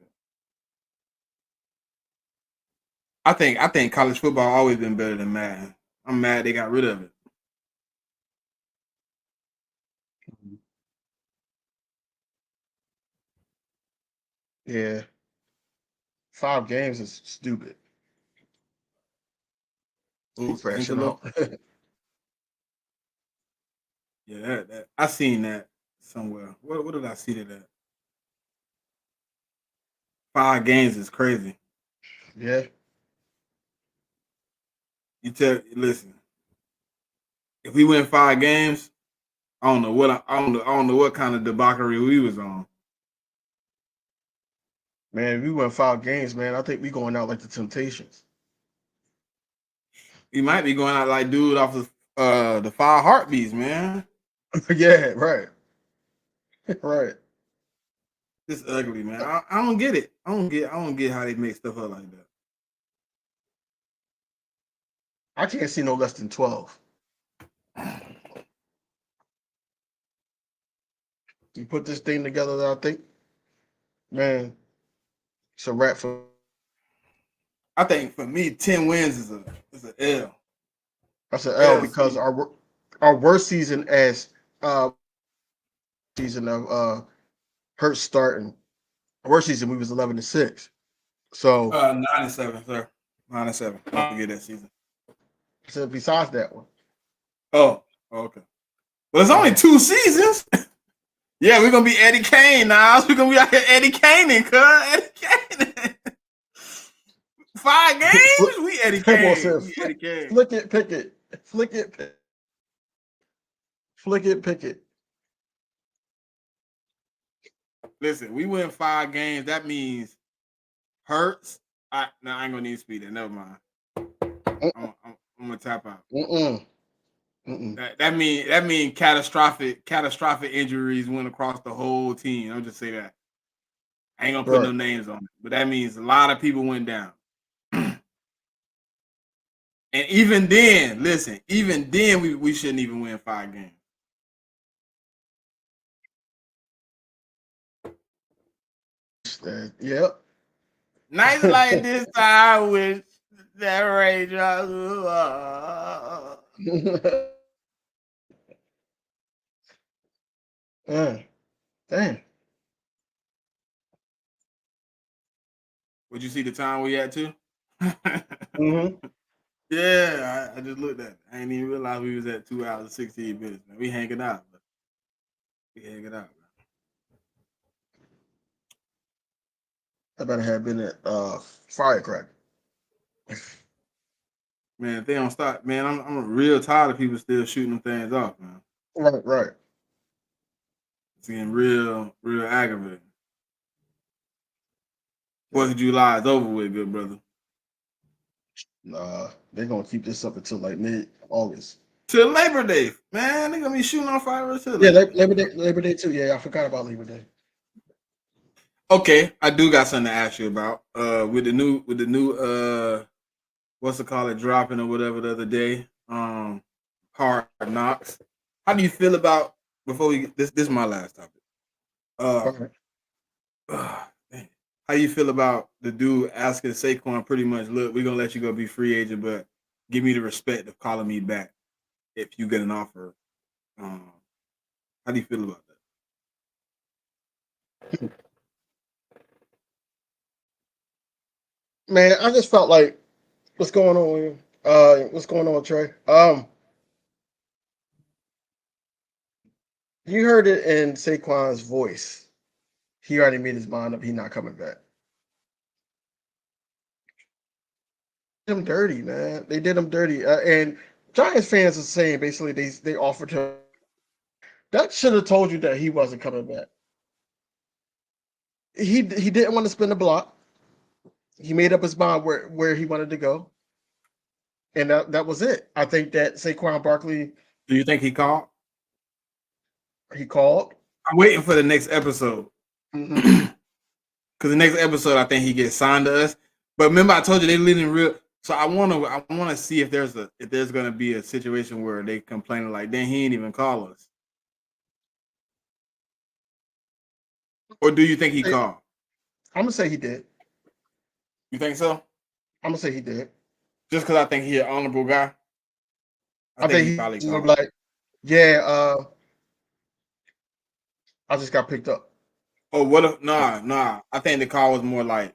that. I think college football always been better than Madden. I'm mad they got rid of it. Yeah, 5 games is stupid. He's crashing Angelo. out. Yeah, that I seen that somewhere. What did I see that at? 5 games is crazy. Yeah, Listen, if we win 5 games, I don't know what kind of debauchery we was on. man. If we win 5 games, man, I think we going out like the Temptations. We might be going out like dude off of the 5 Heartbeats, man. Yeah, right, right. This ugly, man. I don't get it. I don't get how they make stuff up like that. I can't see no less than 12. You put this thing together, I think, man, it's a wrap for. I think for me, 10 wins is an L. That's an L L because C. our worst season as season of Hurts starting. Our worst season we was 11-6. So 9-7, sir. 9-7. Don't forget that season. besides that one, Oh, okay. Well, it's only 2 seasons. Yeah, we're gonna be Eddie Kane now. We're gonna be out here Eddie Kaning, cuz Eddie Kane. 5 games? We Eddie Come on, Kane. sir. We Eddie Kane. Flick it, pick it. Flick it, flick it, pick it. Listen, we win 5 games. That means Hurts. I ain't gonna need speed. Never mind. I'm gonna tap out. That mean catastrophic injuries went across the whole team. I'll just say that. I ain't gonna put no names on it, but that means a lot of people went down. And even then, listen, we shouldn't even win 5 games. Yep. Nights like this, I wish That raindrops. Damn. Would you see the time we at too? Mm-hmm. Yeah, I just looked at it. I didn't even realize we was at 2 hours and 16 minutes, man. We hanging out, man. We hanging out, man. That better have been a firecracker. Man, if they don't stop, man, I'm real tired of people still shooting them things off, man. Right. It's getting real aggravating. 4th of July is over with, good brother. Nah, they're gonna keep this up until like mid-August. Till Labor Day, man. They're gonna be shooting on fireworks till Yeah, Labor Day. Labor Day too. Yeah, I forgot about Labor Day. Okay, I do got something to ask you about. With the new what's it called, dropping or whatever the other day. Hard Knocks. How do you feel about before we this is my last topic. Right. Man. How you feel about the dude asking Saquon pretty much, look, we're gonna let you go be free agent, but give me the respect of calling me back if you get an offer. How do you feel about that? Man, I just felt like what's going on with what's going on, Trey? You heard it in Saquon's voice. He already made his mind up. He's not coming back. Did him dirty, man. They did him dirty, and Giants fans are saying basically they offered him. That should have told you that he wasn't coming back. He didn't want to spin the block. He made up his mind where he wanted to go, and that was it. I think that Saquon Barkley Do you think he called? he called. I'm waiting for the next episode. Mm-hmm. Because the next episode, I think he gets signed to us. But remember, I told you they live in real. So I wanna see if there's gonna be a situation where they complaining like, then he ain't even call us. Or do you think he called? I'm gonna say he did. You think so? I'm gonna say he did. Just because I think he's an honorable guy. I think he probably he's called. like, yeah. I just got picked up. Oh, what if nah. I think the call was more like,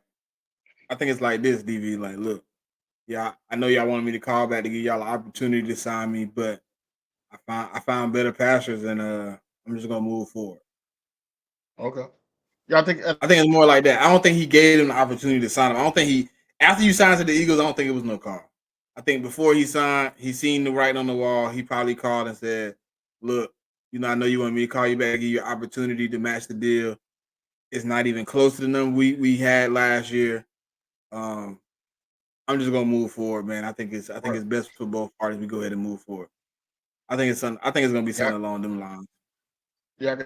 I think it's like this, DV. Like, look, yeah, I know y'all wanted me to call back to give y'all an opportunity to sign me, but I found better pastures and I'm just gonna move forward. Okay. Yeah, I think it's more like that. I don't think he gave him the opportunity to sign him. I don't think he after you signed to the Eagles, I don't think it was no call. I think before he signed, he seen the writing on the wall. He probably called and said, look, I know you want me to call you back, give you an opportunity to match the deal. It's not even close to the number we had last year. I'm just gonna move forward, man. I think it's best for both parties. We go ahead and move forward. I think it's gonna be something along them lines. Yeah,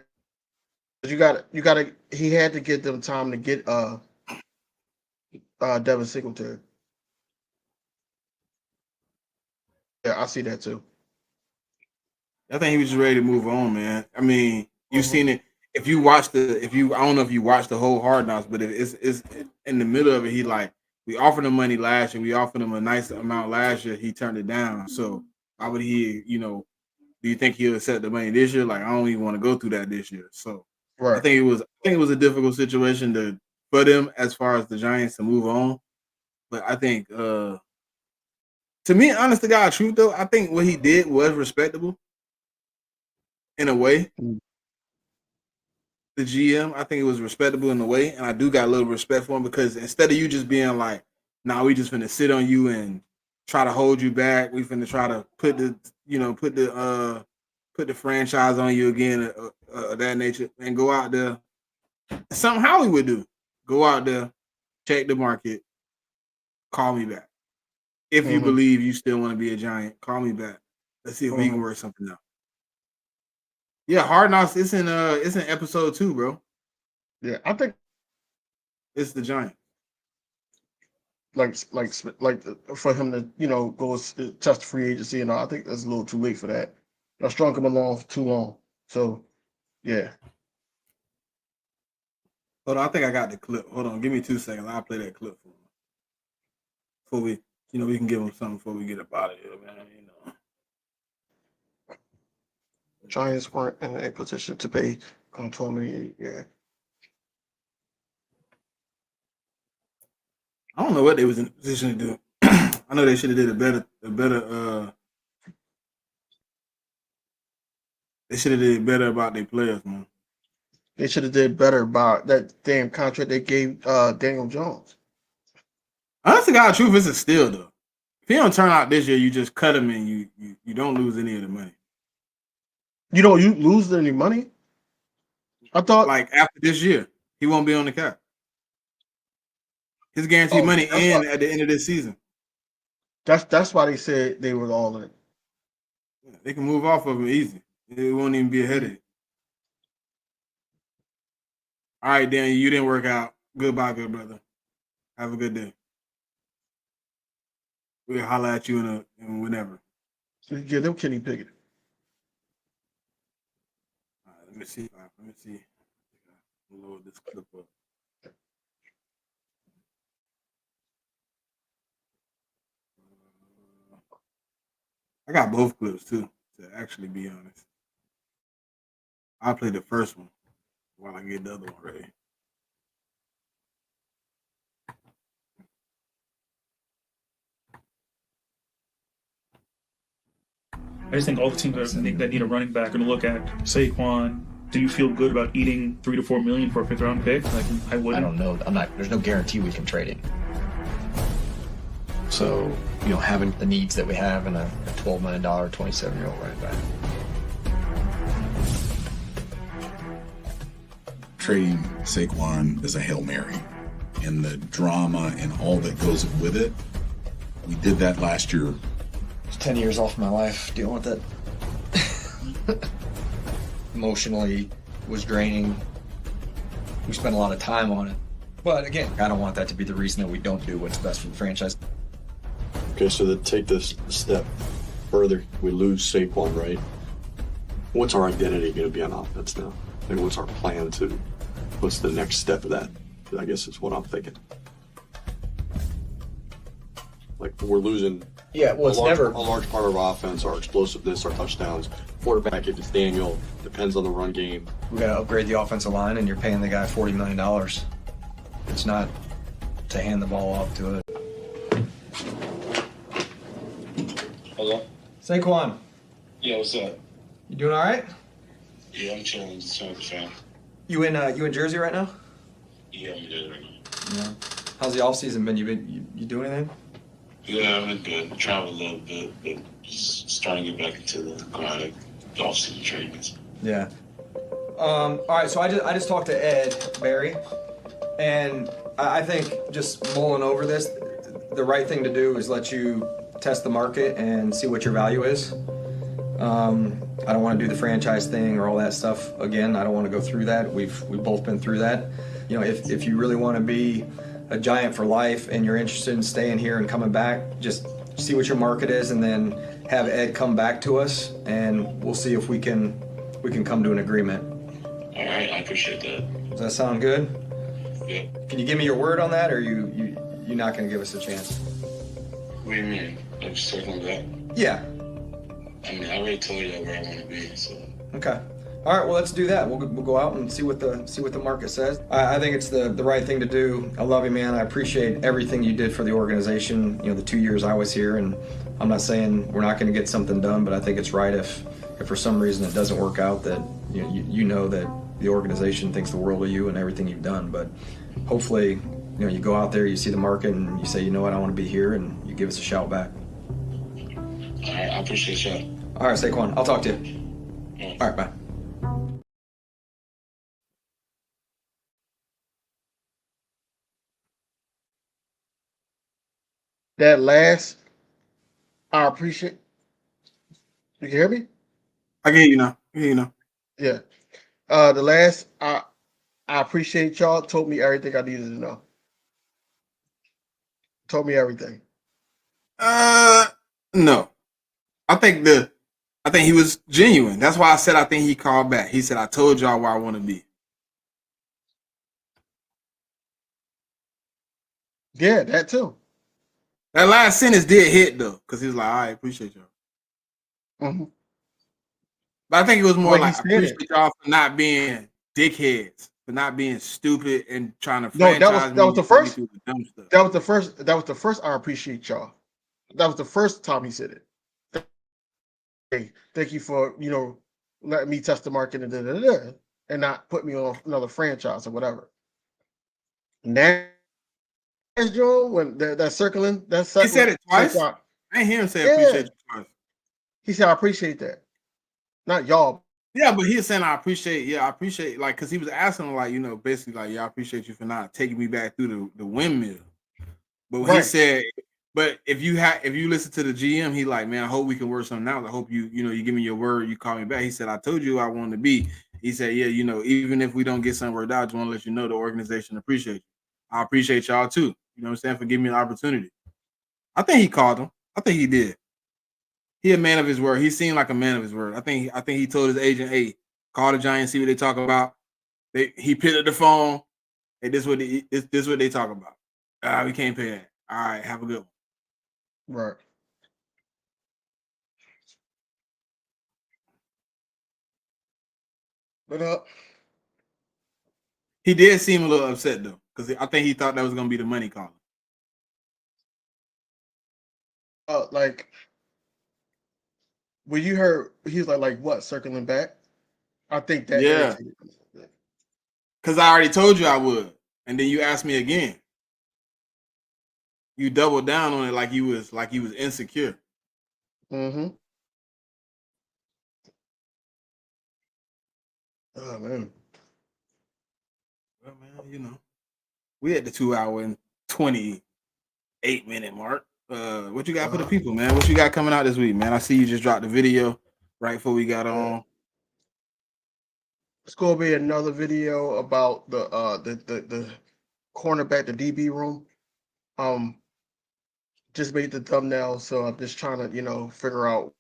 you got to. He had to get them time to get Devin Singletary. Yeah, I see that too. I think he was just ready to move on, man. I mean, you've seen it. If you watch I don't know if you watched the whole Hard Knocks, but it's in the middle of it. He like, we offered him money last year. We offered him a nice amount last year. He turned it down. So why would he? Do you think he'll accept the money this year? Like, I don't even want to go through that this year. So Right. I think it was a difficult situation for them as far as the Giants to move on. But I think, to me, honest to God, truth though, I think what he did was respectable. In a way, the GM, I think it was respectable in a way, and I do got a little respect for him because instead of you just being like, "Nah, we just finna sit on you and try to hold you back. We finna try to put the franchise on you again, that nature, and go out there." Something Howie would do: go out there, check the market, call me back. If you believe you still want to be a Giant, call me back. Let's see if we can work something out. Yeah, Hard Knocks. It's in episode 2, bro. Yeah, I think It's the Giant. like for him to go test the free agency and all. I think that's a little too late for that. I strung him along for too long. So yeah. Hold on, I think I got the clip. Hold on, give me 2 seconds. I'll play that clip for you. we can give him something before we get up out of here, man. Giants weren't in a position to pay on 28. Yeah. I don't know what they was in a position to do. I know they should have did they should have did better about their players, man. They should have did better about that damn contract they gave Daniel Jones. Honestly, God, truth is a steal though. If he don't turn out this year, you just cut him and you don't lose any of the money. You lose any money? I thought Like after this year, he won't be on the cap. His guaranteed money ends at the end of this season. That's why they said they were all in. They can move off of him easy. It won't even be a headache. All right, Daniel, you didn't work out. Goodbye, good brother. Have a good day. We'll holler at you in whenever. Yeah, them Kenny Pickett. All right, let me see. Load this clip up. I got both clips too, to actually be honest. I'll play the first one while I get the other one ready. I just think all the teams that need a running back are going to look at Saquon. Do you feel good about eating $3 to $4 million for a 5th round pick? Like I wouldn't. I don't know. There's no guarantee we can trade it. So, having the needs that we have in a $12 million, 27-year-old running back. Trading Saquon is a Hail Mary. And the drama and all that goes with it, we did that last year. It's 10 years off my life dealing with it. Emotionally was draining. We spent a lot of time on it. But again, I don't want that to be the reason that we don't do what's best for the franchise. Okay, so to take this step further, we lose Saquon, right? What's our identity going to be on offense now? And what's our plan what's the next step of that? I guess is what I'm thinking. Like, we're losing a large part of our offense, our explosiveness, our touchdowns. Quarterback, if it's Daniel, depends on the run game. We got to upgrade the offensive line, and you're paying the guy $40 million. It's not to hand the ball off to it. Hello? Saquon. Yeah, what's up? You doing all right? Yeah, I'm chilling. Just chilling with the fam. You in Jersey right now? Yeah, I'm in Jersey right now. Yeah. How's the off season been? You doing anything? Yeah, I've been good. Travel a little bit, but just trying to get back into the grind of off-season treatments. Yeah. All right, so I just talked to Ed Barry, and I think just mulling over this, the right thing to do is let you test the market and see what your value is. I don't want to do the franchise thing or all that stuff again. I don't want to go through that. We've both been through that. If you really want to be a Giant for life and you're interested in staying here and coming back, just see what your market is and then have Ed come back to us and we'll see if we can come to an agreement. All right, I appreciate that. Does that sound good? Yeah. Can you give me your word on that, or you're not going to give us a chance? What do you mean? Like circling back? Yeah. I mean, I already told you where I want to be, so. Okay. All right. Well, let's do that. We'll go out and see what the market says. I think it's the right thing to do. I love you, man. I appreciate everything you did for the organization. The 2 years I was here, and I'm not saying we're not going to get something done, but I think it's right if for some reason it doesn't work out, that you know that the organization thinks the world of you and everything you've done. But hopefully, you go out there, you see the market, and you say, you know what, I want to be here, and you give us a shout back. All right, I appreciate you. All right, Saquon, I'll talk to you. Yeah. All right, bye. That last, I appreciate. You can hear me? I can hear you now. Yeah. The last, I appreciate y'all. Told me everything I needed to know. Told me everything. No. I think he was genuine. That's why I said I think he called back. He said, I told y'all where I want to be. Yeah, that too. That last sentence did hit though, because he was like, "I appreciate y'all." Mm-hmm. But I think it was more Wait, like, "I appreciate y'all for not being dickheads, for not being stupid and trying to franchise me." That was the first. Through the dumb stuff. That was the first. That was the first. I appreciate y'all. That was the first time he said it. Hey, thank you for letting me test the market and not put me on another franchise or whatever. Now, Joe, when that circling, that's he said it twice. I didn't hear him say appreciate you twice. He said I appreciate that, not y'all. Yeah, but he was saying I appreciate, like, because he was asking him, like, basically like, yeah, I appreciate you for not taking me back through the windmill. But when he said, but if you listen to the GM, he like, man, I hope we can work something out. I hope you give me your word, you call me back. He said, I told you I wanted to be. He said, yeah, even if we don't get something worked out, I just want to let you know the organization appreciates you. I appreciate y'all too. You know what I'm saying, for giving me an opportunity. I think he called him. I think he did. He a man of his word. He seemed like a man of his word. I think he told his agent, hey, call the Giants, see what they talk about. He picked up the phone. Hey, this what they talk about. We can't pay that. All right, have a good one. Right. But he did seem a little upset though, because I think he thought that was gonna be the money calling. Like when you heard he was like what, circling back? I think that irritated me. Because I already told you I would, and then you asked me again. You doubled down on it like you was insecure. Mm-hmm. Oh man. Well, man, we at the 2 hour and 28-minute mark. What you got for the people, man? What you got coming out this week, man? I see you just dropped the video right before we got on. It's gonna be another video about the cornerback, the DB room. Just made the thumbnail, so I'm just trying to figure out.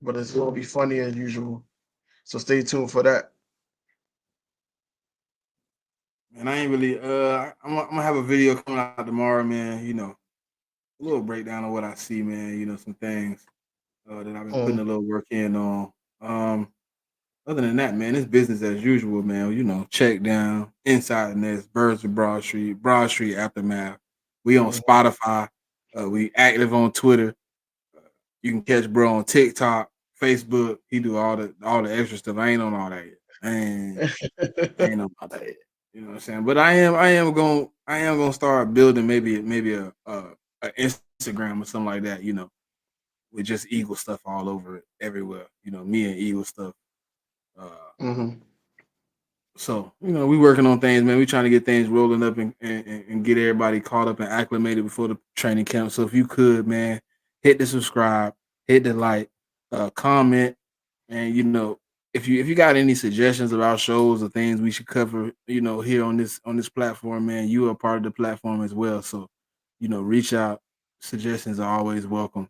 But it's gonna be funny as usual. So stay tuned for that. And I ain't really I'm gonna have a video coming out tomorrow, man. A little breakdown of what I see, man. Some things that I've been putting a little work in on. Other than that, man, it's business as usual, man. Check down, Inside the Nest, Birds of Broad Street Aftermath. We on Spotify. We active on Twitter. You can catch bro on TikTok, Facebook. He do all the extra stuff. I ain't on all that yet. I ain't on all that yet. You know what I'm saying? But I am gonna start building maybe a Instagram or something like that. With just Eagle stuff all over it, everywhere. Me and Eagle stuff. So we working on things, man. We trying to get things rolling up and get everybody caught up and acclimated before the training camp. So if you could, man, hit the subscribe, hit the like, comment, and if you got any suggestions about shows or things we should cover, here on this platform, man, you are part of the platform as well. So reach out. Suggestions are always welcome.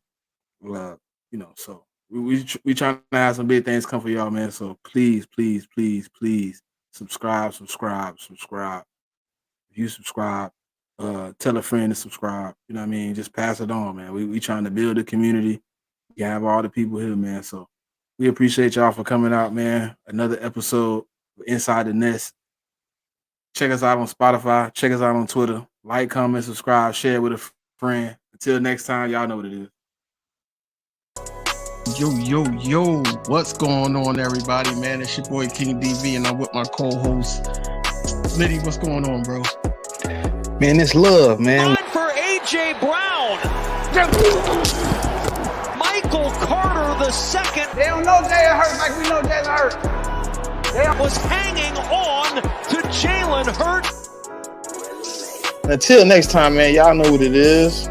So we trying to have some big things come for y'all, man. So please subscribe. If you subscribe, tell a friend to subscribe. You know what I mean? Just pass it on, man. We trying to build a community. You have all the people here, man. So we appreciate y'all for coming out, man. Another episode of Inside the Nest. Check us out on Spotify. Check us out on Twitter. Like, comment, subscribe, share with a friend. Until next time, y'all know what it is. Yo, what's going on, everybody, man? It's your boy King Dv, and I'm with my co-host Smitty. What's going on, bro? Man, it's love, man. Time for AJ Brown. Michael Carter the second. They don't know Jalen Hurts like we know Jalen Hurts. They was hanging on to Jalen Hurts. Until next time, man, y'all know what it is.